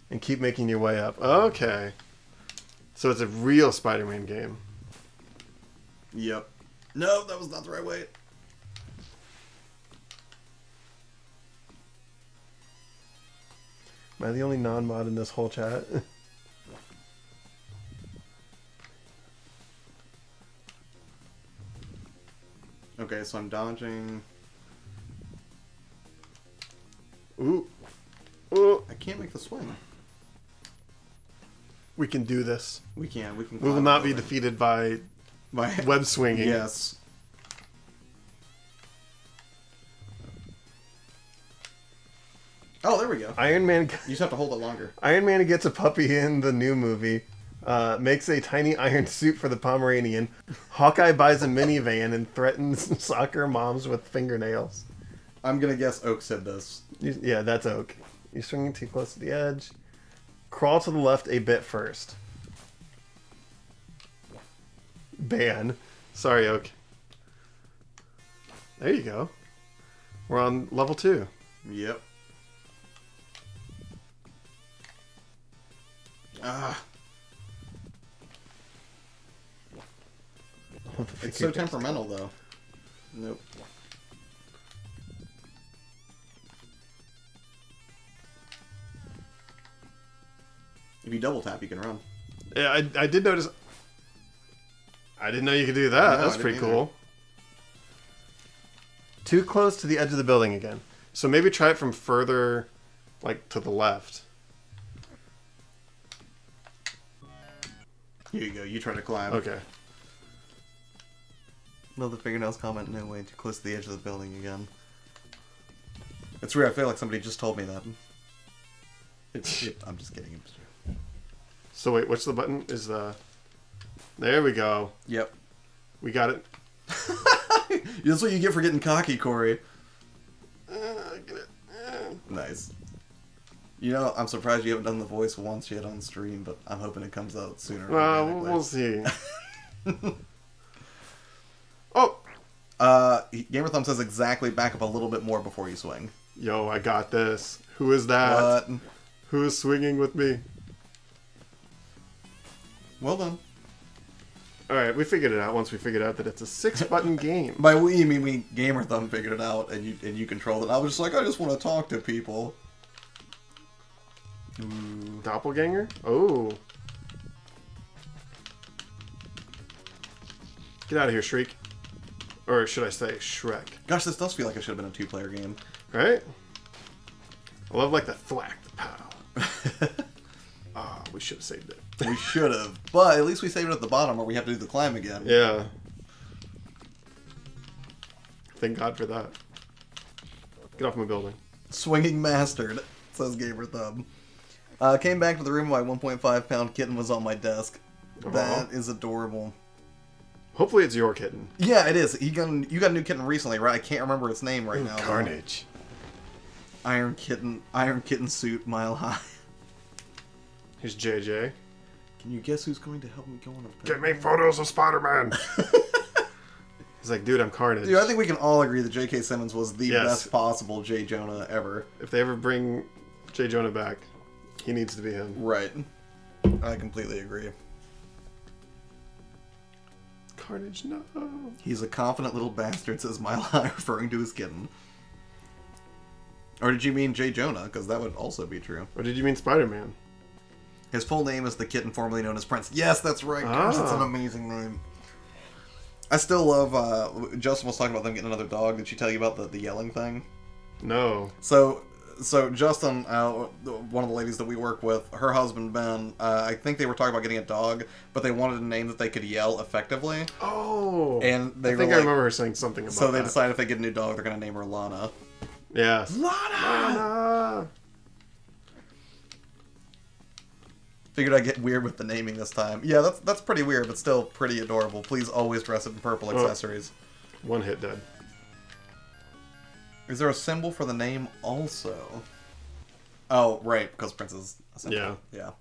And keep making your way up. Okay. So it's a real Spider-Man game. Yep. No, that was not the right way. Am I the only non-mod in this whole chat? Okay, so I'm dodging. Ooh. Ooh. I can't make the swing. We can do this. We can. We will not be defeated by web swinging. Yes. Oh, there we go. Iron Man. You just have to hold it longer. Iron Man gets a puppy in the new movie. Makes a tiny iron suit for the Pomeranian. Hawkeye buys a minivan and threatens soccer moms with fingernails. I'm gonna guess Oak said this. Yeah, that's Oak. You're swinging too close to the edge. Crawl to the left a bit first. Ban. Sorry, Oak. There you go. We're on level 2. Yep. It's so temperamental, though. Nope. If you double tap, you can run. Yeah, I did notice. I didn't know you could do that. That's pretty cool. too close to the edge of the building again. So maybe try it from further, like, to the left. Here you go. You try to climb. Okay. Another fingernails comment. No way. Too close to the edge of the building again. It's weird. I feel like somebody just told me that. I'm just kidding. So wait, what's the button? Is the... There we go. Yep. We got it. That's what you get for getting cocky, Corey. Get it. Nice. You know, I'm surprised you haven't done the voice once yet on stream, but I'm hoping it comes out sooner. Well, we'll see. Oh! Gamer Thumb says exactly back up a little bit more before you swing. Yo, I got this. Who is that? What? Who is swinging with me? Well done. Alright, we figured it out once we figured out that it's a 6-button game. By we, you mean Gamer Thumb figured it out and you controlled it. I was just like, I just want to talk to people. Ooh. Doppelganger? Oh. Get out of here, Shriek. Or should I say, Shrek. Gosh, this does feel like it should have been a 2-player game. Right? I love, like, the thwack, the pow. Ah, we should have saved it. We should have. But at least we saved it at the bottom where we have to do the climb again. Yeah. Thank God for that. Get off my building. Swinging mastered, says Gamer Thumb. Came back to the room. My 1.5 pound kitten was on my desk. That is adorable. Hopefully it's your kitten. Yeah, it is. You got a new kitten recently, right? I can't remember its name right now. Carnage. Iron kitten suit, mile high. Here's JJ. Can you guess who's going to help me go on a... Get me photos of Spider-Man. He's like, dude, I'm Carnage. Dude, I think we can all agree that J.K. Simmons was the best possible J. Jonah ever. If they ever bring J. Jonah back, he needs to be him. Right. I completely agree. Carnage, no. He's a confident little bastard, says Mile High, referring to his kitten. Or did you mean J. Jonah? Because that would also be true. Or did you mean Spider-Man? His full name is the kitten formerly known as Prince. Yes, that's right. Gosh, that's an amazing name. I still love, Justin was talking about them getting another dog. Did she tell you about the yelling thing? No. So Justin, one of the ladies that we work with, her husband Ben, I think they were talking about getting a dog, but they wanted a name that they could yell effectively. Oh. And they I think I remember her saying something about that. So they decided if they get a new dog, they're going to name her Lana. Yes. Lana! Figured I'd get weird with the naming this time. Yeah, that's pretty weird, but still pretty adorable. Please always dress it in purple accessories. One hit dead. Is there a symbol for the name also? Oh, right, because Prince is a symbol. Yeah. Yeah.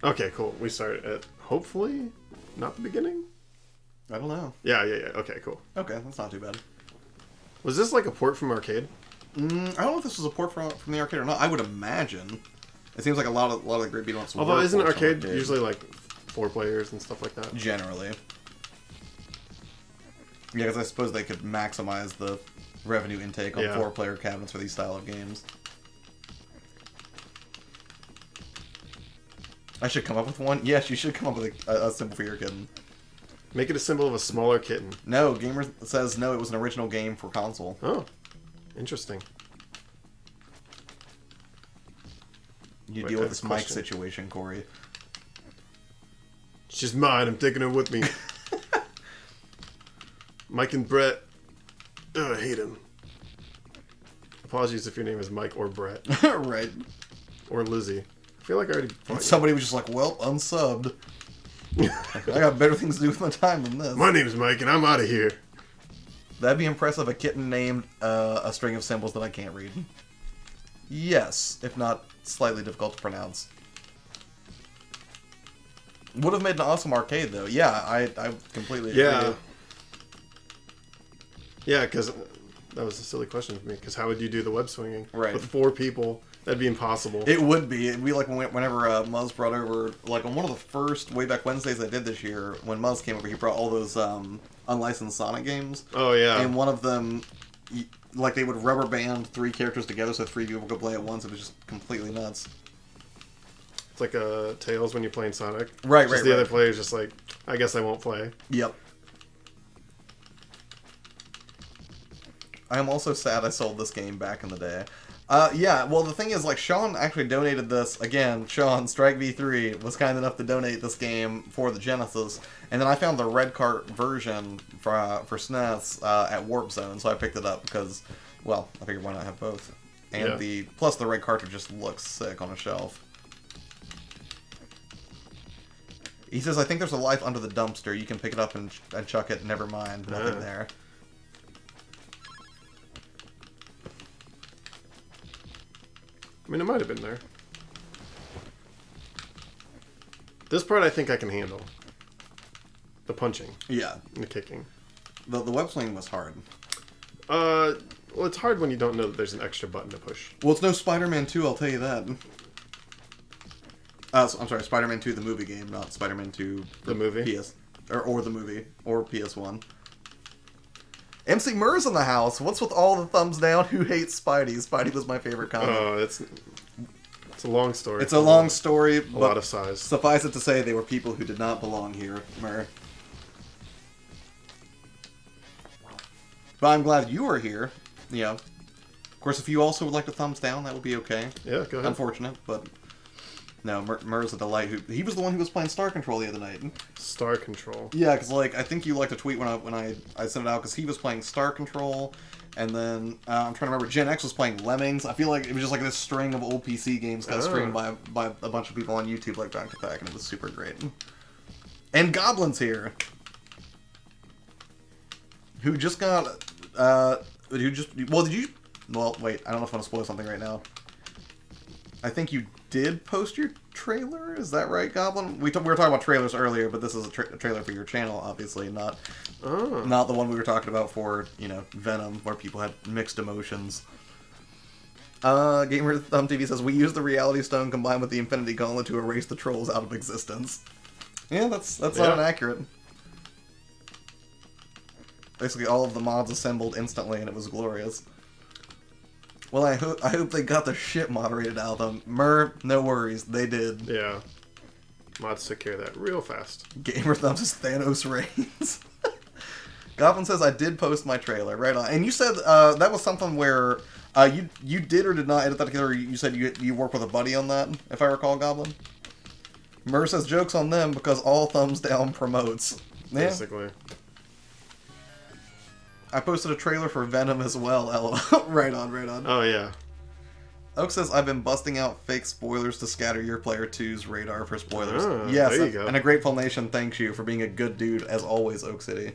Okay, cool. We start at, hopefully, not the beginning? I don't know. Yeah. Okay, cool. Okay, that's not too bad. Was this like a port from arcade? I don't know if this was a port from the arcade or not. I would imagine. It seems like a lot of the great beat-em-ups. Although isn't arcade usually like 4 players and stuff like that? Generally. Yeah, because I suppose they could maximize the revenue intake on 4-player cabinets for these style of games. I should come up with one? Yes, you should come up with a symbol for your kitten. Make it a symbol of a smaller kitten. No, Gamer says no, it was an original game for console. Oh, interesting. You deal with this mic situation, Corey. She's mine. I'm taking her with me. Mike and Brett. Ugh, I hate him. Apologies if your name is Mike or Brett. Right. Or Lizzie. I feel like I already... Somebody was just like, well, unsubbed. I got better things to do with my time than this. My name's Mike and I'm out of here. That'd be impressive. A kitten named a string of symbols that I can't read. Yes, if not slightly difficult to pronounce. Would have made an awesome arcade, though. Yeah, I completely agree. Yeah, because that was a silly question for me. Because how would you do the web swinging? Right. With 4 people, that'd be impossible. It would be. It'd be like whenever Muzz brought over, like on one of the first Way Back Wednesdays I did this year, when Muzz came over, he brought all those unlicensed Sonic games. Oh, yeah. And one of them... Like, they would rubber band 3 characters together so 3 people could play at once. It was just completely nuts. It's like Tails when you're playing Sonic. Right. The other player's just like, I guess I won't play. Yep. I am also sad I sold this game back in the day. Yeah, well, the thing is, like, Sean actually donated this. Again, Sean, Strike V3, was kind enough to donate this game for the Genesis. And then I found the red cart version for SNES at Warp Zone, so I picked it up because, well, I figured why not have both. And plus the red cartridge just looks sick on a shelf. He says, I think there's a life under the dumpster. You can pick it up and chuck it. Never mind. Nothing there. I mean, it might have been there. This part I think I can handle. The punching. Yeah. And the kicking. The web swing was hard. Well, it's hard when you don't know that there's an extra button to push. Well, it's no Spider-Man 2, I'll tell you that. I'm sorry, Spider-Man 2, the movie game, not Spider-Man 2... The movie? Or the movie. Or PS1. MC Murr's in the house. What's with all the thumbs down? Who hates Spidey? Spidey was my favorite comic. Oh, it's a long story. It's a long story, a lot of size. Suffice it to say, they were people who did not belong here, Murr. But I'm glad you are here. Yeah. Of course, if you also would like to thumbs down, that would be okay. Yeah, go ahead. Unfortunate, but... No, Murr's a delight. He was the one who was playing Star Control the other night. Star Control. Yeah, because like I think you liked a tweet when I sent it out because he was playing Star Control, and then I'm trying to remember Gen X was playing Lemmings. I feel like it was just like this string of old PC games got streamed by a bunch of people on YouTube like back to back, and it was super great. And Goblin's here, who just got well, did you? Well, wait, I don't know if I want to spoil something right now. I think you did post your trailer. Is that right, Goblin? We were talking about trailers earlier, but this is a trailer for your channel, obviously, not the one we were talking about for, you know, Venom, where people had mixed emotions. Gamer Thumb TV says, we used the Reality Stone combined with the Infinity Gauntlet to erase the trolls out of existence. Yeah, that's not inaccurate. Basically, all of the mods assembled instantly, and it was glorious. Well, I hope they got the shit moderated out of them. Murr, no worries, they did. Yeah. Mods took care of that real fast. Gamer Thumbs says Thanos reigns. Goblin says, I did post my trailer. Right on. And you said that was something where you did or did not edit that together. You said you worked with a buddy on that, if I recall, Goblin. Murr says, joke's on them because all thumbs down promotes. Yeah. Basically. I posted a trailer for Venom as well, LOL. Right on. Oh, yeah. Oak says, I've been busting out fake spoilers to scatter your Player 2's radar for spoilers. Oh, yes, there you go. And a Grateful Nation thanks you for being a good dude, as always, Oak City.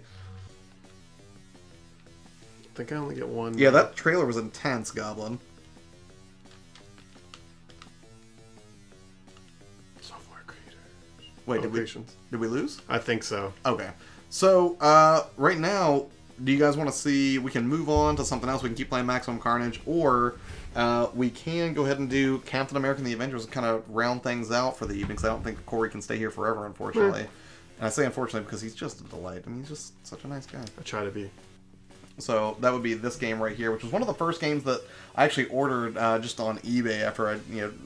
I think I only get one. Yeah, that trailer was intense, Goblin. Software creators. Wait, did we lose? I think so. Okay. So, right now, do you guys want to see, we can move on to something else, we can keep playing Maximum Carnage, or we can go ahead and do Captain America and the Avengers and kind of round things out for the evening, because I don't think Corey can stay here forever, unfortunately. And I say unfortunately because he's just a delight. I mean, he's just such a nice guy. I try to be. So that would be this game right here, which was one of the first games that I actually ordered just on eBay after I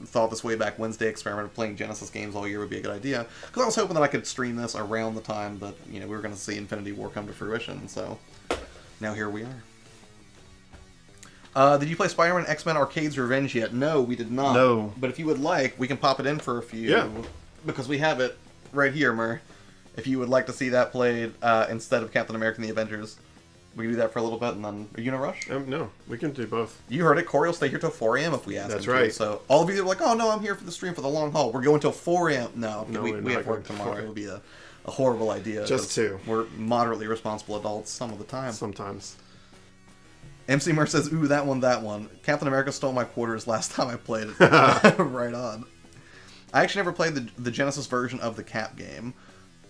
thought this way back Wednesday experiment of playing Genesis games all year would be a good idea. Because I was hoping that I could stream this around the time that we were going to see Infinity War come to fruition. So now here we are. Did you play Spider-Man X-Men Arcade's Revenge yet? No, we did not. No. But if you would like, we can pop it in for a few. Yeah. Because we have it right here, Murr. If you would like to see that played instead of Captain America and the Avengers. We can do that for a little bit, and then... Are you in a rush? No, we can do both. You heard it. Corey will stay here till 4 a.m. if we ask him. That's right. So all of you are like, oh, no, I'm here for the stream for the long haul. We're going till 4 a.m. No, we have work tomorrow. It would be a horrible idea. Just 2. We're moderately responsible adults some of the time. Sometimes. MC Murr says, ooh, that one. Captain America stole my quarters last time I played it. Right on. I actually never played the Genesis version of the Cap game.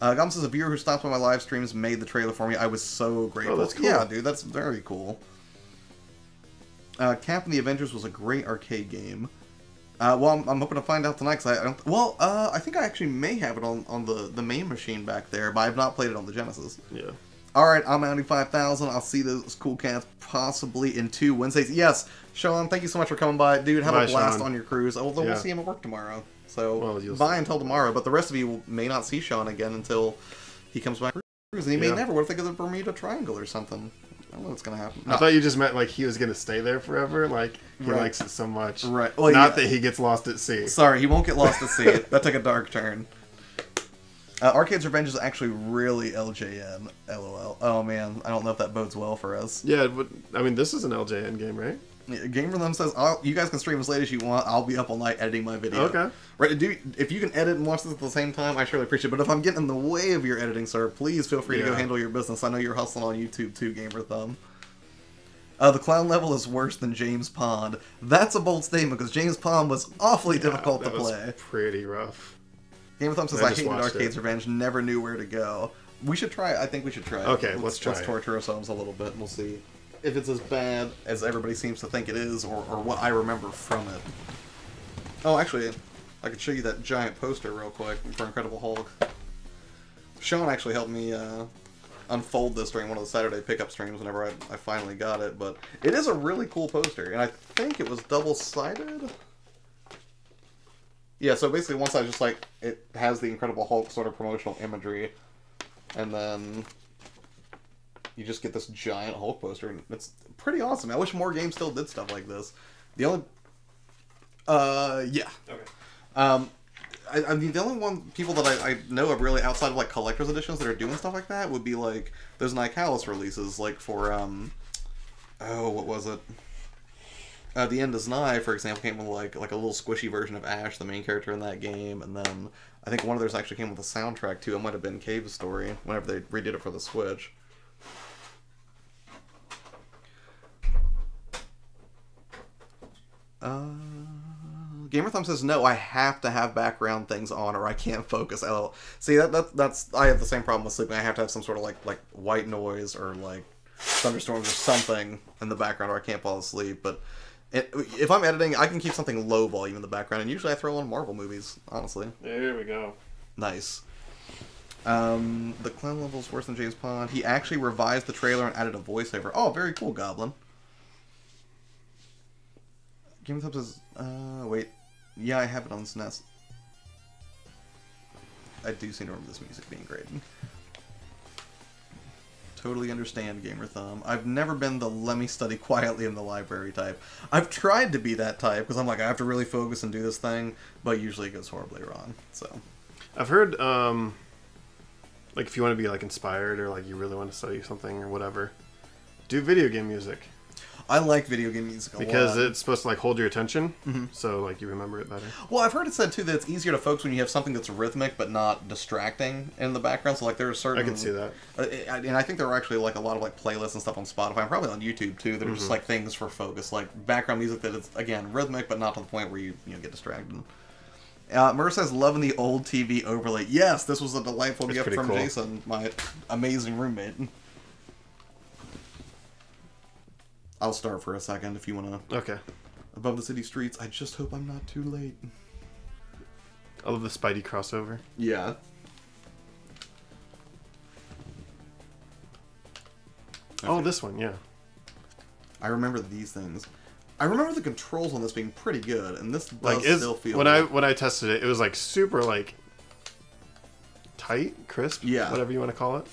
Goblin says, a viewer who stops by my live streams made the trailer for me. I was so grateful. Oh, that's cool. Yeah, dude, that's very cool. Cap and the Avengers was a great arcade game. Well, I'm hoping to find out tonight, because I don't... Well, I think I actually may have it on the main machine back there, but I have not played it on the Genesis. Yeah. Alright, I'm Audi5000. I'll see those cool cats possibly in 2 Wednesdays. Yes, Sean, thank you so much for coming by. Dude, have a blast on your cruise. Although we'll see him at work tomorrow. So, bye until tomorrow. But the rest of you may not see Sean again until he comes back. And he may never. What if they go to the Bermuda Triangle or something? I don't know what's gonna happen. No. I thought you just meant like he was gonna stay there forever. Like he likes it so much. Right. Well, not that he gets lost at sea. Sorry, he won't get lost at sea. That took a dark turn. Arcade's Revenge is actually really LJN. LOL. Oh man, I don't know if that bodes well for us. Yeah, but I mean, this is an LJN game, right? Game for Them says, you guys can stream as late as you want. I'll be up all night editing my video. Okay. Right, if you can edit and watch this at the same time, I surely appreciate it. But if I'm getting in the way of your editing, sir, please feel free to go handle your business. I know you're hustling on YouTube too, Gamer Thumb. The clown level is worse than James Pond. That's a bold statement, because James Pond was awfully difficult to play. Was pretty rough. Gamer Thumb says, I hated Arcade's Revenge, never knew where to go. We should try it. I think we should try it. Okay, let's try Let's torture ourselves a little bit, and we'll see if it's as bad as everybody seems to think it is, or what I remember from it. Oh, actually, I could show you that giant poster real quick for Incredible Hulk. Sean actually helped me unfold this during one of the Saturday pickup streams whenever I finally got it, but it is a really cool poster, and I think it was double-sided? Yeah, so basically one side just like, it has the Incredible Hulk sort of promotional imagery, and then you just get this giant Hulk poster, and it's pretty awesome. I wish more games still did stuff like this. The only... yeah. Okay. I mean, the only people that I know of really outside of, like, collector's editions that are doing stuff like that would be, like, those Nicalis releases, like, for, oh, what was it? The End Is Nigh, for example, came with, like a little squishy version of Ash, the main character in that game, and then I think one of theirs actually came with a soundtrack, too. It might have been Cave's Story, whenever they redid it for the Switch. Gamer Thumb says, no, I have to have background things on or I can't focus. LOL. See, that's I have the same problem with sleeping. I have to have some sort of like white noise or like thunderstorms or something in the background or I can't fall asleep. But if I'm editing, I can keep something low volume in the background, and usually I throw on Marvel movies, honestly. There we go. Nice. The clown level's worse than James Pond. He actually revised the trailer and added a voiceover. Oh, very cool, Goblin. Game Thumb says, wait. Yeah, I have it on SNES. I do seem to remember this music being great. Totally understand, Gamer Thumb. I've never been the let me study quietly in the library type. I've tried to be that type, because I'm like, I have to really focus and do this thing, but usually it goes horribly wrong, so. I've heard, like, if you want to be, like, inspired or, like, you really want to study something or whatever, do video game music. I like video game music a lot. Because it's supposed to, like, hold your attention, so, like, you remember it better. Well, I've heard it said, too, that it's easier to focus when you have something that's rhythmic but not distracting in the background. So, like, there are certain... I can see that. And I think there are actually, like, a lot of, like, playlists and stuff on Spotify, and probably on YouTube, too, that are just, like, things for focus. Like, background music that is, again, rhythmic but not to the point where you get distracted. Murr says, loving the old TV overlay. Yes, this was a delightful gift from Jason, my amazing roommate. I'll start for a second if you want to. Okay. Above the city streets, I just hope I'm not too late. I love the Spidey crossover. Yeah. Okay. Oh, this one, yeah. I remember these things. I remember the controls on this being pretty good, and this does like, still feel when I tested it, it was like super like tight, crisp, yeah, whatever you want to call it.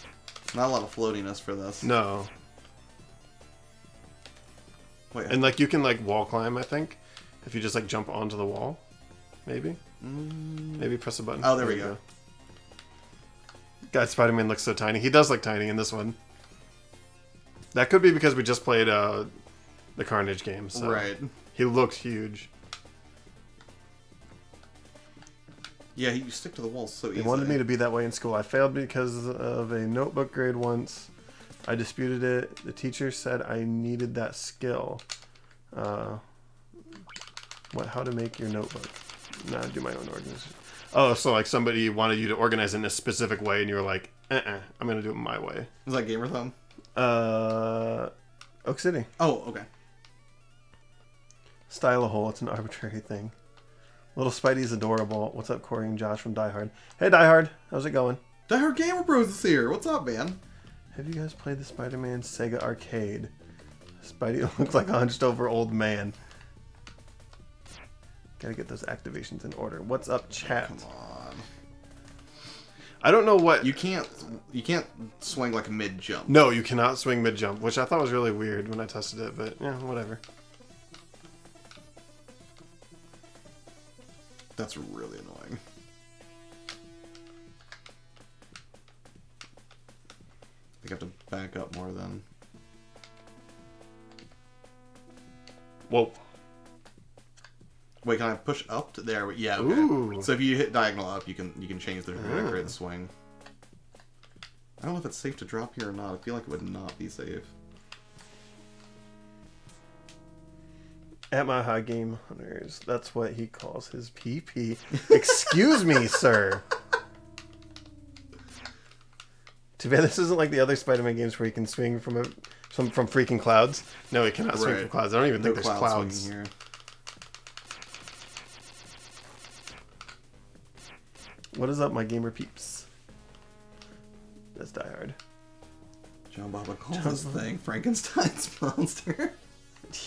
Not a lot of floatiness for this. No. Wait, and like you can like wall climb, I think, if you just like jump onto the wall, maybe. Maybe press a button. Oh, there we go. God, Spider-Man looks so tiny. He does look tiny in this one. That could be because we just played the Carnage game. So right. He looks huge. Yeah, you stick to the wall so easily. They wanted me to be that way in school. I failed because of a notebook grade once. I disputed it. The teacher said I needed that skill. How to make your notebook. Nah, do my own organization. Oh, so like somebody wanted you to organize it in a specific way, and you were like, I'm gonna do it my way. Is that Gamer Thumb? Oak City. Oh, okay. Style a hole. It's an arbitrary thing. Little Spidey's adorable. What's up, Corey and Josh from Die Hard? Hey, Die Hard. How's it going? Die Hard Gamer Bros is here. What's up, man? Have you guys played the Spider-Man Sega Arcade? Spidey looks like a hunched over old man. Gotta get those activations in order. What's up, chat? Come on. I don't know what... You can't swing like mid-jump. No, you cannot swing mid-jump, which I thought was really weird when I tested it, but yeah, whatever. That's really annoying. I think I have to back up more then. Whoa. Wait, can I push up to there? Yeah, okay. Ooh. So if you hit diagonal up, you can change the grid swing. I don't know if it's safe to drop here or not. I feel like it would not be safe. At my high game hunters, that's what he calls his PP. Excuse me, sir. Too bad this isn't like the other Spider-Man games where he can swing from freaking clouds. No, he cannot swing from clouds. I don't even think there's clouds here. What is up, my gamer peeps? That's Die Hard. John Baba calls this thing Frankenstein's monster.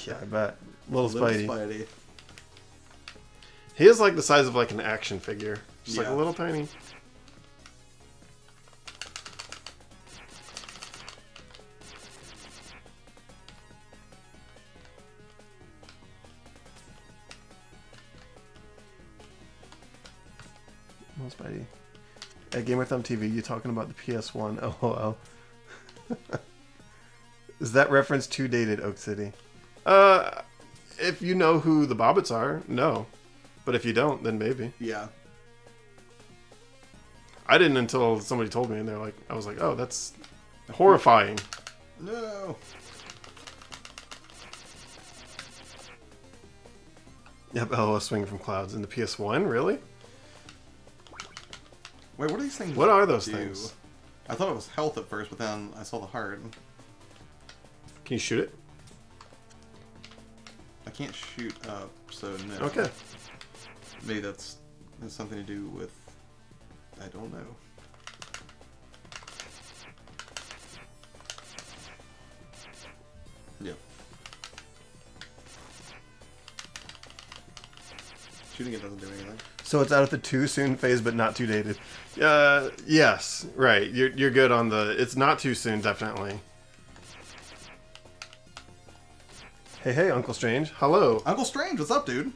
Yeah, I bet. Little Spidey. He is like the size of like an action figure. Just like a little tiny. Little Spidey. At Gamer Thumb TV, you talking about the PS1? LOL. Is that reference too dated, Oak City? If you know who the Bobbits are, no. But if you don't, then maybe. Yeah. I didn't until somebody told me, and they're like, I was like, oh, that's horrifying. No. Yep, LOL swinging from clouds in the PS1, really? Wait, what are these things? What are those things? I thought it was health at first, but then I saw the heart. Can you shoot it? I can't shoot up, so no. Okay. Maybe that's something to do with... I don't know. Yep. Shooting it doesn't do anything. So it's out of the too soon phase, but not too dated. Yes, right. You're good on the... It's not too soon, definitely. Hey, Uncle Strange. Hello. Uncle Strange, what's up, dude?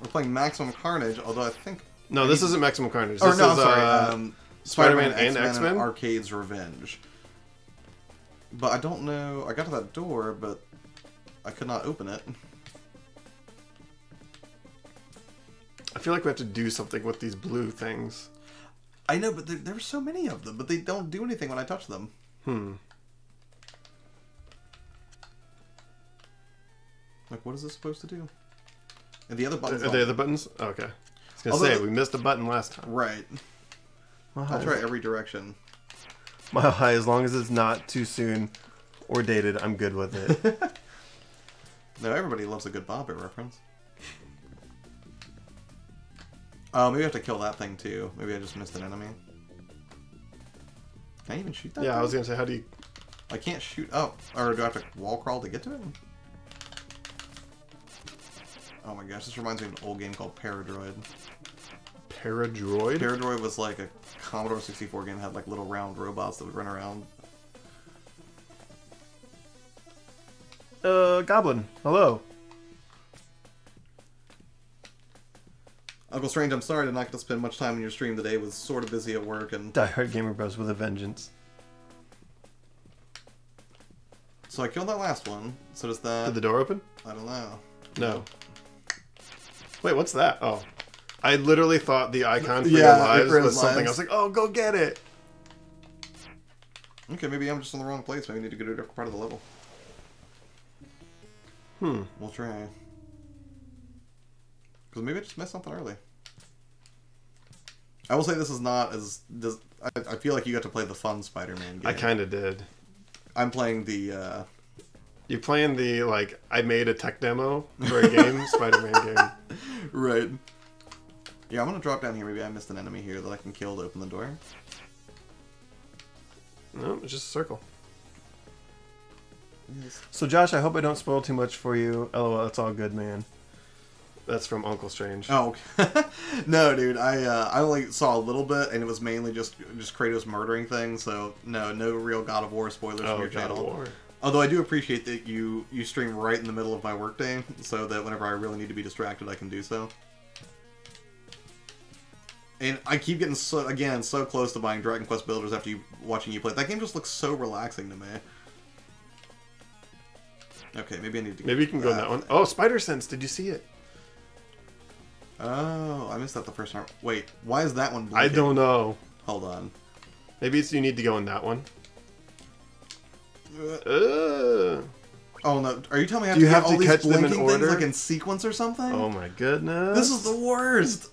We're playing Maximum Carnage, although I think... No, this isn't Maximum Carnage. Or this no, is, I'm sorry. Spider-Man and X-Men? Arcade's Revenge. But I don't know... I got to that door, but I could not open it. I feel like we have to do something with these blue things. I know, but there were so many of them, but they don't do anything when I touch them. Like, what is this supposed to do? And the other buttons... Are they the buttons? Oh, okay. I was going to say, we missed a button last time. Right. I'll try every direction. Mile High, as long as it's not too soon or dated, I'm good with it. No, everybody loves a good Bobbit reference. Oh, maybe I have to kill that thing too. Maybe I just missed an enemy. Can I even shoot that? Yeah, thing? I was going to say, how do you... I can't shoot up. Or do I have to wall crawl to get to it? Oh my gosh, this reminds me of an old game called Paradroid. Paradroid? Paradroid was like a Commodore 64 game that had like little round robots that would run around. Goblin, hello. Uncle Strange, I'm sorry to not get to spend much time in your stream today. Was sort of busy at work and... Die Hard Gamer Bros with a vengeance. So I killed that last one. So does that... Did the door open? I don't know. No. Wait, what's that? Oh. I literally thought the icon for your lives was something. I was like, oh, go get it. Okay, maybe I'm just in the wrong place. Maybe I need to go to a different part of the level. We'll try. Because maybe I just missed something early. I will say this is not as... I feel like you got to play the fun Spider-Man game. I kind of did. I'm playing the... You're playing the, like, I made a tech demo for a game, Spider-Man game. Right. Yeah, I'm going to drop down here. Maybe I missed an enemy here that I can kill to open the door. No, it's just a circle. So, Josh, I hope I don't spoil too much for you. LOL, it's all good, man. That's from Uncle Strange. Oh, no, dude. I only saw a little bit, and it was mainly just Kratos murdering things. So no real God of War spoilers from your channel. God of War. Although I do appreciate that you stream right in the middle of my workday, so that whenever I really need to be distracted, I can do so. And I keep getting so close to buying Dragon Quest Builders after watching you play. That game just looks so relaxing to me. Okay, maybe I need to. Maybe you can go in that one. Oh, Spider Sense! Did you see it? Oh, I missed that the first time. Wait, why is that one blinking? I don't know. Hold on. Maybe you need to go in that one. Oh no! Are you telling me I have to catch them in order, like in sequence or something? Oh my goodness! This is the worst.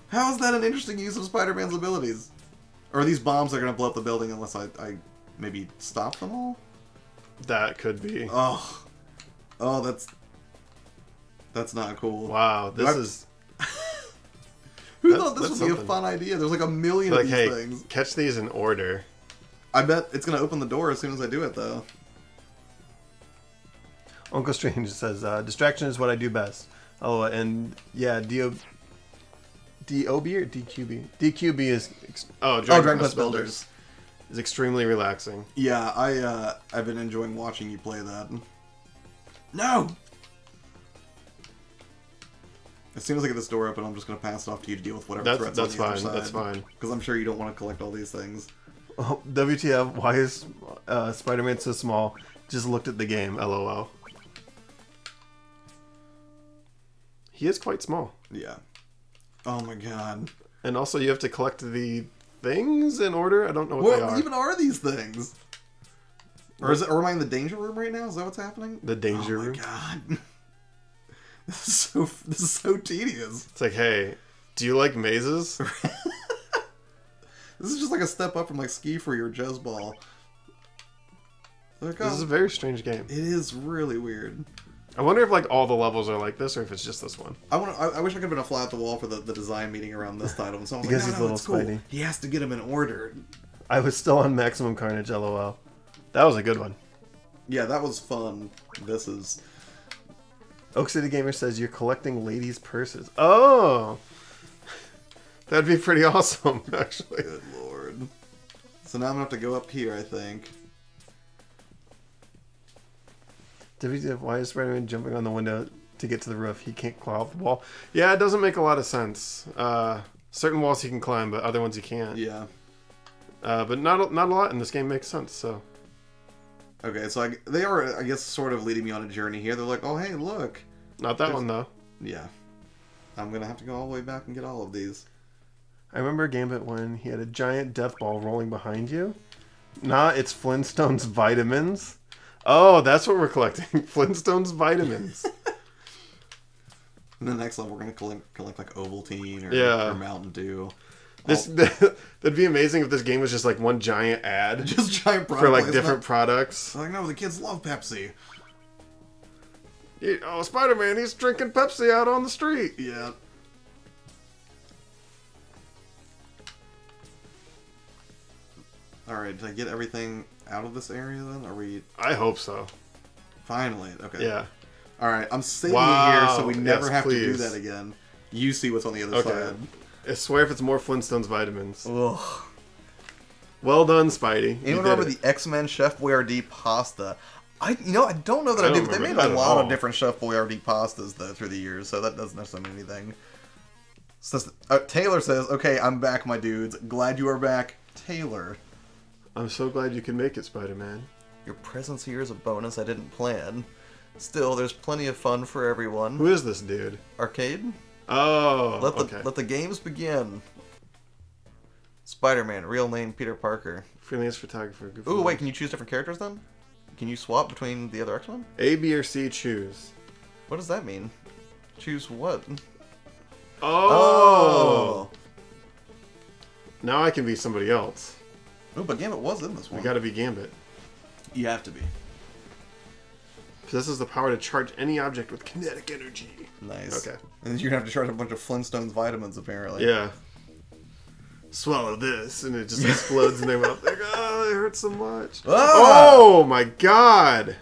How is that an interesting use of Spider-Man's abilities? Or are these bombs that are gonna blow up the building unless I maybe stop them all? That could be. Oh, that's not cool. Wow, this is. Who thought this would be a fun idea? There's like a million of these things. Catch these in order. I bet it's gonna open the door as soon as I do it, though. Uncle Strange says, "Distraction is what I do best." Oh, and yeah, DOB or DQB? DQB is Dragon Quest Builders is extremely relaxing. Yeah, I've been enjoying watching you play that. No. As soon as I get this door open, I'm just gonna pass it off to you to deal with whatever threats on the other side. That's fine. Because I'm sure you don't want to collect all these things. Oh, WTF? Why is Spider-Man so small? Just looked at the game. LOL. He is quite small. Yeah. Oh my god. And also, you have to collect the things in order. I don't know what they are. What even are these things? Or am I in the danger room right now? Is that what's happening? The danger room. Oh my god. This is so tedious. It's like, hey, do you like mazes? This is just like a step up from like Ski Free or Jez Ball. This is a very strange game. It is really weird. I wonder if like all the levels are like this, or if it's just this one. I wish I could have been a fly at the wall for the design meeting around this title. And someone was like, no, it's cool. Spidey. He has to get him in order. I was still on Maximum Carnage. LOL. That was a good one. Yeah, that was fun. This is. Oak City Gamer says you're collecting ladies' purses. Oh, that'd be pretty awesome, actually. Good lord. So now I'm gonna have to go up here, I think. Why is Spider-Man jumping on the window to get to the roof? He can't climb off the wall. Yeah, it doesn't make a lot of sense. Certain walls he can climb, but other ones he can't. Yeah. But not a lot in this game makes sense. So. Okay, so they are, I guess, sort of leading me on a journey here. They're like, oh, hey, look. Not that one, though. Yeah. I'm going to have to go all the way back and get all of these. I remember Gambit when he had a giant death ball rolling behind you. Nah, it's Flintstone's vitamins. Oh, that's what we're collecting. Flintstone's vitamins. In the next level, we're going to collect like Ovaltine or Mountain Dew. That'd be amazing if this game was just like one giant ad. Just giant product for like different products. Like, no, the kids love Pepsi. Oh, Spider-Man, he's drinking Pepsi out on the street. Yeah. Alright, did I get everything out of this area then? Are we... I hope so. Finally. Okay. Yeah. Alright, I'm saving it here so we never have please. to do that again. You see what's on the other side. I swear if it's more Flintstones vitamins. Ugh. Well done, Spidey. Anyone remember the X-Men Chef Boyardee pasta? I don't know that I do, but they made a lot of different Chef Boyardee pastas though through the years, so that doesn't necessarily mean anything. So, Taylor says, "Okay, I'm back, my dudes. Glad you are back, Taylor." I'm so glad you can make it, Spider-Man. Your presence here is a bonus I didn't plan. Still, there's plenty of fun for everyone. Who is this dude? Arcade? Oh, let the games begin. Spider-Man, real name Peter Parker. Freelance photographer. Ooh, wait, can you choose different characters then? Can you swap between the other X-Men? A, B, or C, choose. What does that mean? Choose what? Oh! Now I can be somebody else. Oh, but Gambit was in this one. We gotta be Gambit. You have to be. Possesses the power to charge any object with kinetic energy. Nice. Okay. And you're gonna have to charge a bunch of Flintstones vitamins, apparently. Yeah. Swallow this, and it just explodes in their mouth. Like, oh, it hurts so much. Ah! Oh my god!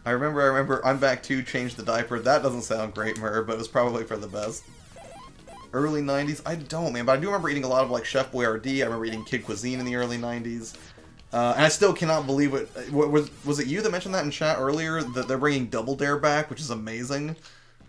I remember I'm Back 2 changed the diaper. That doesn't sound great, Murr, but it was probably for the best. Early 90s? I don't, man, but I do remember eating a lot of, like, Chef Boyardee. I remember eating Kid Cuisine in the early 90s. And I still cannot believe it. Was it you that mentioned that in chat earlier, that they're bringing Double Dare back, which is amazing?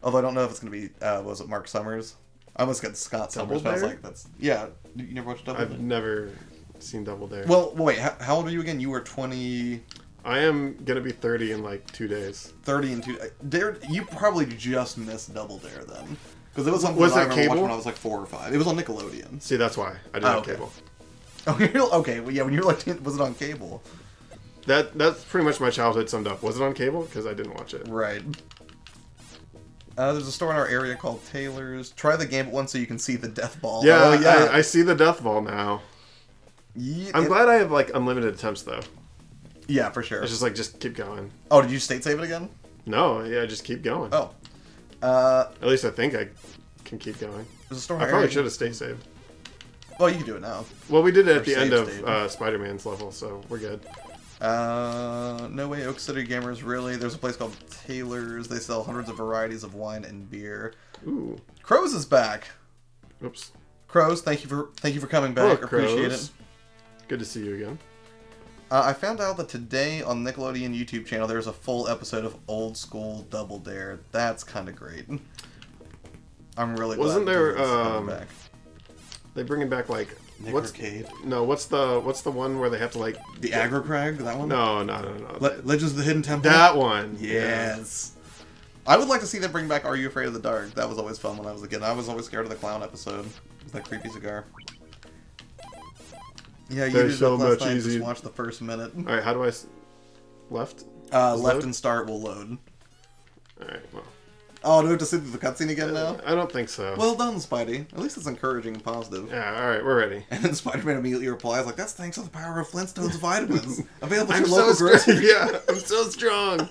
Although I don't know if it's going to be, was it Mark Summers? I almost got Scott Summers, but I was like, that's... Yeah, you never watched Double Dare? I've never seen Double Dare. Well, wait, how old are you again? You were 20... I am going to be 30 in, like, 2 days. 30 in 2 days. You probably just missed Double Dare, then. Because it was something was that I that remember cable? watching when I was like 4 or 5. It was on Nickelodeon. See, that's why. I didn't have cable. Oh, okay. Well, yeah, when you were like, was it on cable? That's pretty much my childhood summed up. Was it on cable? Because I didn't watch it. Right. There's a store in our area called Taylor's. Try the Gambit one so you can see the death ball. Yeah, oh, yeah. I see the death ball now. Yeah, I'm glad I have, like, unlimited attempts, though. Yeah, for sure. It's just like, just keep going. Oh, did you state save it again? No, yeah, just keep going. Oh. At least I think I can keep going. There's a store I probably should have state saved. Well, you can do it now. Well, we did it at the end of Spider-Man's level, so we're good. No way, Oak City Gamers, really? There's a place called Taylor's. They sell hundreds of varieties of wine and beer. Ooh. Crows is back. Oops. Crows, thank you for coming back. Hello, Appreciate Crows. it. Good to see you again. I found out that today on Nickelodeon YouTube channel there's a full episode of Old School Double Dare. That's kind of great. I'm really glad. Wasn't there back. They bringing back like Nick what's Arcade? No, what's the one where they have to like The Aggro Crag? That one? No. Legends of the Hidden Temple. That one. Yes. Yeah. I would like to see them bring back Are You Afraid of the Dark? That was always fun when I was a kid. I was always scared of the clown episode. It was that creepy cigar. Yeah, you did so much easier. Just watch the first minute. All right, how do I left? Left and start will load. All right, well. Oh, do we have to sit through the cutscene again now? I don't think so. Well done, Spidey. At least it's encouraging and positive. Yeah, all right, we're ready. And then Spider-Man immediately replies like, "That's thanks to the power of Flintstones vitamins available at your local grocery." Yeah, I'm so strong.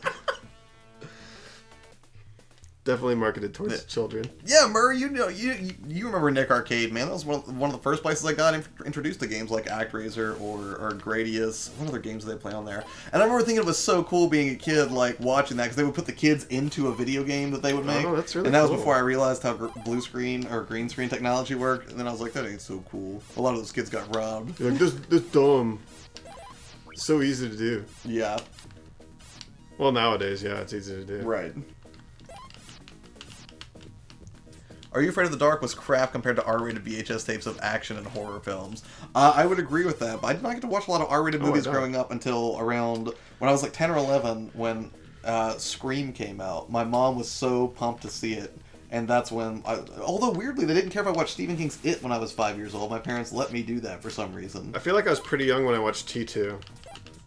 Definitely marketed towards children. Yeah, Murray, you remember Nick Arcade, man. That was one of the first places I got introduced to games like ActRaiser or Gradius. What other games did they play on there? And I remember thinking it was so cool being a kid, like, watching that, because they would put the kids into a video game that they would make. Oh, that's really cool. And that was before I realized how blue screen or green screen technology worked. And then I was like, that ain't so cool. A lot of those kids got robbed. You're like, this dumb. So easy to do. Yeah. Well, nowadays, yeah, it's easy to do. Right. Are You Afraid of the Dark was crap compared to R-rated VHS tapes of action and horror films. I would agree with that, but I did not get to watch a lot of R-rated movies growing up until around when I was like 10 or 11 when Scream came out. My mom was so pumped to see it, and that's when, although weirdly they didn't care if I watched Stephen King's It when I was 5 years old. My parents let me do that for some reason. I feel like I was pretty young when I watched T2.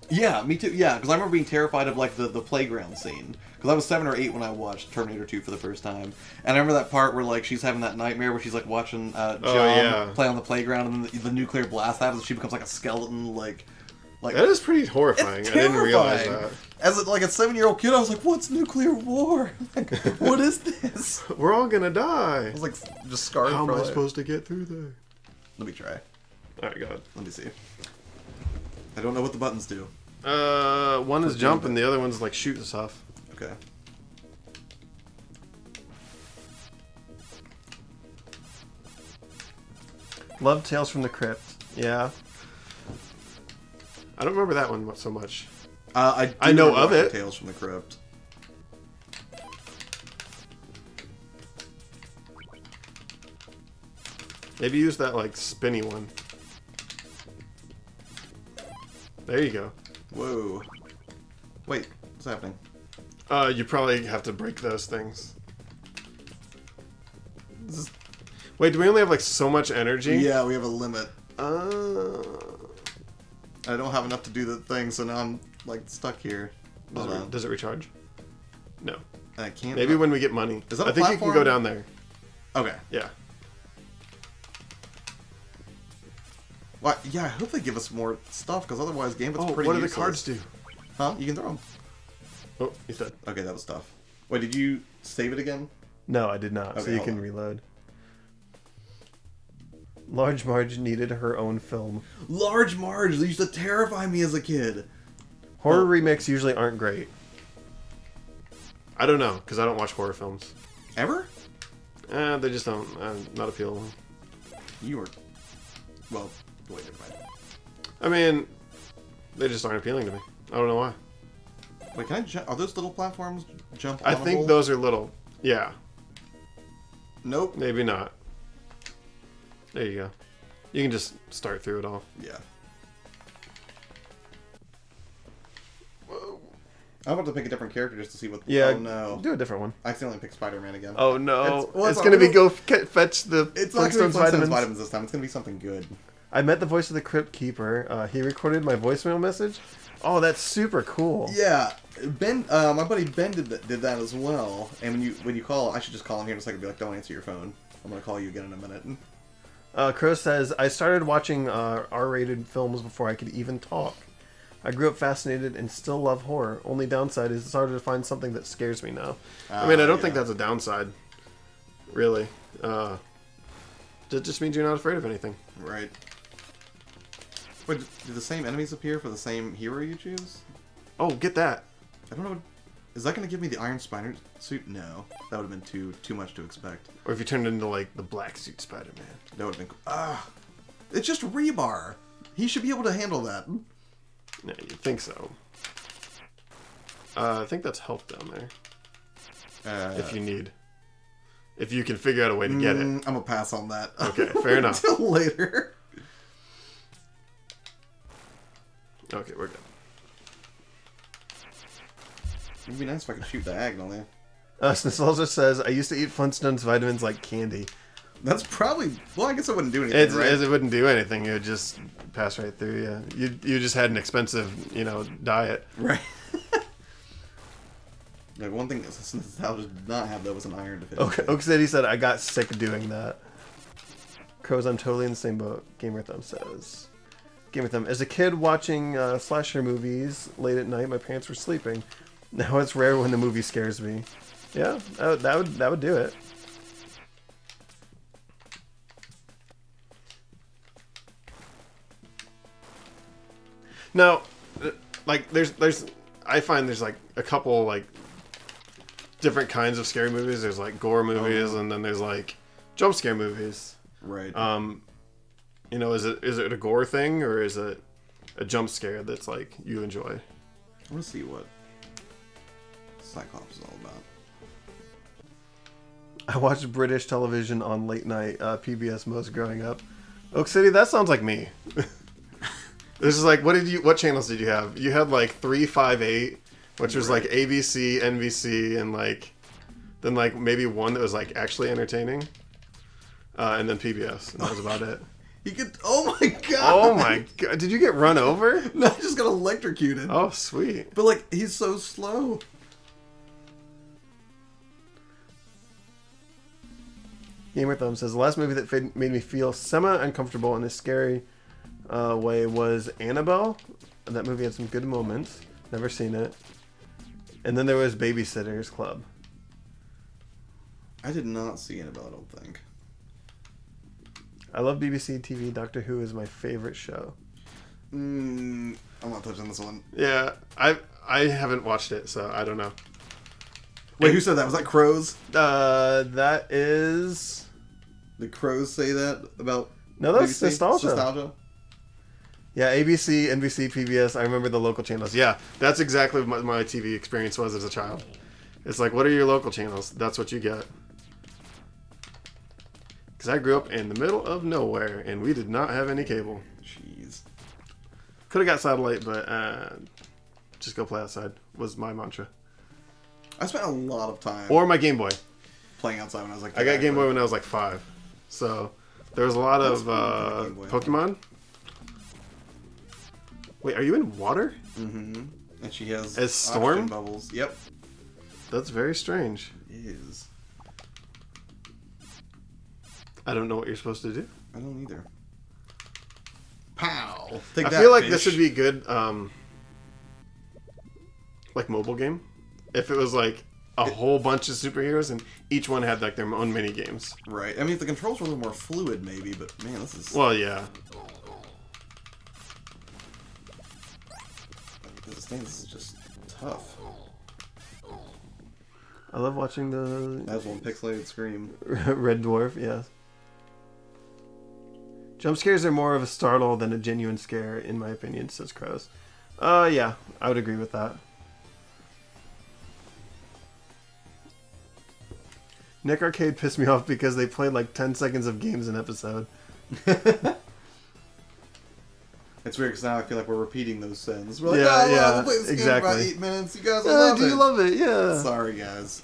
Yeah, me too. Yeah, because I remember being terrified of like the playground scene. Because I was 7 or 8 when I watched Terminator 2 for the first time, and I remember that part where like she's having that nightmare where she's like watching John play on the playground, and then the nuclear blast happens, and she becomes like a skeleton. Like that is pretty horrifying. I didn't realize that. As a 7-year-old kid, I was like, "What's nuclear war? Like, what is this? We're all gonna die." I was like, just scarred. How am I supposed to get through there? Let me try. All right, go ahead. Let me see. I don't know what the buttons do. One is jump and the other one's like shoot stuff. Okay. Love Tales from the Crypt. Yeah. I don't remember that one so much. I know of it. Tales from the Crypt. Maybe use that like spinny one. There you go. Whoa. Wait, what's happening? You probably have to break those things. Wait, do we only have like so much energy? Yeah, we have a limit. I don't have enough to do the thing, so now I'm like stuck here. Does it recharge? No. I can't. Maybe when we get money. Is that I think you can go down there. Okay. Yeah. Well, yeah, I hope they give us more stuff, because otherwise Gambit's pretty what do useless. the cards do? Huh? You can throw them. Oh, he's dead. Okay, that was tough. Wait, did you save it again? No, I did not, okay, so you can reload. Large Marge needed her own film. Large Marge! They used to terrify me as a kid. Horror remakes usually aren't great. I don't know, because I don't watch horror films. Ever? They just don't, not appealing. You were... Well, wait a minute. I mean, they just aren't appealing to me. I don't know why. Wait, can I jump? Are those little platforms jump I think those are little. Yeah. Nope. Maybe not. There you go. You can just start through it all. Yeah. I'm about to pick a different character just to see what... Yeah, oh, no. do a different one. I accidentally picked Spider-Man again. Oh, no. It's going to be go fetch the It's not going to be vitamins. vitamins this time. It's going to be something good. I met the voice of the Crypt Keeper. He recorded my voicemail message. Oh, that's super cool. Yeah. Ben, my buddy Ben did that as well. And when you call, I should just call him here in a second and be like, don't answer your phone. I'm going to call you again in a minute. Crow says, I started watching R-rated films before I could even talk. I grew up fascinated and still love horror. Only downside is it's harder to find something that scares me now. I mean, I don't think that's a downside, really. That just means you're not afraid of anything. Right. Wait, do the same enemies appear for the same hero you choose? Oh, get that. I don't know. Is that going to give me the Iron Spider suit? No. That would have been too much to expect. Or if you turned into, like, the black suit Spider-Man. That would have been... it's just rebar. He should be able to handle that. Yeah, you'd think so. I think that's health down there. If you need. If you can figure out a way to get it. I'm going to pass on that. Okay, fair enough. Until later. Okay, we're good. It'd be nice if I could shoot diagonally. Snissolza says, I used to eat Flintstones vitamins like candy. That's probably... Well, I guess it wouldn't do anything, right? It wouldn't do anything. It would just pass right through, yeah. You just had an expensive, diet. Right. Like, one thing Nostalgia did not have, though, was an iron deficiency. Oak City said, I got sick doing that. Crows, I'm totally in the same boat. Gamer Thumb says... Gamer Thumb, as a kid watching slasher movies late at night, my parents were sleeping. Now it's rare when the movie scares me. Yeah, that would do it. Now, like, I find there's like a couple like different kinds of scary movies. There's like gore movies, and then there's like jump scare movies. Right. Is it a gore thing, or is it a jump scare that's like you enjoy? I want to see what Cyclops is all about. I watched British television on late night PBS most growing up. Oak City, that sounds like me. This is like, what channels did you have? You had like 358, which was like ABC, NBC, and like then like maybe one that was like actually entertaining, and then PBS, and that was about it. You could... Oh my god! Oh my god! Did you get run over? No, I just got electrocuted. Oh, sweet. But like, he's so slow. Gamer Thumb says, the last movie that made me feel semi-uncomfortable in a scary way was Annabelle. And that movie had some good moments. Never seen it. And then there was Babysitter's Club. I did not see Annabelle, I don't think. I love BBC TV. Doctor Who is my favorite show. I'm not touching this one. Yeah, I haven't watched it, so I don't know. Wait, who said that? Was that Crows? That is... Did Crows say that about... No, that's BBC? Nostalgia. Yeah, ABC, NBC, PBS. I remember the local channels. Yeah, that's exactly what my TV experience was as a child. It's like, what are your local channels? That's what you get. Because I grew up in the middle of nowhere, and we did not have any cable. Jeez. Could have got satellite, but just go play outside was my mantra. I spent a lot of time... Or my Game Boy. Playing outside when I was like... I got Game Boy when I was like 5. So, there was a lot of Pokemon. Wait, are you in water? Mm-hmm. And she has... As Storm? Bubbles. Yep. That's very strange. It is. I don't know what you're supposed to do. I don't either. Pow! I feel like this would be good, like mobile game. If it was like a whole bunch of superheroes and each one had like their own mini games. Right. I mean, if the controls were a little more fluid, maybe. But man, this is... Well, yeah. This is just tough. I love watching the That was one pixelated scream. Red Dwarf, yes. Jump scares are more of a startle than a genuine scare, in my opinion, says Crows. Yeah, I would agree with that. Nick Arcade pissed me off because they played like 10 seconds of games an episode. It's weird because now I feel like we're repeating those sins. We're like, Yeah, oh, yeah, we'll play this game exactly. for about 8 minutes. You guys will love Do it. you love it? Yeah. Sorry, guys.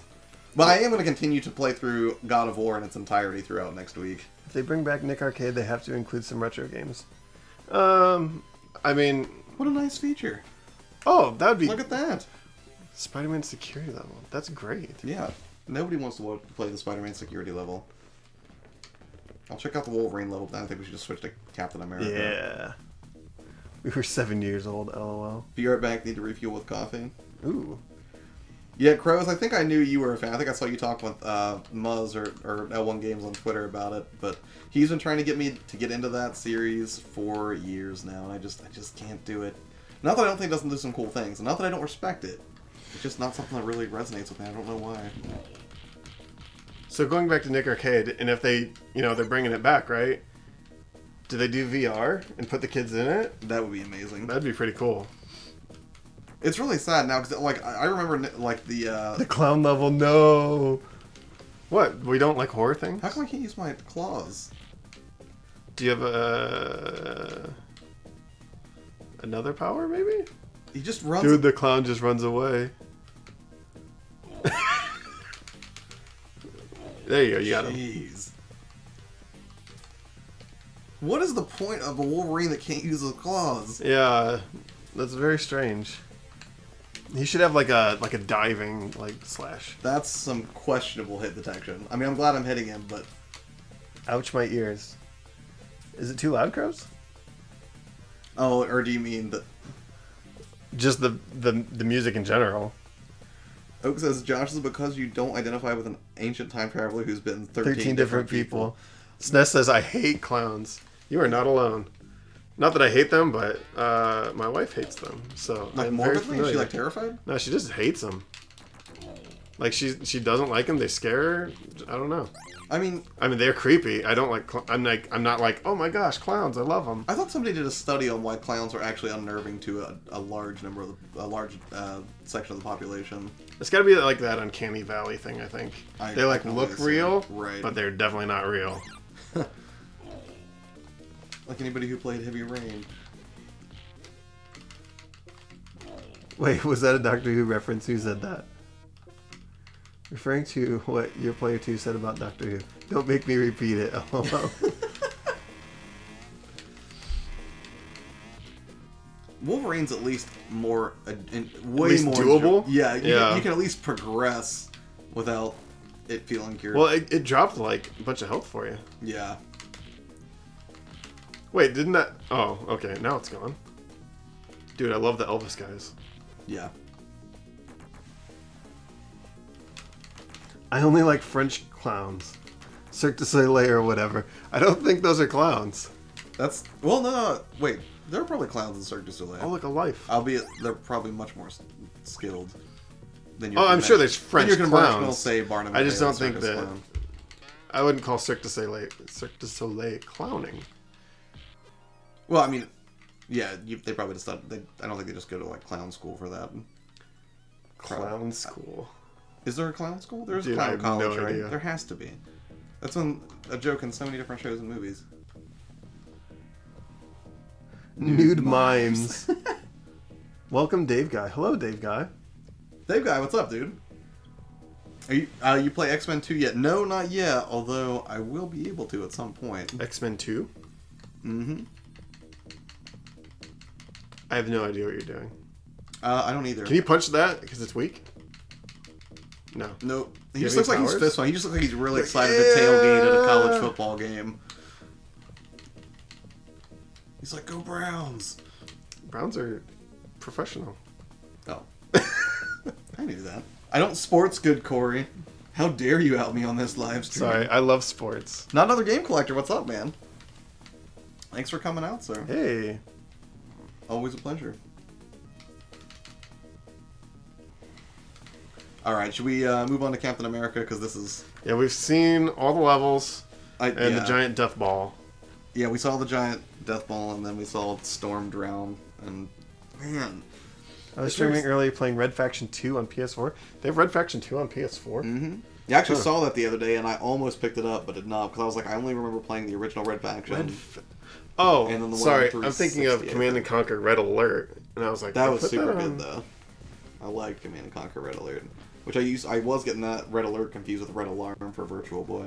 But I am going to continue to play through God of War in its entirety throughout next week. If they bring back Nick Arcade, they have to include some retro games. I mean, What a nice feature. oh, that would be Look at that. Spider-Man security level. That's great. Yeah. Nobody wants to play the Spider-Man security level. I'll check out the Wolverine level, but I think we should just switch to Captain America. Yeah. We were 7 years old, lol. Be right back. Need to refuel with coffee. Ooh. Yeah, Crows, I think I knew you were a fan. I think I saw you talk with Muzz or L1 Games on Twitter about it, but he's been trying to get me to get into that series for years now, and I just can't do it. Not that I don't think it doesn't do some cool things, and not that I don't respect it. It's just not something that really resonates with me. I don't know why. So going back to Nick Arcade, and if they, they're bringing it back, right? Do they do VR and put the kids in it? That would be amazing. That'd be pretty cool. It's really sad now, because like, I remember like The the... clown level, no. What? We don't like horror things? How come I can't use my claws? Do you have another power, maybe? He just runs... Dude, the clown just runs away. There you go. You got him. Jeez. What is the point of a Wolverine that can't use his claws? Yeah, that's very strange. He should have like a diving slash. That's some questionable hit detection. I mean, I'm glad I'm hitting him, but Ouch, my ears. Is it too loud, Crows? oh, or do you mean that? Just the music in general. Oak says Josh is because you don't identify with an ancient time traveler who's been 13 different people. SNES says, I hate clowns. You are not alone. Not that I hate them, but my wife hates them. So Like I'm very morbidly, is familiar. she like terrified? No, she just hates them. Like she doesn't like them. They scare her. I don't know. I mean, They're creepy. I don't like. I'm not like, oh my gosh, clowns. I love them. I thought somebody did a study on why clowns are actually unnerving to a large section of the population. It's got to be like that uncanny valley thing. I think they I like can look only real, assume. Right? but they're definitely not real. Like anybody who played Heavy Rain. Wait, was that a Doctor Who reference? Who said that? Referring to what your player 2 said about Doctor Who. Don't make me repeat it. Oh, Wolverine's at least more, way least more doable? Yeah, Yeah. You can at least progress without it feeling cured. Well, it dropped like a bunch of health for you. Yeah. Wait, didn't that? Oh, okay. Now it's gone. Dude, I love the Elvis guys. Yeah. I only like French clowns. Cirque du Soleil or whatever. I don't think those are clowns. That's well, no. Wait, there are probably clowns in Cirque du Soleil. Oh, look, a life. Albeit they're probably much more skilled than your. Oh, I'm sure there's French than your conventional, clowns. say Barnum. I and just Bailey don't think circus that. clown. I wouldn't call Cirque du Soleil clowning. Well, I mean, yeah, they probably just thought. I don't think they just go to like clown school for that. Clown school. Is there a clown school? There's Dude, a I clown have college, no right? idea. There has to be. That's been a joke in so many different shows and movies. Nude mimes. Welcome, Dave Guy. Hello, Dave Guy. Dave Guy, what's up, dude? Are you play X-Men 2 yet? No, not yet. Although I will be able to at some point. X-Men 2? Mm-hmm. I have no idea what you're doing. I don't either. Can you punch that because it's weak? No. Nope. He You just have looks like any he's powers? fist fighting. He just looks like he's really excited to tailgate at a college football game. He's like, "Go Browns!" Browns are professional. Oh, I knew that. I don't sports good, Corey. How dare you out me on this live stream? Sorry, I love sports. Not another game collector. What's up, man? Thanks for coming out, sir. Hey. Always a pleasure. All right, should we move on to Captain America? Because this is... Yeah, we've seen all the levels and the giant death ball. Yeah, we saw the giant death ball, and then we saw Storm drown. And, man... I was streaming earlier playing Red Faction 2 on PS4. They have Red Faction 2 on PS4? Mm-hmm. Yeah, I actually saw that the other day, and I almost picked it up, but did not, because I was like, I only remember playing the original Red Faction. Oh, and then the one sorry. on I'm thinking of 360, Command and Conquer Red Alert, and I was like, that was put super that good, on. though. I liked Command and Conquer Red Alert, which I was getting that Red Alert confused with Red Alarm for Virtual Boy.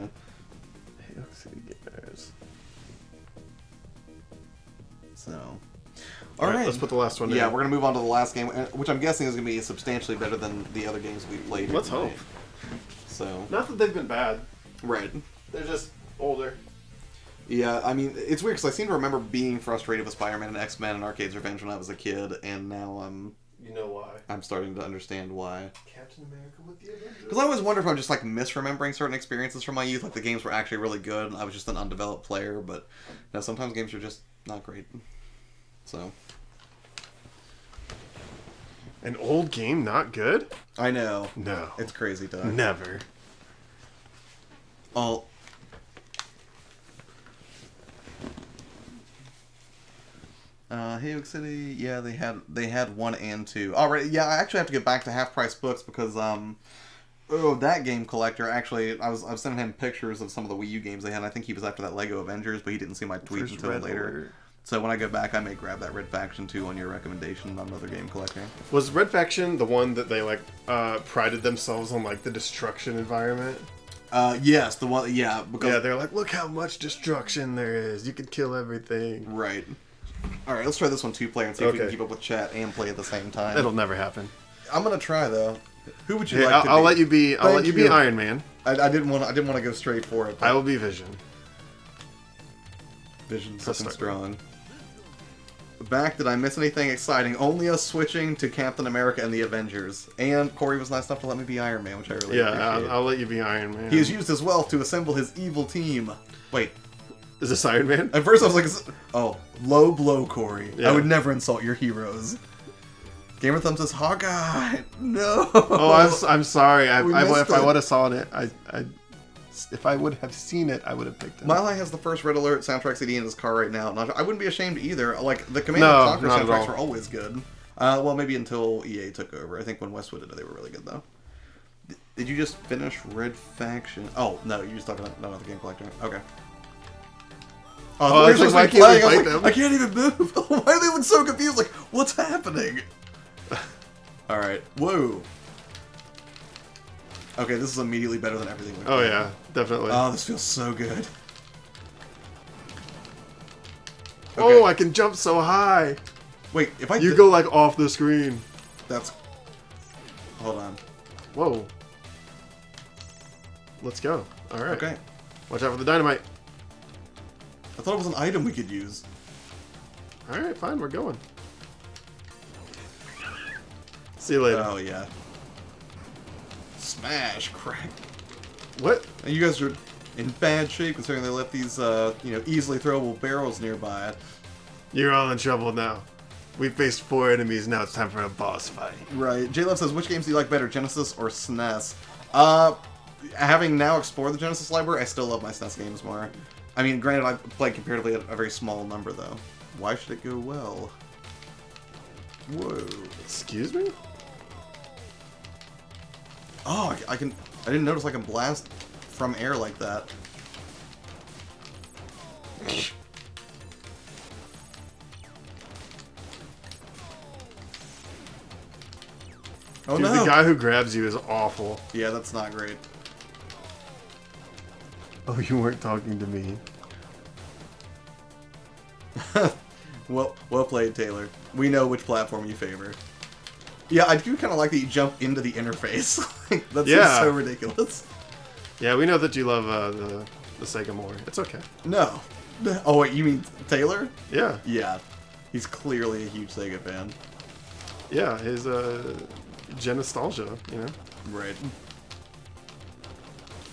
Halo City Gamers. So... All right, let's put the last one in. Yeah, we're going to move on to the last game, which I'm guessing is going to be substantially better than the other games we've played here Let's tonight. hope. So... Not that they've been bad. Right. They're just older. Yeah, I mean, it's weird, because I seem to remember being frustrated with Spider-Man and X-Men and Arcade's Revenge when I was a kid, and now You know why? I'm starting to understand why. Captain America with the Avengers. Because I always wonder if I'm just, like, misremembering certain experiences from my youth, like the games were actually really good, and I was just an undeveloped player, but sometimes games are just not great. So... An old game not good? I know. No. It's crazy, Doug. Never. Oh. Halo City, yeah, they had 1 and 2. All right, yeah, I actually have to get back to Half Price Books because that game collector actually, I was sending him pictures of some of the Wii U games they had. And I think he was after that Lego Avengers, but he didn't see my tweet First until Red later. Alert. So when I go back, I may grab that Red Faction 2 on your recommendation on another game collector. Was Red Faction the one that they like prided themselves on like the destruction environment? Yes, the one, yeah, because Yeah, they're like, look how much destruction there is. You could kill everything. right. All right, let's try this one 2-player and see if we can keep up with chat and play at the same time. It'll never happen. I'm gonna try though. Who would you Here, like to be? I'll let you be. I'll let you be you. Iron Man. I didn't want to go straight for it. But I will be Vision. Vision's Let's looking start. strong. Back, did I miss anything exciting? Only us switching to Captain America and the Avengers. And Corey was nice enough to let me be Iron Man, which I really Yeah, appreciate. I'll let you be Iron Man. He has used his wealth to assemble his evil team. Wait, Is this Iron Man? at first I was like, oh, low blow, Corey. Yeah. I would never insult your heroes. Gamer Thumb says, Hawkeye! No! Oh, I'm sorry. We missed If I it. would have saw it, if I would have seen it, I would have picked it. Miley has the first Red Alert soundtrack CD in his car right now. I wouldn't be ashamed either. Like, the Command No, and Conquer not at soundtracks all. were always good. Well, maybe until EA took over. I think when Westwood did it, they were really good, though. Did you just finish Red Faction? Oh, no, you're just talking about another game collector. Okay. Oh, they're it's like, supposed why to be can't we playing. I was fight like, them? I can't even move. Why are they look so confused? Like, what's happening? Alright. Whoa. Okay, this is immediately better than everything we've Oh played. yeah, definitely. Oh, this feels so good. Oh, I can jump so high. Wait, if I You did- go like off the screen. That's... Hold on. Whoa. Let's go. All right. Okay. Watch out for the dynamite. I thought it was an item we could use. All right, fine. We're going. See you later. Oh, yeah. Smash, crack. What? And you guys are in bad shape considering they left these, easily throwable barrels nearby. You're all in trouble now. We faced 4 enemies. Now it's time for a boss fight. Right. J-Love says, which games do you like better, Genesis or SNES? Having now explored the Genesis library, I still love my SNES games more. I mean, granted, I've played comparatively a very small number, though. Why should it go well? Whoa. Excuse me? Oh, I didn't notice I can blast from air like that. Oh Dude, no! the guy who grabs you is awful. Yeah, that's not great. Oh, you weren't talking to me. Well played, Taylor. We know which platform you favor. Yeah, I do kind of like that you jump into the interface. That's Yeah. just so ridiculous. Yeah, we know that you love the Sega more. It's okay. No. Oh wait, you mean Taylor? Yeah. Yeah. He's clearly a huge Sega fan. Yeah, his Genostalgia, you know? Right.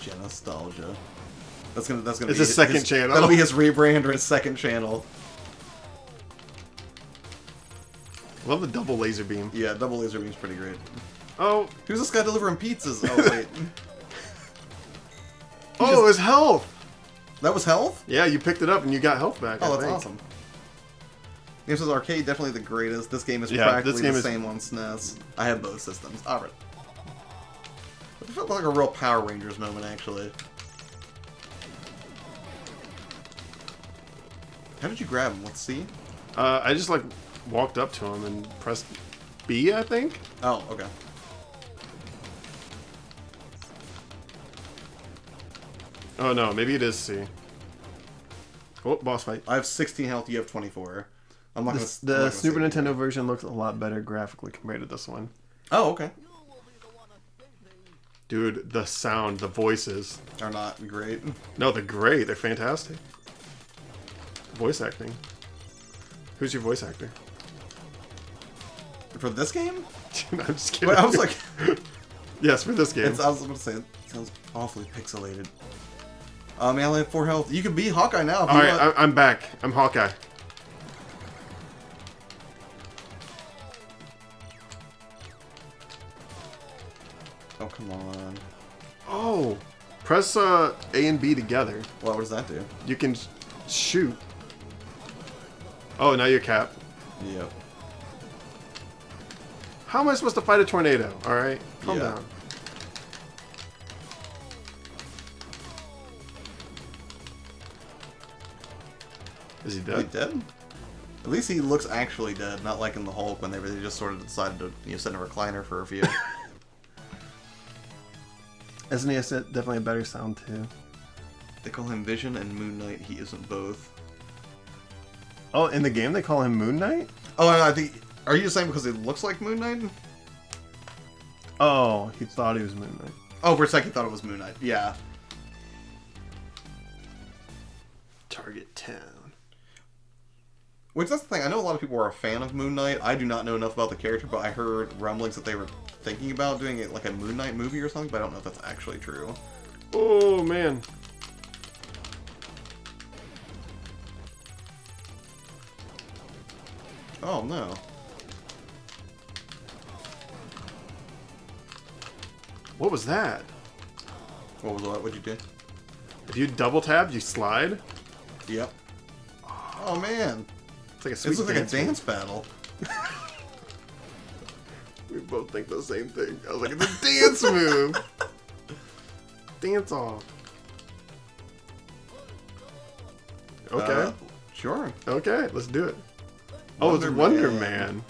Genostalgia. That's gonna It's be his second channel. That'll be his rebrand or his second channel. Love the double laser beam. Yeah, double laser beam's pretty great. Oh, Who's this guy delivering pizzas? Oh, wait. oh, it was health. That was health? Yeah, you picked it up and you got health back. Oh, I that's think. awesome. Game says arcade definitely the greatest. This game is Yeah, practically this game the is- same on SNES. I have both systems. Alright. It felt like a real Power Rangers moment, actually. How did you grab him? Let's see. I just like walked up to him and pressed B, I think. Oh, okay. Oh no, maybe it is C. Oh, boss fight. I have 16 health, you have 24. I'm not gonna. I'm not The gonna Super say- Nintendo version looks a lot better graphically compared to this one. Oh, okay. Dude, the sound, the voices. Are not great. No, they're great. They're fantastic. Voice acting. Who's your voice actor? For this game? I'm just kidding. Wait, I was like, yes, for this game. I was going to say, it sounds awfully pixelated. I only have 4 health. You can be Hawkeye now if All you right, want. I'm back. I'm Hawkeye. Oh, come on. Oh, press A and B together. Well, what does that do? You can shoot. Oh, now you're Cap. Yep. How am I supposed to fight a tornado? All right, calm Yeah. down. Is he Is dead? he dead? At least he looks actually dead, not like in the Hulk when they just sort of decided to sit in a recliner for a few. SNES definitely a better sound too. They call him Vision and Moon Knight. He isn't both. Oh, in the game they call him Moon Knight? Oh, and I think. Are you just saying because he looks like Moon Knight? Oh, he thought he was Moon Knight. Oh, for a second, thought it was Moon Knight. Yeah. Target Town. Which that's the thing. I know a lot of people are a fan of Moon Knight. I do not know enough about the character, but I heard rumblings that they were thinking about doing it like a Moon Knight movie or something. But I don't know if that's actually true. Oh man. Oh no. What was that? What was that? What'd you do? If you double tap, you slide. Yep. Oh man. It's like a This sweet looks like a dance. dance battle. We both think the same thing. I was like, it's a dance move. Dance off. Okay. Sure. Okay, let's do it. Oh, it's Wonder Man.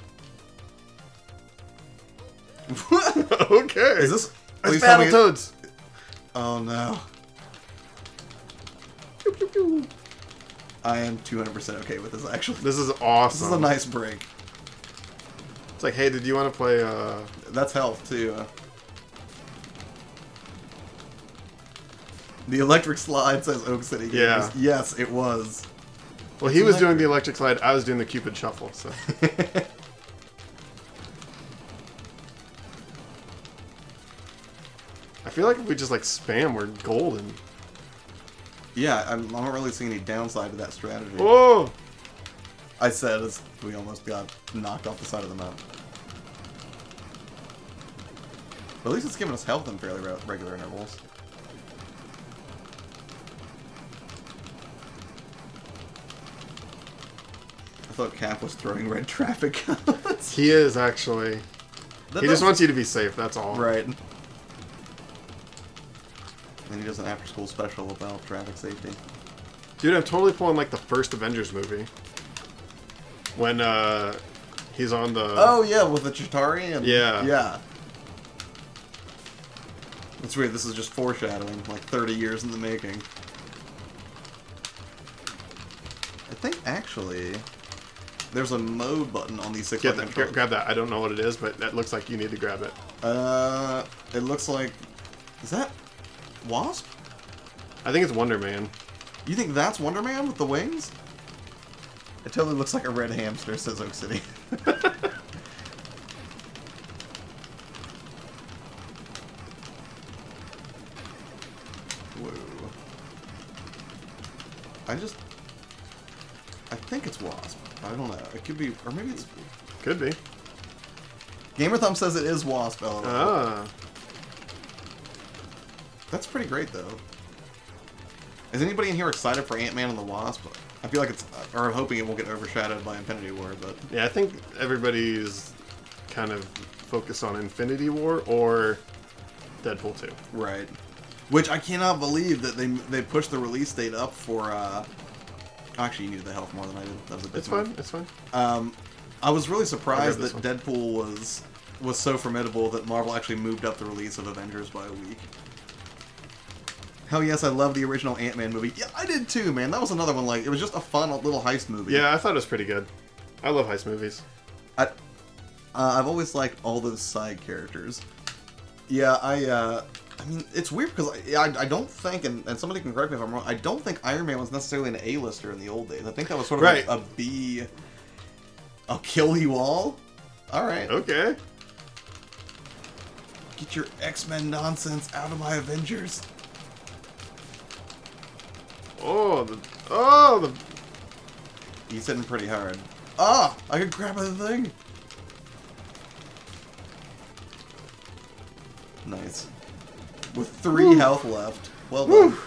Okay. Is this? It's please tell me it- Battletoads. Oh no. I am 200% okay with this actually. This is This awesome. is a nice break. It's like, hey, did you want to play? That's health too. The electric slide says Oak City Games. Yeah. Yes, it was. Well, he was doing the electric slide. I was doing the Cupid shuffle. So I feel like if we just like spam, we're golden. Yeah, I don't really see any downside to that strategy. Whoa! I said as we almost got knocked off the side of the map. But at least it's giving us health in fairly regular intervals. I thought Cap was throwing red traffic cones. He is actually. That He just does- wants you to be safe. That's all. Right. And he does an after-school special about traffic safety. Dude, I'm totally pulling like the first Avengers movie. When he's on the. Oh yeah, with the Chitauri and Yeah. yeah. It's weird. This is just foreshadowing, like 30 years in the making. I think actually, there's a mode button on these 6 Get button that, controllers. grab that. I don't know what it is, but that looks like you need to grab it. It looks like, is that Wasp? I think it's Wonder Man. You think that's Wonder Man with the wings? It totally looks like a red hamster, says Oak City. Whoa. I think it's Wasp. I don't know. It could be, or maybe it's... Could be. Gamer Thumb says it is Wasp. LOL. Ah. That's pretty great, though. Is anybody in here excited for Ant-Man and the Wasp? I feel like it's, or hoping it won't get overshadowed by Infinity War, but... Yeah, I think everybody's kind of focused on Infinity War or Deadpool 2. Right. Which I cannot believe that they pushed the release date up for, Actually, you needed the health more than I did. That was a bit It's much. fine, it's fine. I was really surprised I'll that grab Deadpool was so formidable that Marvel actually moved up the release of Avengers by a week. Hell yes, I love the original Ant-Man movie. Yeah, I did too, man. That was another one, like, it was just a fun little heist movie. Yeah, I thought it was pretty good. I love heist movies. I've always liked all those side characters. Yeah, I mean, it's weird because I don't think, and somebody can correct me if I'm wrong, I don't think Iron Man was necessarily an A-lister in the old days. I think that was sort of Right. like a B. I'll kill you all? Alright. Okay. Get your X-Men nonsense out of my Avengers. Oh, He's hitting pretty hard. Ah! I could grab the thing! Nice. With 3 health left. Well done.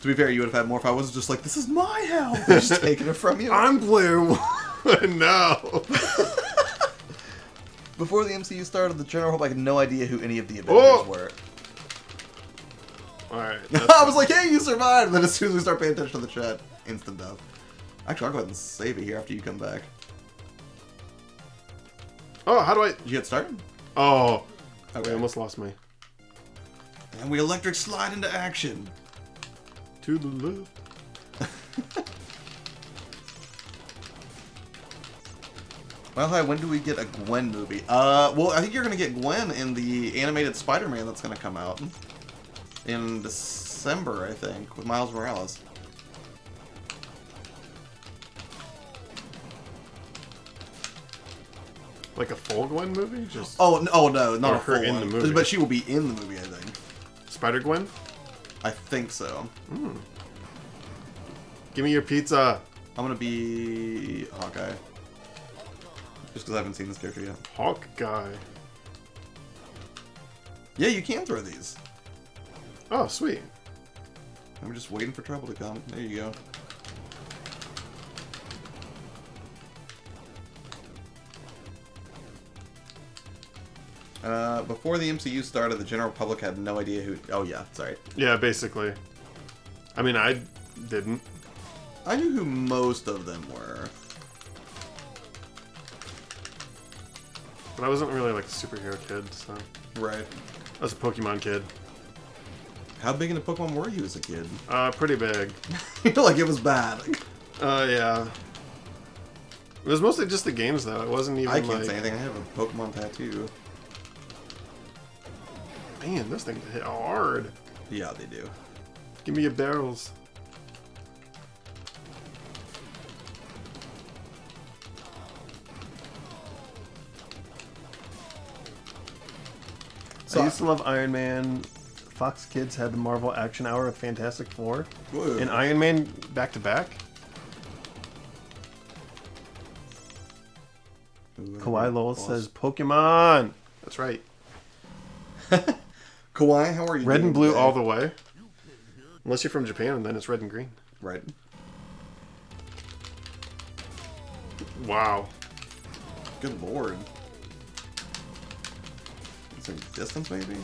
To be fair, you would have had more if I wasn't just like, this is my health! I'm just taking it from you. I'm Blair. No. Before the MCU started, the general public had no idea who any of the Avengers were. Alright. I was like, hey, you survived! And then as soon as we start paying attention to the chat, instant death. Actually, I'll go ahead and save it here after you come back. Oh, how do I... Did you get started? Oh. Okay. I almost lost my... And we electric slide into action. To the left. Well, hi, when do we get a Gwen movie? Well, I think you're going to get Gwen in the animated Spider-Man that's going to come out in December, I think, with Miles Morales. Like a full Gwen movie? Just Oh, no, not Or a full her in one. the movie. But she will be in the movie, I think. Spider-Gwen? I think so. Give me your pizza. I'm going to be Hawkeye. Just because I haven't seen this character yet. Hawk guy. Yeah, you can throw these. Oh, sweet. I'm just waiting for trouble to come. There you go. Before the MCU started, the general public had no idea who... Oh, yeah, sorry. Yeah, basically. I mean, I didn't. I knew who most of them were. But I wasn't really like a superhero kid, so... Right. I was a Pokemon kid. How big into Pokemon were you as a kid? Pretty big. Like, it was bad. Yeah. It was mostly just the games, though. It wasn't even I can't like... say anything. I have a Pokemon tattoo. Man, those things hit hard. Yeah, they do. Give me your barrels. So I used to love Iron Man. Fox Kids had the Marvel Action Hour of Fantastic Four. Whoa. And Iron Man back to back. Kawhi Lowell says Pokemon. That's right. Kawhi, how are you Red doing and blue today? all the way. Unless you're from Japan, and then it's red and green. Right. Wow. Good lord. Is there distance, maybe?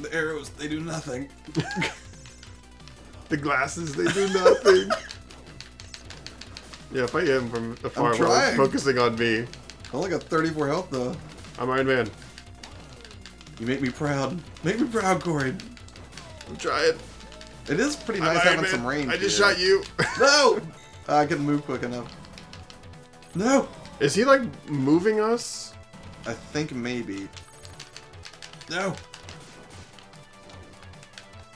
The arrows, they do nothing. The glasses, they do nothing. Yeah, if I am from afar, I'm trying. focusing on me. I only got 34 health, though. I'm Iron Man. You make me proud. Make me proud, Corey. I'm trying. It is pretty I'm nice Iron having Man. some range. I just here. shot you. No! I couldn't move quick enough. No! Is he like moving us? I think maybe. No!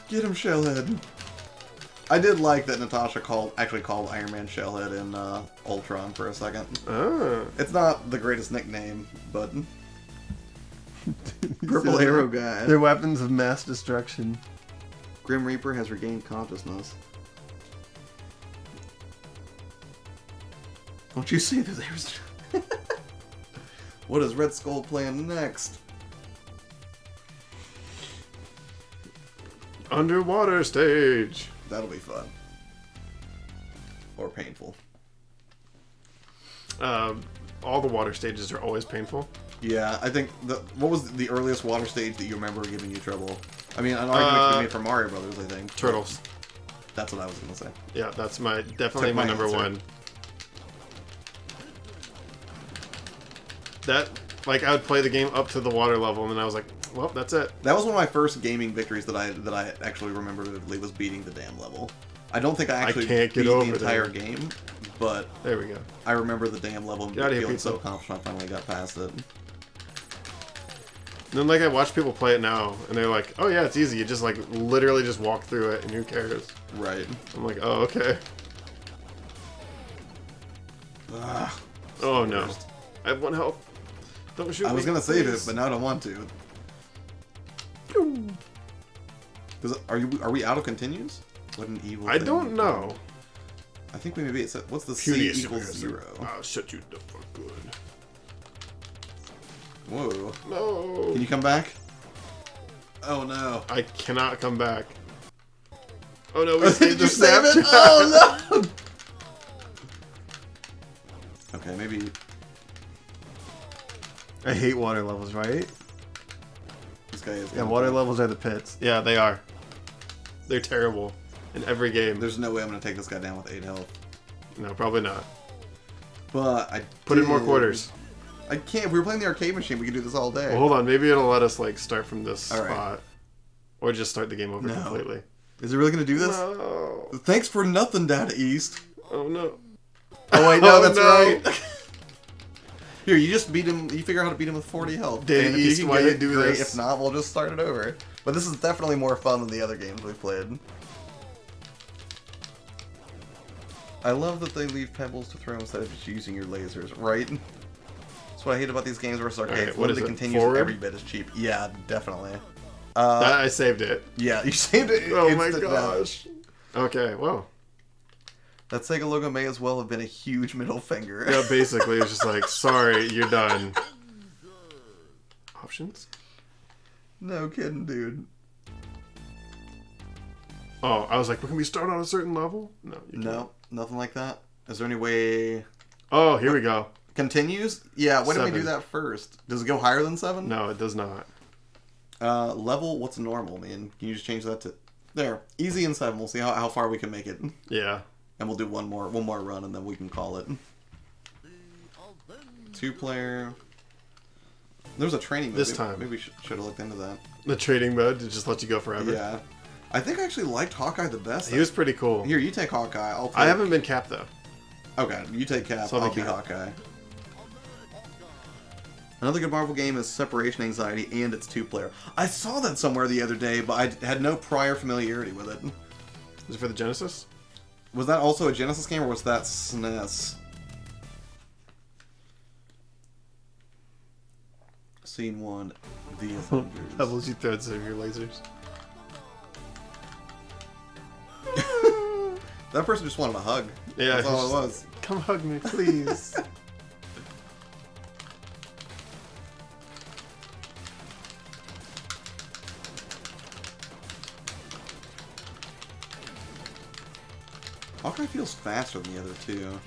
Get him, Shellhead. I did like that Natasha actually called Iron Man Shellhead in Ultron for a second. Ah. It's not the greatest nickname, but Purple Arrow guy. They're weapons of mass destruction. Grim Reaper has regained consciousness. Don't you see this? What is Red Skull playing next? Underwater stage. That'll be fun. Or painful. All the water stages are always painful. Yeah, I think what was the earliest water stage that you remember giving you trouble? I mean, an argument could be made for Mario Brothers, I think. Turtles. That's what I was gonna say. Yeah, that's definitely Took my my number answer. one. That, like, I would play the game up to the water level, and then I was like, well, that's it. That was one of my first gaming victories that I actually remember vividly, was beating the dam level. I don't think I actually can't get beat over the entire there. game, but There we go. I remember the dam level and Get outta here, feeling so pizza. accomplished when I finally got past it. And then, like, I watch people play it now, and they're like, oh yeah, it's easy. You just, like, literally just walk through it, and who cares? Right. I'm like, oh, okay. Ugh. Oh, no. Worst. I have 1 health. Don't shoot me. I was gonna save it, please. but now I don't want to. Are we out of continues? What an evil. I thing. don't know. I think we maybe it's what's the Puny C equals 0? I'll shut you the fuck good. Whoa. No. Can you come back? Oh no. I cannot come back. Oh no, we Did saved the you save it? Snapchat. Oh no! Okay, maybe I hate water levels, right? this guy is. Yeah, water levels are the pits. Yeah, they are. They're terrible in every game. There's no way I'm gonna take this guy down with 8 health. No, probably not. But I Put in more did- quarters. I can't. If we were playing the arcade machine, we could do this all day. Well, hold on. Maybe it'll let us like start from this All right. spot, or just start the game over No. completely. Is it really gonna do this? No. Thanks for nothing, Data East. Oh no. Oh wait, no, Oh, that's no. right. Here, you just beat him. You figure out how to beat him with 40 health. Data And if you East, can why get you it, do great. this? If not, we'll just start it over. But this is definitely more fun than the other games we've played. I love that they leave pebbles to throw instead of just using your lasers, right? That's what I hate about these games versus arcades. Alright, what is Literally it, continues forward? every bit is cheap. Yeah, definitely. I saved it. Yeah, you saved it. Oh my instant death. gosh. Okay, well. That Sega logo may as well have been a huge middle finger. Yeah, basically, it's just like, sorry, you're done. Options? No kidding, dude. Oh, I was like, can we start on a certain level? No. You can't. No, nothing like that. Is there any way... Oh, here we go. Continues? Yeah, why don't we do 7. that first? Does it go higher than 7? No, it does not. Level, what's normal, man? Can you just change that to... There. Easy and 7. We'll see how far we can make it. Yeah. And we'll do one more run, and then we can call it. 2-player... There's a training mode. This time. Maybe we should have looked into that. The trading mode to just let you go forever. Yeah. I think I actually liked Hawkeye the best. He was pretty cool. Here, you take Hawkeye. I'll take... I haven't been capped though. Okay, you take Cap, So I'll I'll be be Cap. Hawkeye. Another good Marvel game is Separation Anxiety, and it's 2-player. I saw that somewhere the other day, but I had no prior familiarity with it. Is it for the Genesis? Was that also a Genesis game, or was that SNES? Scene 1, The Avengers. Pebbles you throw instead of your lasers. That person just wanted a hug. Yeah, That's all he's it was. Come hug me, please. Hawkeye feels faster than the other two.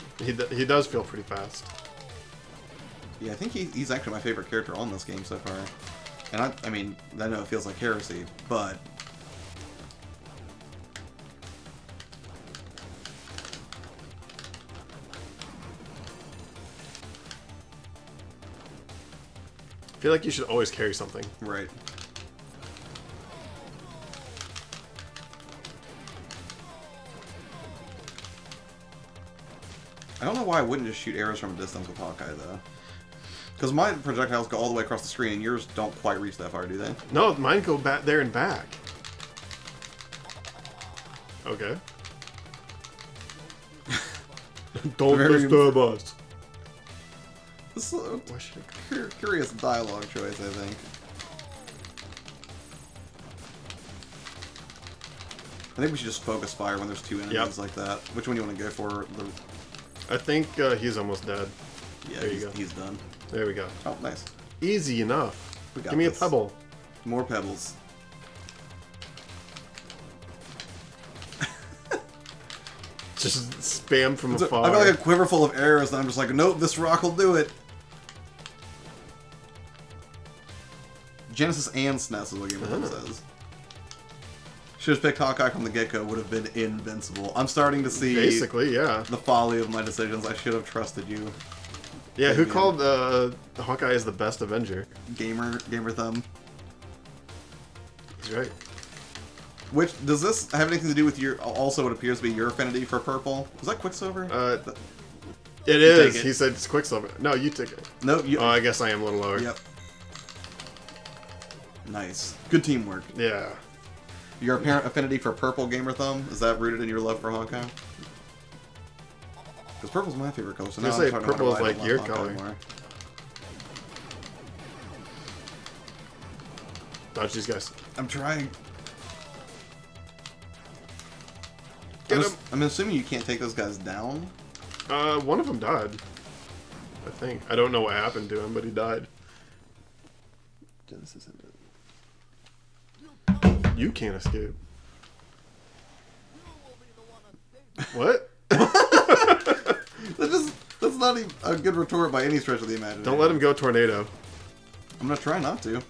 He does feel pretty fast. Yeah, I think he's actually my favorite character on this game so far. And I mean, I know it feels like heresy, but... I feel like you should always carry something. Right. I don't know why I wouldn't just shoot arrows from a distance with Hawkeye, though. Because my projectiles go all the way across the screen, and yours don't quite reach that far, do they? No, mine go back there and back. Okay. Don't Very- disturb us. This is a curious dialogue choice, I think. I think we should just focus fire when there's two enemies Yep. like that. Which one do you want to go for? I think he's almost dead. Yeah, There you go. he's done. There we go. Oh, nice. Easy enough. We got Give me this. a pebble. More pebbles. Just spam from So, afar. I've got like a quiver full of arrows, and I'm just like, nope, this rock will do it. Genesis and SNES is what Game of Thrones says. Should have picked Hawkeye from the get-go, would have been invincible. I'm starting to see Basically, yeah. the folly of my decisions. I should have trusted you. Yeah, who Yeah. called Hawkeye as the best Avenger? Gamer Thumb. He's right. Which, does this have anything to do with your, also it appears to be your affinity for purple? Was that Quicksilver? It take is. it. He said it's Quicksilver. No, you took it. No, you... Oh, I guess I am a little lower. Yep. Nice. Good teamwork. Yeah. Your apparent affinity for purple, Gamer Thumb, is that rooted in your love for Hawkeye? Because purple's my favorite color, so now You I'm say starting to purple wonder is why I like don't your love Hawkeye color. more. Dodge these guys. I'm trying. Get him. I'm assuming you can't take those guys down. One of them died. I think. I don't know what happened to him, but he died. Genesis and You can't escape. What? That's not even a good retort by any stretch of the imagination. Don't let him go tornado. I'm gonna try not to.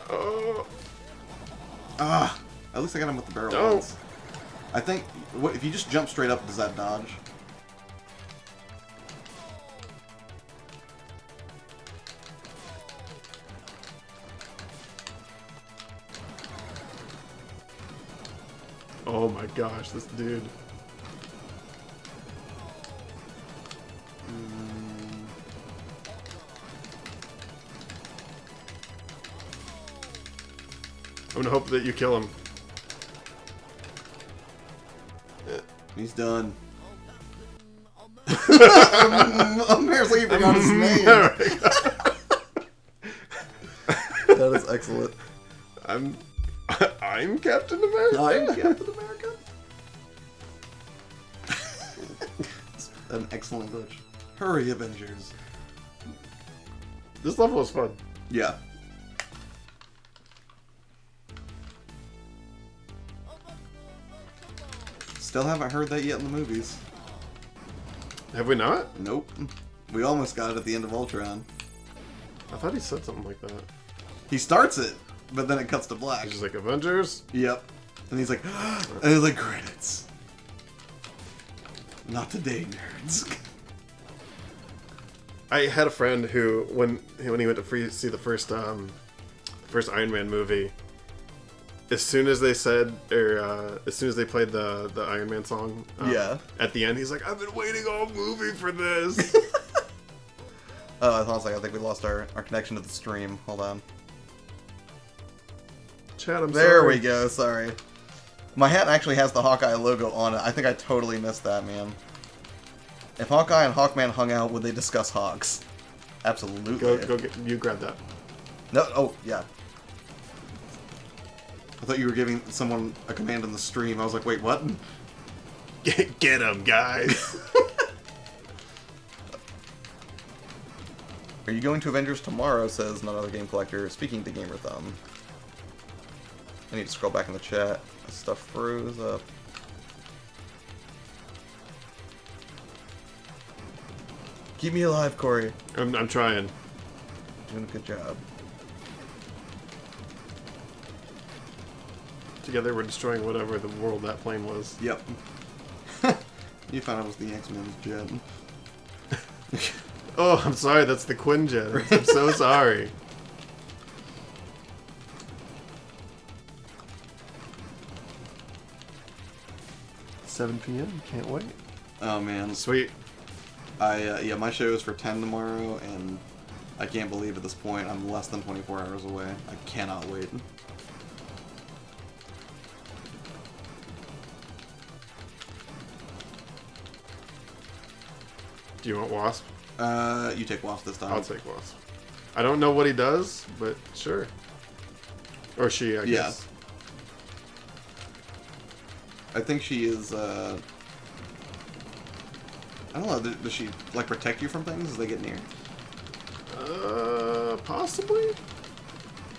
Oh. Ah, at least I got him with the barrel No. once. I think, what if you just jump straight up, does that dodge? Oh my gosh, this dude. I'm gonna hope that you kill him. He's done. Apparently he forgot his name. That is excellent. I'm Captain America. I'm Captain America. An excellent glitch. Hurry, Avengers. This level was fun. Yeah. Still haven't heard that yet in the movies. Have we not? Nope. We almost got it at the end of Ultron. I thought he said something like that. He starts it, but then it cuts to black. He's just like Avengers. Yep. And he's like, and he's like, credits. Not today, nerds. I had a friend who, when he went to see the first Iron Man movie, as soon as they said, or as soon as they played the Iron Man song, Yeah. at the end, he's like, "I've been waiting all movie for this." Oh, hold on a second. I think we lost our connection to the stream. Hold on. Chad, I'm There sorry. we go. Sorry. My hat actually has the Hawkeye logo on it. I think I totally missed that, man. If Hawkeye and Hawkman hung out, would they discuss Hawks? Absolutely. Go get you grab that. No. Oh, yeah. I thought you were giving someone a command in the stream. I was like, wait, what? Get him, guys. Are you going to Avengers tomorrow? Says None Other Game Collector. Speaking to Gamer Thumb. I need to scroll back in the chat. This stuff froze up. Keep me alive, Corey. I'm trying. Doing a good job. Together, we're destroying whatever the world that plane was. Yep. You found out it was the X-Men's jet. Oh, I'm sorry. That's the Quinjet. I'm so sorry. 7 p.m. Can't wait. Oh man, Sweet. yeah, my show is for 10 tomorrow, and I can't believe at this point I'm less than 24 hours away. I cannot wait. Do you want Wasp? You take Wasp this time. I'll take Wasp. I don't know what he does, but sure. Or she, I guess. I think she is, I don't know. Does she like protect you from things as they get near? Possibly.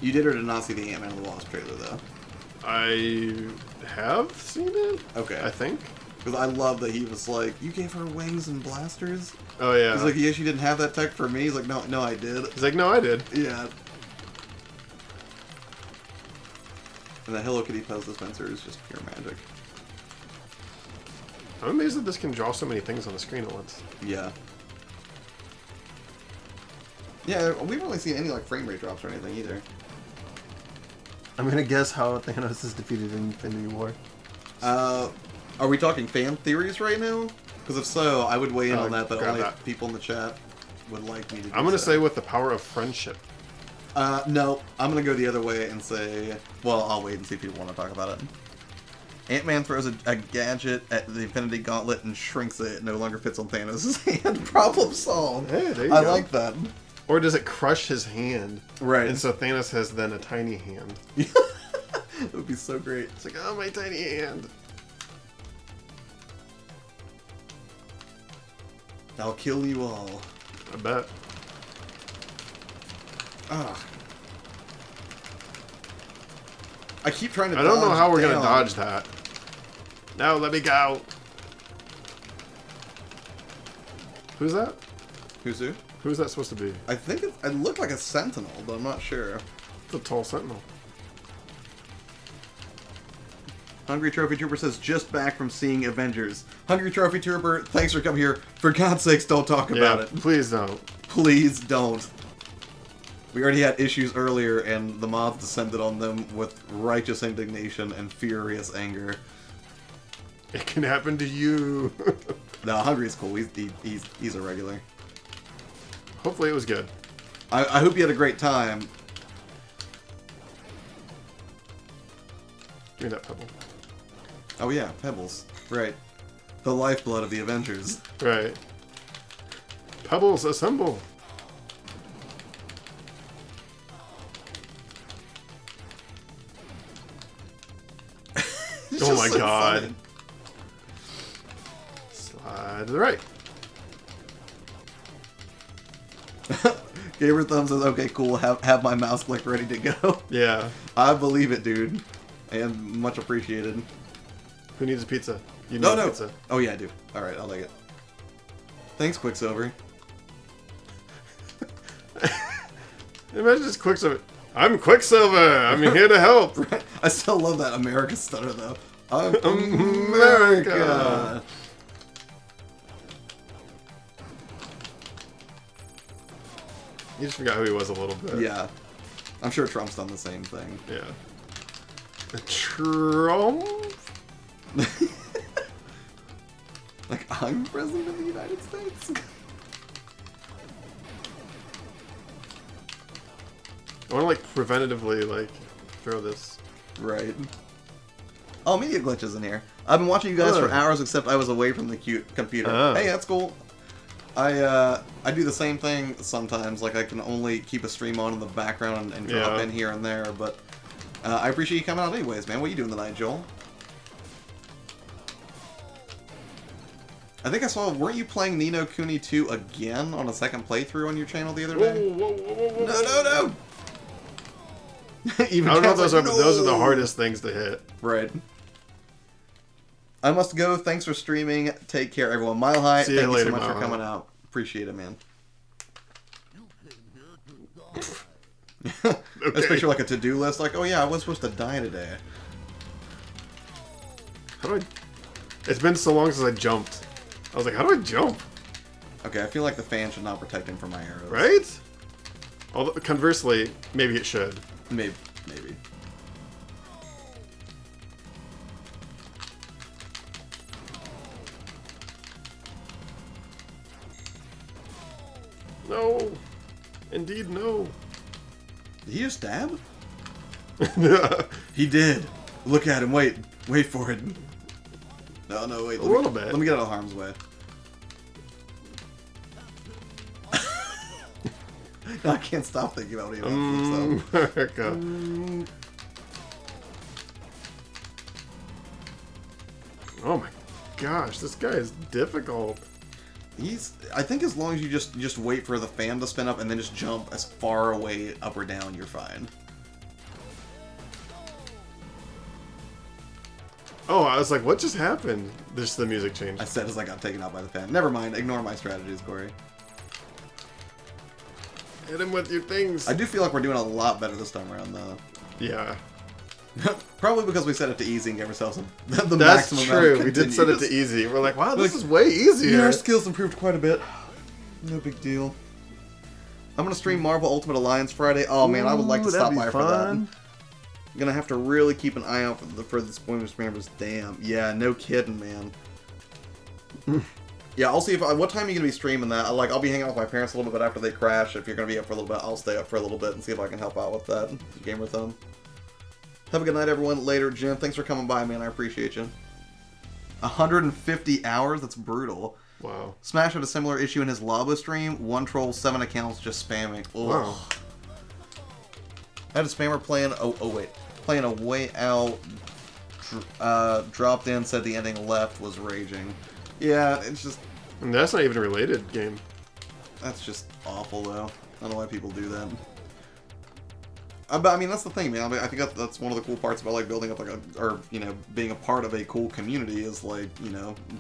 You did or did not see the Ant-Man and the Wasp trailer though? I have seen it. Okay. I think. Because I love that he was like, "You gave her wings and blasters." Oh yeah. He's like, "Yeah, she didn't have that tech for me." He's like, "No, I did." He's like, no, I did. Yeah. And the Hello Kitty pose dispenser is just pure magic. I'm amazed that this can draw so many things on the screen at once. Yeah. Yeah, we haven't really seen any like frame rate drops or anything either. I'm gonna guess how Thanos is defeated in Infinity War. Are we talking fan theories right now? Because if so, I would weigh in on that, but grab only that. if people in the chat would like me to do I'm gonna so. say with the power of friendship. No, I'm gonna go the other way and say, well, I'll wait and see if people want to talk about it. Ant-Man throws a gadget at the Infinity Gauntlet and shrinks it. It no longer fits on Thanos' hand. Problem solved. Hey, there you I go. like that. Or does it crush his hand? Right. And so Thanos has then a tiny hand. It would be so great. It's like, oh, my tiny hand. I'll kill you all. I bet. Ugh. I keep trying to I don't know dodge how we're gonna down. dodge that. No, let me go. Who's that? Who's who? Who's that supposed to be? I think it looked like a sentinel, but I'm not sure. It's a tall sentinel. Hungry Trophy Trooper says, just back from seeing Avengers. Hungry Trophy Trooper, thanks for coming here. For God's sakes, don't talk about it. Please don't. Please don't. We already had issues earlier, and the mods descended on them with righteous indignation and furious anger. It can happen to you. No, Hungry's cool. He's a regular. Hopefully it was good. I hope you had a great time. Give me that pebble. Oh yeah, Pebbles. Right. The lifeblood of the Avengers. Right. Pebbles, assemble. It's Oh just my so God. funny. Slide to the right. Gamer Thumb says, okay, cool, have my mouse click ready to go. Yeah. I believe it, dude. And much appreciated. Who needs a pizza? You need No, a no. pizza. Oh, yeah, I do. Alright, I'll take it. Thanks, Quicksilver. Imagine just Quicksilver. I'm Quicksilver. I'm here to help. I still love that America stutter, though. I'm America. America. You just forgot who he was a little bit. Yeah. I'm sure Trump's done the same thing. Yeah. Trump? Like, I'm president of the United States? I want to, like, preventatively, like, throw this. Right. Oh, media glitches in here. I've been watching you guys for hours, except I was away from the computer. Oh. Hey, that's cool. I do the same thing sometimes. Like, I can only keep a stream on in the background and drop Yeah. in here and there, but I appreciate you coming out anyways, man. What are you doing tonight, Joel? I think I saw, weren't you playing Ni no Kuni 2 again on a second playthrough on your channel the other day? Whoa. No! Even I don't know if Cat's those like, are the "No!" hardest things to hit. Right. I must go. Thanks for streaming. Take care, everyone. Mile High, See you thank you later, so much for Mile High. coming out. Appreciate it, man. Let's picture like a to-do list. Like, oh yeah, I was supposed to die today. How do I... It's been so long since I jumped. I was like, how do I jump? Okay, I feel like the fan should not protect him from my arrows. Right? Although, conversely, maybe it should. Maybe. No. Indeed, no. Did he just stab? He did. Look at him. Wait for it. No, wait. A little bit. Let me get out of harm's way. No, I can't stop thinking about what he wants himself. America. Oh my gosh, this guy is difficult. I think as long as you just wait for the fan to spin up and then just jump as far away up or down, you're fine. Oh, I was like, what just happened? Just the music changed. I said as I got taken out by the fan. Never mind. Ignore my strategies, Corey. Hit him with your things. I do feel like we're doing a lot better this time around, though. Yeah. Probably because we set it to easy and gave ourselves the That's maximum true. amount of We did set it to continues. easy. We're like, wow, this Like, is way easier. Yeah, our skills improved quite a bit. No big deal. I'm gonna stream Marvel Ultimate Alliance Friday. Oh man, I would like to Ooh, that'd stop be by for that. fun. I'm gonna have to really keep an eye out for the spoilers members. Damn. Yeah, no kidding, man. Yeah, I'll see if what time are you gonna be streaming that? I'll be hanging out with my parents a little bit after they crash. If you're gonna be up for a little bit, I'll stay up for a little bit and see if I can help out with that gamer thumb. Have a good night, everyone. Later, Jim. Thanks for coming by, man. I appreciate you. 150 hours? That's brutal. Wow. Smash had a similar issue in his Labo stream. One troll, 7 accounts just spamming. Ugh. Wow. I had a spammer playing a way out. Dropped in, said the ending left, was raging. Yeah, it's just And that's not even a related game. that's just awful though. I don't know why people do that. But I mean, that's the thing, man. I think that's one of the cool parts about like building up like being a part of a cool community is like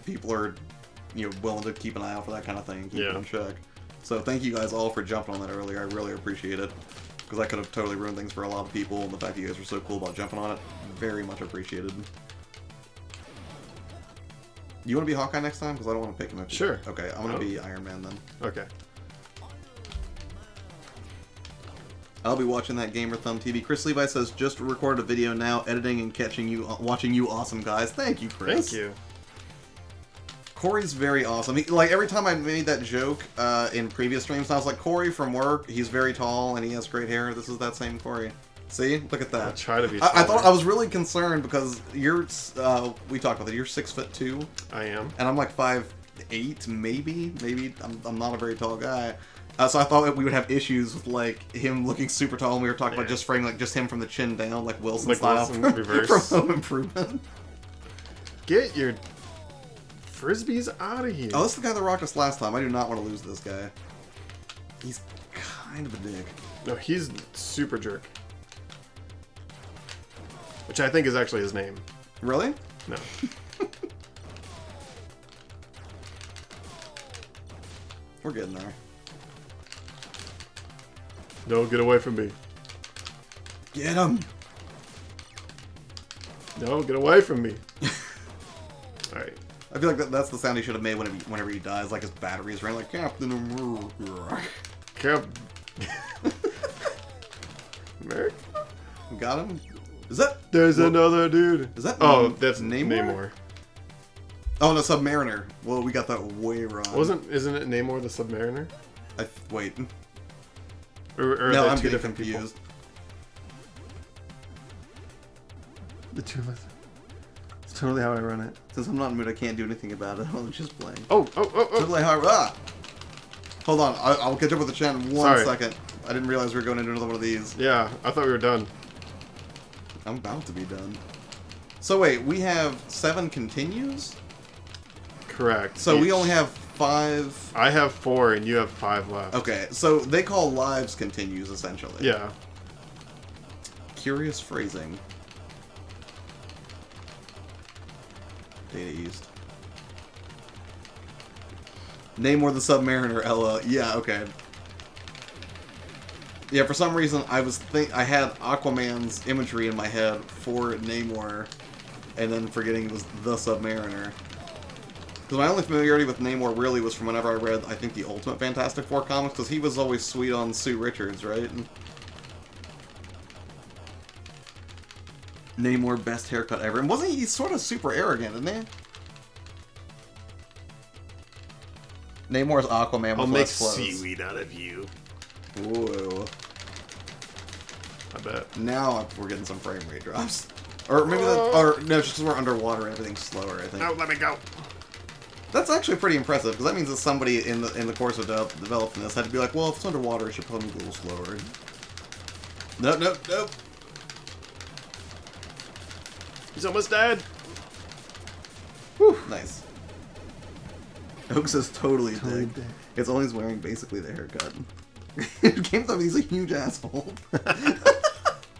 people are willing to keep an eye out for that kind of thing, and keep it in check. So thank you guys all for jumping on that earlier. I really appreciate it because that could have totally ruined things for a lot of people. And the fact that you guys were so cool about jumping on it, very much appreciated. You want to be Hawkeye next time? Because I don't want to pick him up. Sure. Okay, I'm going to be Iron Man then. Okay. I'll be watching that Gamer Thumb TV. Chris Levi says, just recorded a video now, editing and watching you awesome guys. Thank you, Chris. Thank you. Corey's very awesome. Like, every time I made that joke in previous streams, I was like, Corey from work, he's very tall and he has great hair. This is that same Corey. See? Look at that. I'll try to be I thought I was really concerned because you're, we talked about it, you're 6'2". I am. And I'm like 5'8", maybe. I'm not a very tall guy. So I thought that we would have issues with like him looking super tall, and we were talking about just framing like just him from the chin down, like Wilson Like style Wilson, from, reverse. from Home Improvement. Get your frisbees out of here. Oh, this is the guy that rocked us last time. I do not want to lose this guy. He's kind of a dick. No, he's super jerk. Which I think is actually his name. Really? No. We're getting there. No, get away from me. Get him! No, get away from me. Alright. I feel like that's the sound he should have made whenever he dies, like his batteries ran like Captain America. America? Got him? Is that? There's another dude. Is that? Oh, that's Namor? Namor. Oh no, Submariner. Well, we got that way wrong. Isn't it Namor the Submariner? Wait. Or are No, they I'm two getting different confused. The two of us. It's totally how I run it. Since I'm not in the mood, I can't do anything about it. I'm just playing. People? Oh. Totally how. Hold on, I'll catch up with the chat in one second. I didn't realize we were going into another one of these. Yeah, I thought we were done. I'm about to be done. So wait, we have 7 continues? Correct. So we only have 5... I have 4 and you have 5 left. Okay, so they call lives continues, essentially. Yeah. Curious phrasing. Data East. Namor the Submariner, Ella. Yeah, okay. Yeah, for some reason I had Aquaman's imagery in my head for Namor, and then forgetting it was the Submariner. Because my only familiarity with Namor really was from whenever I read, I think, the Ultimate Fantastic Four comics, because he was always sweet on Sue Richards, right? Namor, best haircut ever. And wasn't he sort of super arrogant, isn't he? Namor's Aquaman with I'll make less clothes. seaweed out of you. Whoa. I bet. Now we're getting some frame rate drops. Or maybe or no, just because we're underwater and everything's slower, I think. No, let me go. That's actually pretty impressive, because that means that somebody in the course of developing this had to be like, well, if it's underwater, it should probably move a little slower. Nope. He's almost dead. Whew, nice. Oak says totally Totally dick. dick. It's only he's wearing basically the haircut. GameStop, he's a huge asshole.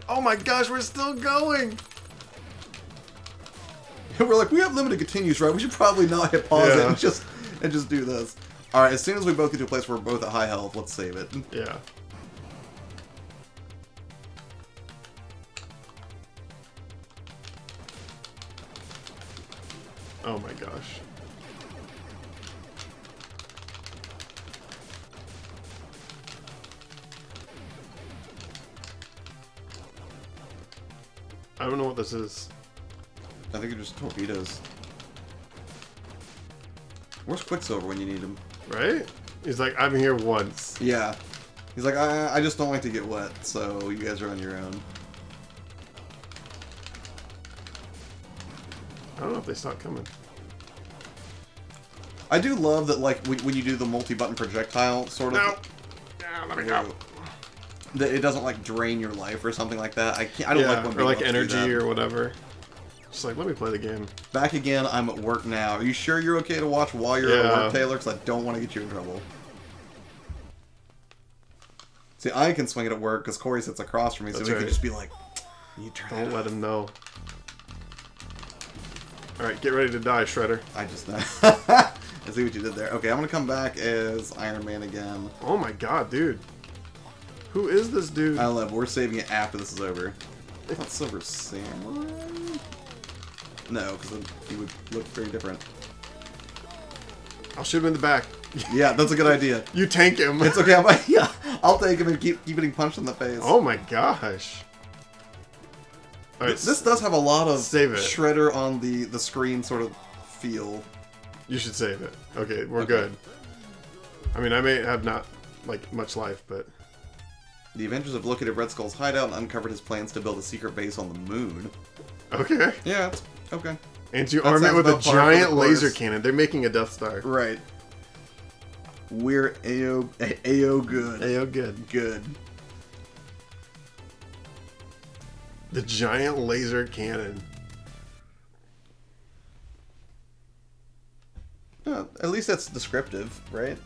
Oh my gosh, we're still going. We're like, we have limited continues, right? We should probably not hit pause it Yeah. and just do this. All right, as soon as we both get to a place where we're both at high health, let's save it. Yeah. Oh my gosh. I don't know what this is. I think they're just torpedoes. Where's Quicksilver when you need him? Right? He's like, I'm here once. Yeah. He's like, I just don't like to get wet, so you guys are on your own. I don't know if they stopped coming. I do love that, like, when you do the multi-button projectile sort of... No. Yeah, let me go. That it doesn't, like, drain your life or something like that. I don't Yeah, like when or like big ones do energy that. or whatever. Just like, let me play the game. Back again, I'm at work now. Are you sure you're okay to watch while you're at Yeah. work, Taylor? Because I don't want to get you in trouble. See, I can swing it at work because Corey sits across from me, so That's we could right. just be like, you turn Don't it let off." him know. Alright, get ready to die, Shredder. I just I see what you did there. Okay, I'm gonna come back as Iron Man again. Oh my god, dude. Who is this dude? I don't know, but we're saving it after this is over. I thought Silver Samurai? No, because he would look very different. I'll shoot him in the back. Yeah, that's a good idea. You tank him. It's okay. Yeah, I'll take him and keep getting punched in the face. Oh my gosh. Alright, This does have a lot of Save it. Shredder on the screen sort of feel. you should save it. Okay, we're Okay. good. I mean, I may have not, like, much life, but... The Avengers have located Red Skull's hideout and uncovered his plans to build a secret base on the moon. Okay. Yeah, it's okay. And you That arm it sounds with a about par for the giant laser course. cannon. They're making a Death Star. Right. We're AO good. Ayo, good. Good. The giant laser cannon. Yeah, at least that's descriptive, right?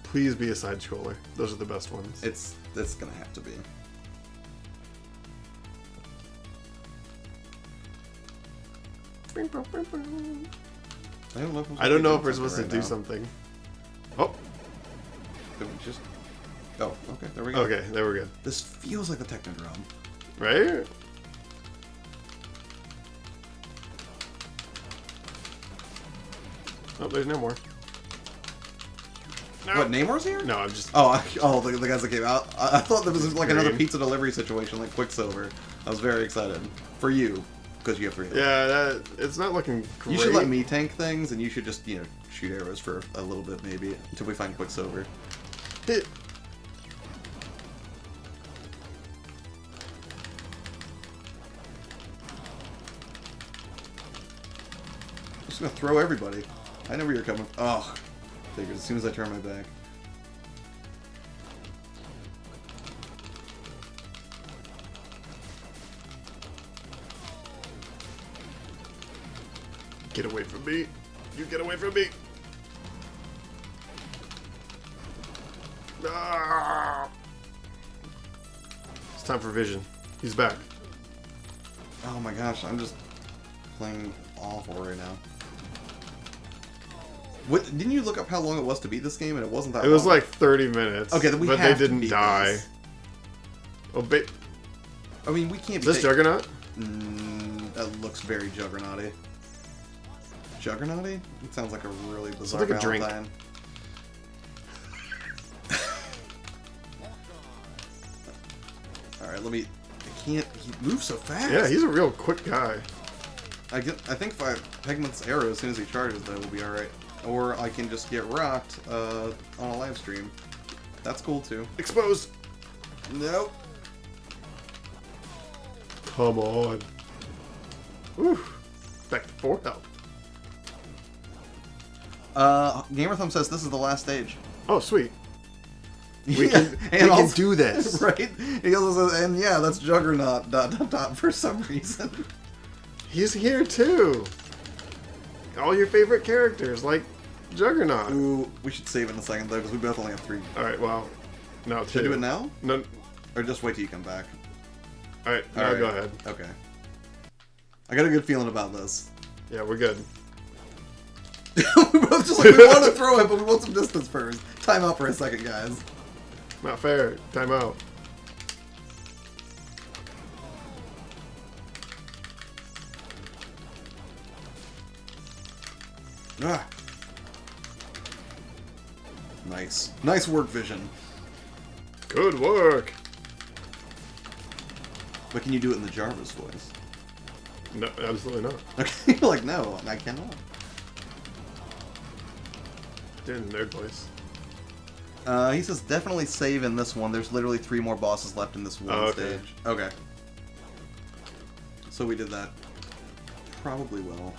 Please be a side scroller. Those are the best ones. It's gonna have to be. I don't know if I don't know if we're supposed to do something. Oh, Did we just... Oh, okay, there we go. okay, there we're good. This feels like the Technodrome. Right? Oh, there's no more. No. What, Namor's here? No, I'm just... Oh, the guys that came out. I thought there was like another Green. pizza delivery situation, like Quicksilver. I was very excited for you because you have 3 health. Yeah, it's not looking great. You should let me tank things, and you should just shoot arrows for a little bit maybe until we find Quicksilver. Hit. I'm just gonna throw everybody. I know where you're coming. Oh, figured as soon as I turn my back. Get away from me. You get away from me. Ah. It's time for Vision. He's back. Oh my gosh, I'm just playing awful right now. What, didn't you look up how long it was to beat this game, and it wasn't that It was long? like 30 minutes. Okay, then we but have they to didn't beat die. this. Oh, I mean, we can't is be this Juggernaut? That looks very Juggernauty. Juggernauty? It sounds like a really bizarre like a drink. Valentine. Alright, let me... I can't... He moves so fast! Yeah, he's a real quick guy. I think if I Pegman's arrow as soon as he charges, that will be alright. Or I can just get rocked on a live stream. That's cool too. Exposed. Nope. Come on. Whew. Back to 4 health. Gamer Thumb says this is the last stage. Oh, sweet. We Yeah, can also- do this. Right? He also says, and yeah, that's Juggernaut, ... for some reason. He's here too. all your favorite characters, like Juggernaut. Ooh, we should save in a second though, because we both only have 3. All right, well, no, Should I 2. do it now? No. Or just wait till you come back? All right, now Alright. go ahead. Okay. I got a good feeling about this. Yeah, we're good. We both just like, we want to throw it, but we want some distance first. Time out for a second, guys. Not fair. Time out. Ah. Nice. Nice work, Vision. Good work. But can you do it in the Jarvis voice? No, absolutely not. Okay, you're like, no, I cannot. Did it in nerd voice. He says definitely save in this one. There's literally 3 more bosses left in this one okay. stage. Okay. So we did that. Probably well.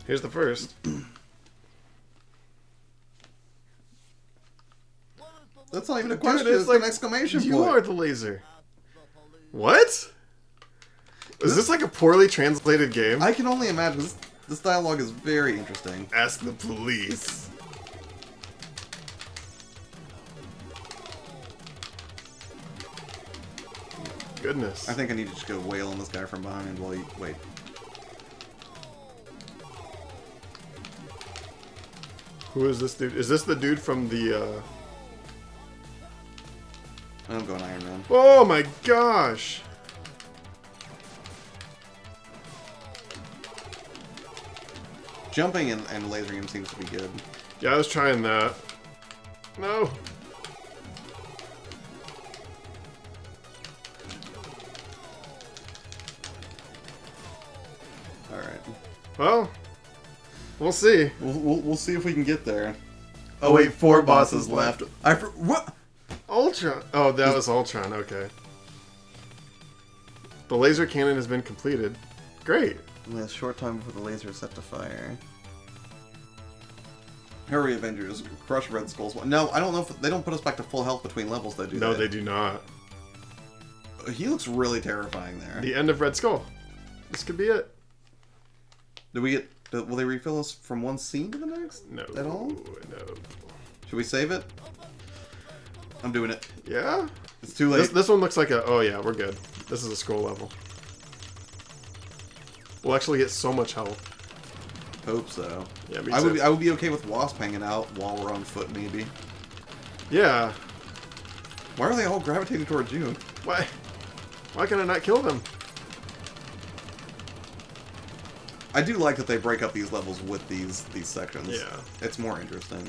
Here's the first. That's not even a Dude, question. it's It's like, an exclamation point. You are the laser. What? Is this like a poorly translated game? I can only imagine. This dialogue is very interesting. Ask the police. Goodness. I think I need to just go wail on this guy from behind while you... Wait. Who is this dude? Is this the dude from the, I'm going Iron Man. Oh my gosh! Jumping and lasering him seems to be good. Yeah, I was trying that. No! Alright. Well, we'll see. We'll see if we can get there. Oh, wait, 4 bosses left. What? Ultron! Oh, that was Ultron, okay. The laser cannon has been completed. Great. Only a short time before the laser is set to fire. Hurry, Avengers. Crush Red Skull's... No, I don't know if... They don't put us back to full health between levels, though, do No, they? they do not. He looks really terrifying there. The end of Red Skull. This could be it. Do we get... Will they refill us from one scene to the next? No. At all? No. Should we save it? I'm doing it. Yeah? It's too late. This one looks like a... Oh yeah, we're good. This is a scroll level. We'll actually get so much health. Hope so. Yeah, me I too. would be okay with Wasp hanging out while we're on foot, maybe. Yeah. Why are they all gravitating towards you? Why? Why can I not kill them? I do like that they break up these levels with these sections. Yeah. It's more interesting.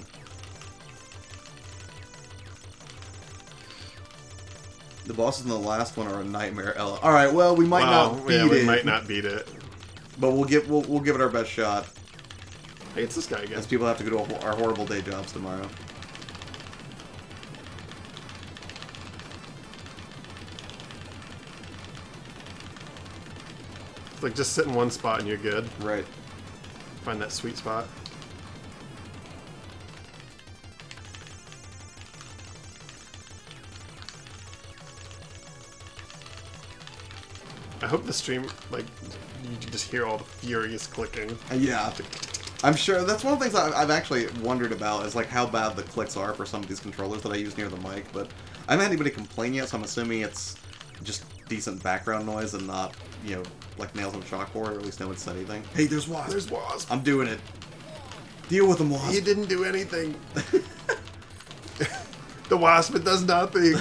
The bosses in the last one are a nightmare. Alright, well, we might not beat yeah, we it. might not beat it. But we'll give it our best shot. Hey, it's this guy again. As people have to go to our horrible day jobs tomorrow. It's like just sit in one spot and you're good. Right. Find that sweet spot. I hope the stream, like, you can just hear all the furious clicking. Yeah. I'm sure that's one of the things I've actually wondered about is like how bad the clicks are for some of these controllers that I use near the mic, but I haven't had anybody complain yet, so I'm assuming it's just decent background noise and not, you know, like nails on a chalkboard, or at least no one said anything. Hey, there's Wasp! There's Wasp! I'm doing it. Deal with him, Wasp! He didn't do anything! The Wasp, it does nothing!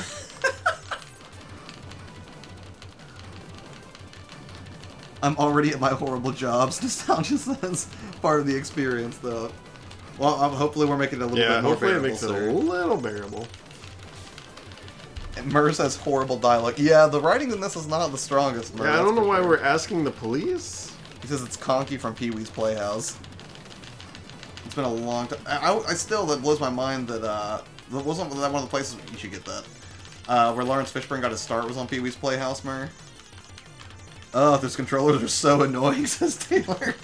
I'm already at my horrible jobs. Nostalgia says part of the experience, though. Well, hopefully we're making it a little bit more hopefully it bearable, makes it sir. a little bearable. And Murs has horrible dialogue. Yeah, the writing in this is not the strongest, Murs. Yeah, I don't know why we're asking the police. He says it's Conky from Pee-wee's Playhouse. It's been a long time. I still, that blows my mind that, wasn't that one of the places, you should get that, where Lawrence Fishburne got his start was on Pee-wee's Playhouse, Mur? Oh, those controllers are so annoying, says Taylor.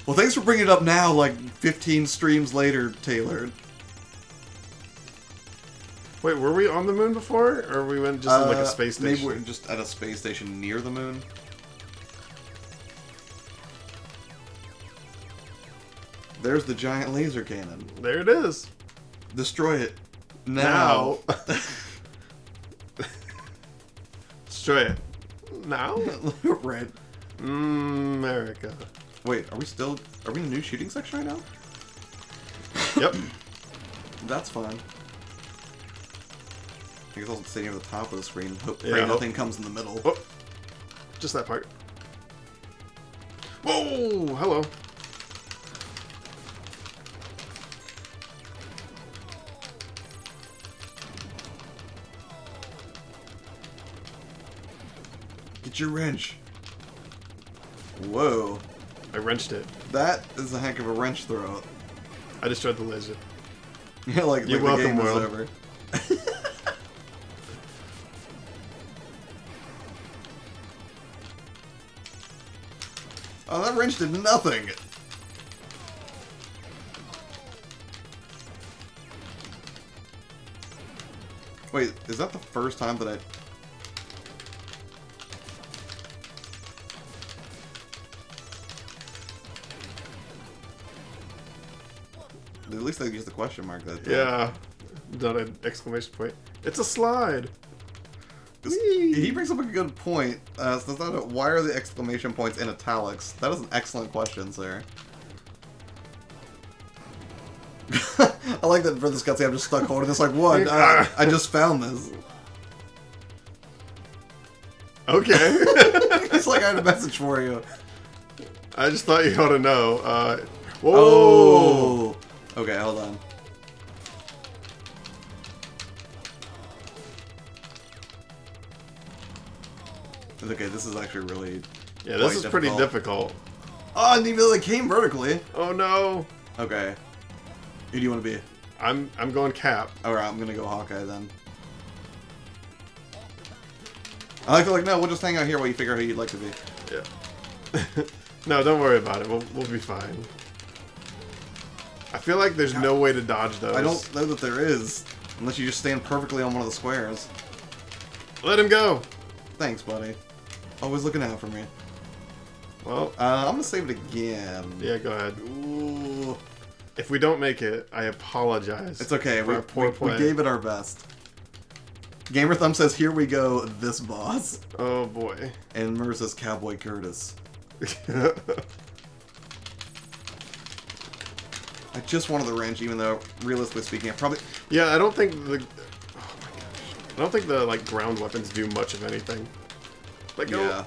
Well, thanks for bringing it up now, like 15 streams later, Taylor. Wait, were we on the moon before? Or we went just in like a space station? Maybe we're just at a space station near the moon. There's the giant laser cannon. There it is. Destroy it. Now. Destroy it. Now? Right. America. Wait, are we in a new shooting section right now? Yep. That's fine. I guess I'll stay near the top of the screen. Pray Yeah, nothing comes in the middle. Oh, just that part. Whoa! Hello. Get your wrench. Whoa. I wrenched it. That is a heck of a wrench throw. I destroyed the laser. Yeah, like, You're like the welcome, game is world. over. Oh, that wrench did nothing. Wait, is that the first time that I... At least I used the question mark that time. Yeah. Not an exclamation point. It's a slide. He brings up a good point. Why are the exclamation points in italics? That is an excellent question, sir. I like that for this cutscene I'm just stuck holding this like, what? I just found this. Okay. It's like I had a message for you. I just thought you ought to know. Whoa! Oh! Okay, hold on. Okay, this is actually really... Yeah, this quite is pretty difficult. Oh, and even though they came vertically. Oh no! Okay. Who do you want to be? I'm going Cap. Alright, I'm gonna go Hawkeye then. I like to no, we'll just hang out here while you figure out who you'd like to be. Yeah. No, don't worry about it. We'll be fine. I feel like there's no way to dodge those. I don't know that there is. Unless you just stand perfectly on one of the squares. Let him go! Thanks, buddy. Always looking out for me. Well, I'm gonna save it again. yeah, go ahead. Ooh. If we don't make it, I apologize. It's okay, for our poor we play. gave it our best. Gamer Thumb says, here we go, this boss. Oh boy. And Mur says, Cowboy Curtis. I just wanted the wrench, even though, realistically speaking, I probably... Yeah, I don't think the... Oh my gosh. I don't think the, like, ground weapons do much of anything. Like, Yeah.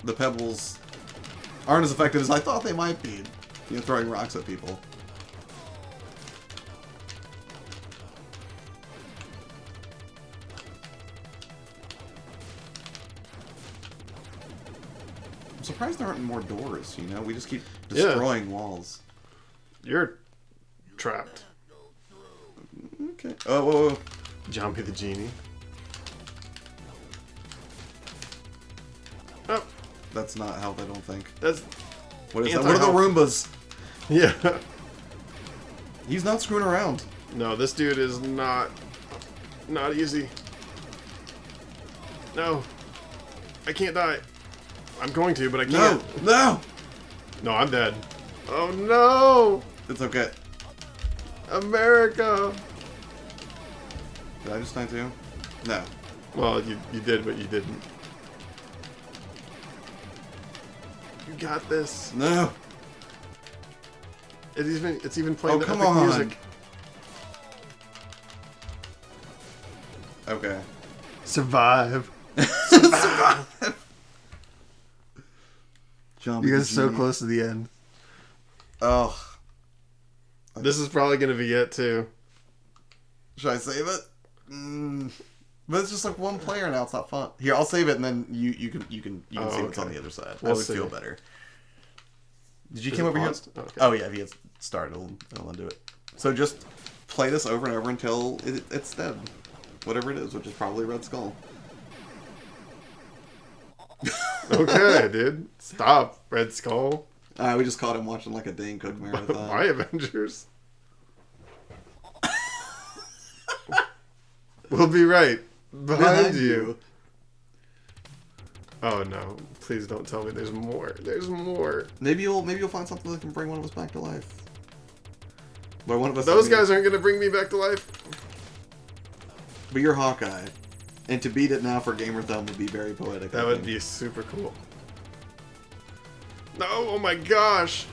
The pebbles aren't as effective as I thought they might be. You know, throwing rocks at people. I'm surprised there aren't more doors, you know? We just keep destroying walls. You're trapped. Okay. Oh, whoa, whoa. Jumpy the Genie. Oh, That's not health, I don't think. that's... What is that? What are the Roombas? Yeah. He's not screwing around. No, this dude is not easy. No. I can't die. I'm going to, but I No! can't. No! No, I'm dead. Oh no! It's okay. America! Did I just die too? No. Well, you did, but you didn't. You got this. No! It's even playing Oh, the come epic on. music. Okay. Survive. Jump You the guys are so genie. close to the end. Oh. This is probably gonna be it too. Should I save it? But it's just like one player now. It's not fun. Here, I'll save it, and then you can Oh, see what's okay. on the other side. We'll I would see. feel better. Did you Is come it over here? paused? Okay. Oh yeah, if you hit start, it'll undo it. So just play this over and over until it's dead. Whatever it is, which is probably Red Skull. Okay, dude. Stop, Red Skull. We just caught him watching like a Dane Cook marathon. My Avengers. We'll be right behind you. Oh no! Please don't tell me there's more. There's more. Maybe you'll find something that can bring one of us back to life. But one of us. Those guys aren't gonna bring me back to life. But you're Hawkeye, and to beat it now for Gamer Thumb would be very poetic. That would be super cool. No, oh my gosh.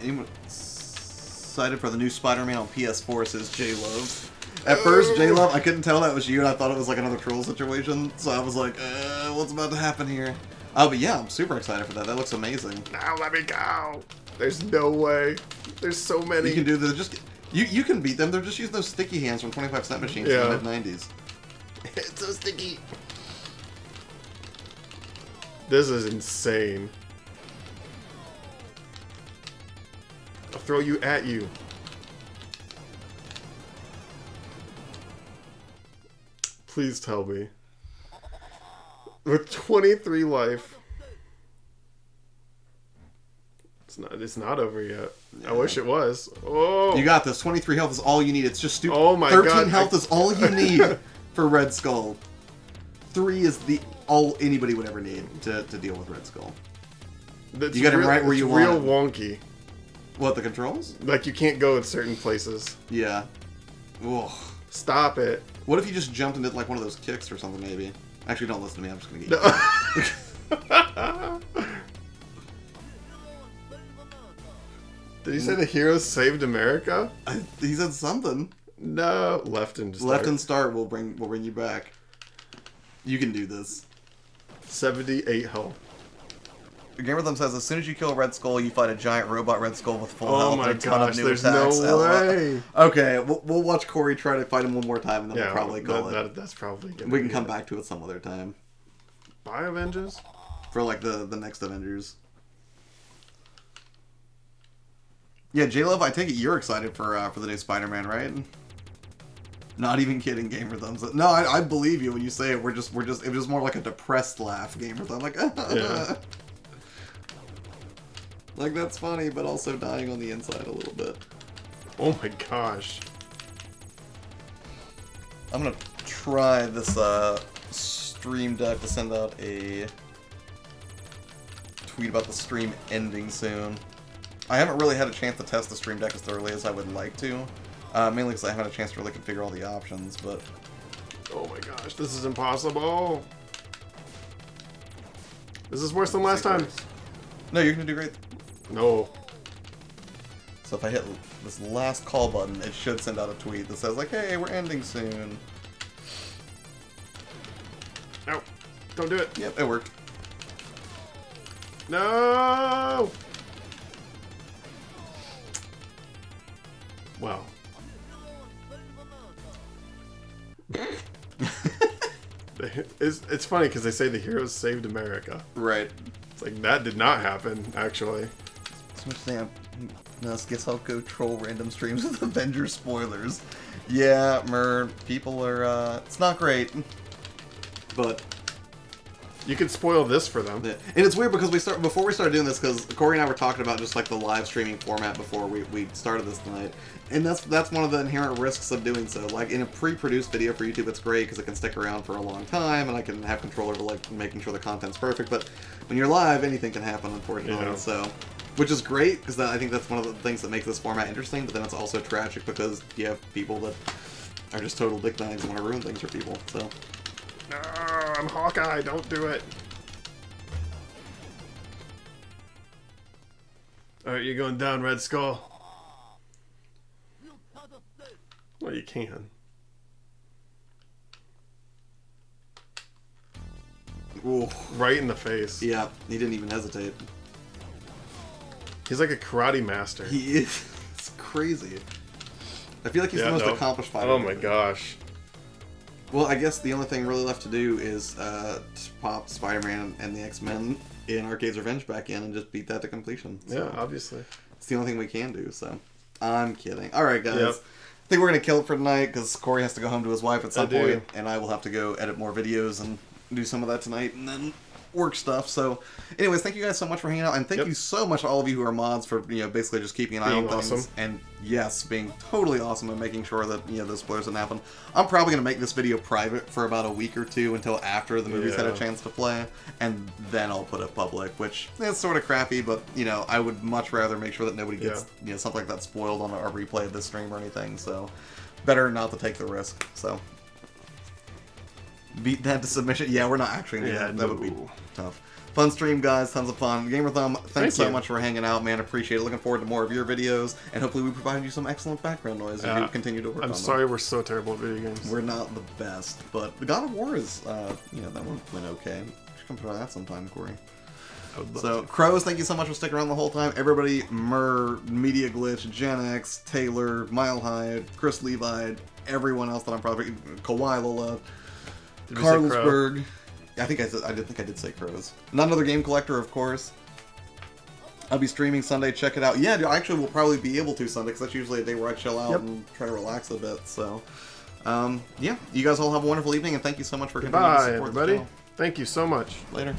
Anyone excited for the new Spider-Man on PS4? Says J Love. At first, J Love, I couldn't tell that was you, and I thought it was like another troll situation. So I was like, what's about to happen here? Oh, but yeah, I'm super excited for that. That looks amazing. Now let me go. There's no way. There's so many. You can do the just. You can beat them. They're just using those sticky hands from 25 Cent Machines in the mid-90s. It's so sticky. This is insane. I'll throw you at you. Please tell me. With 23 life. It's not over yet. Yeah. I wish it was. Oh. You got this. 23 health is all you need. It's just stupid. Oh my 13 god. 13 health is all you need for Red Skull. 3 is all anybody would ever need to deal with Red Skull. That's you got him right where you want. Real wonky. What, the controls? Like you can't go in certain places. Yeah. Ugh. Stop it. What if you just jumped into like one of those kicks or something maybe? Actually, don't listen to me. I'm just gonna get you. Did he say the heroes saved America? He said something. No, left and start. Left and start will bring you back. You can do this. 78 health. Gamer Them says as soon as you kill Red Skull, you fight a giant robot Red Skull with full health. Oh my and a ton gosh, of new there's attacks. no way. Okay, we'll watch Corey try to fight him one more time, and then we'll probably call it. That's probably gonna we can come back to it some other time. Buy Avengers? For like the next Avengers. Yeah, J-Love, I take it you're excited for the new Spider-Man, right? Not even kidding, Gamer Thumbs. No, I believe you when you say it. It was just more like a depressed laugh, Gamer Thumb. Like, yeah. Like that's funny, but also dying on the inside a little bit. Oh my gosh. I'm gonna try this Stream Deck to send out a tweet about the stream ending soon. I haven't really had a chance to test the Stream Deck as thoroughly as I would like to. Mainly because I haven't had a chance to really configure all the options, but... Oh my gosh, this is impossible. This is worse than last time. No, you're gonna do great. No. So if I hit this last call button, it should send out a tweet that says, like, hey, we're ending soon. No. Don't do it. Yep, it worked. No! Wow. It's funny because they say the heroes saved America. Right. It's like, that did not happen, actually. So much damn. No, guess I'll go troll random streams with Avengers spoilers. Yeah, people are, it's not great. But... You could spoil this for them. Yeah. And it's weird because before we started doing this, because Corey and I were talking about just like the live streaming format before we started this tonight, and that's one of the inherent risks of doing so. Like in a pre-produced video for YouTube, it's great because it can stick around for a long time, and I can have control over like making sure the content's perfect. But when you're live, anything can happen, unfortunately. Yeah. So, which is great because I think that's one of the things that makes this format interesting. But then it's also tragic because you have people that are just total dick bags and want to ruin things for people. So. No, I'm Hawkeye, don't do it. Alright, you're going down, Red Skull. Well, you can. Ooh. Right in the face. Yeah, he didn't even hesitate. He's like a karate master. He is. It's crazy. I feel like he's the most accomplished fighter. Oh my gosh. Well, I guess the only thing really left to do is pop Spider-Man and the X-Men in Arcade's Revenge back in and just beat that to completion. So yeah, obviously. It's the only thing we can do, so... I'm kidding. Alright, guys. Yep. I think we're going to kill it for tonight, because Corey has to go home to his wife at some point, and I will have to go edit more videos and do some of that tonight, and then work stuff. So, anyways, thank you guys so much for hanging out, and thank Yep. you so much to all of you who are mods for basically just keeping an eye on Being things, awesome. and yes, being totally awesome and making sure that those spoilers didn't happen. I'm probably gonna make this video private for about a week or two until after the movie's had a Yeah. chance to play, and then I'll put it public, which is sort of crappy, but I would much rather make sure that nobody gets something like that spoiled on a replay of this stream or anything. So, better not to take the risk. So. Beat that to submission. Yeah, we're not actually gonna do Yeah, that. That would be no. tough. Fun stream, guys. Tons of fun. Gamer Thumb, thanks Thank so you. much for hanging out, man. Appreciate it. Looking forward to more of your videos, and hopefully we provided you some excellent background noise as you continue to work on I'm them. sorry we're so terrible at video games. We're not the best, but the God of War is, that one went okay. We should come try that sometime, Corey. I would love So, to. Crows, thank you so much for sticking around the whole time. Everybody, Murr, Media Glitch, Gen X, Taylor, Mile High, Chris Levi, everyone else that I'm probably... Kawhi Lola, Did we say Crow? Carlsberg. I think I did say Crows. Not Another Game Collector, of course. I'll be streaming Sunday. Check it out. Yeah, I actually will probably be able to Sunday because that's usually a day where I chill out Yep. and try to relax a bit. So, yeah, you guys all have a wonderful evening, and thank you so much for continuing to Goodbye, support the everybody. channel. Thank you so much. Later.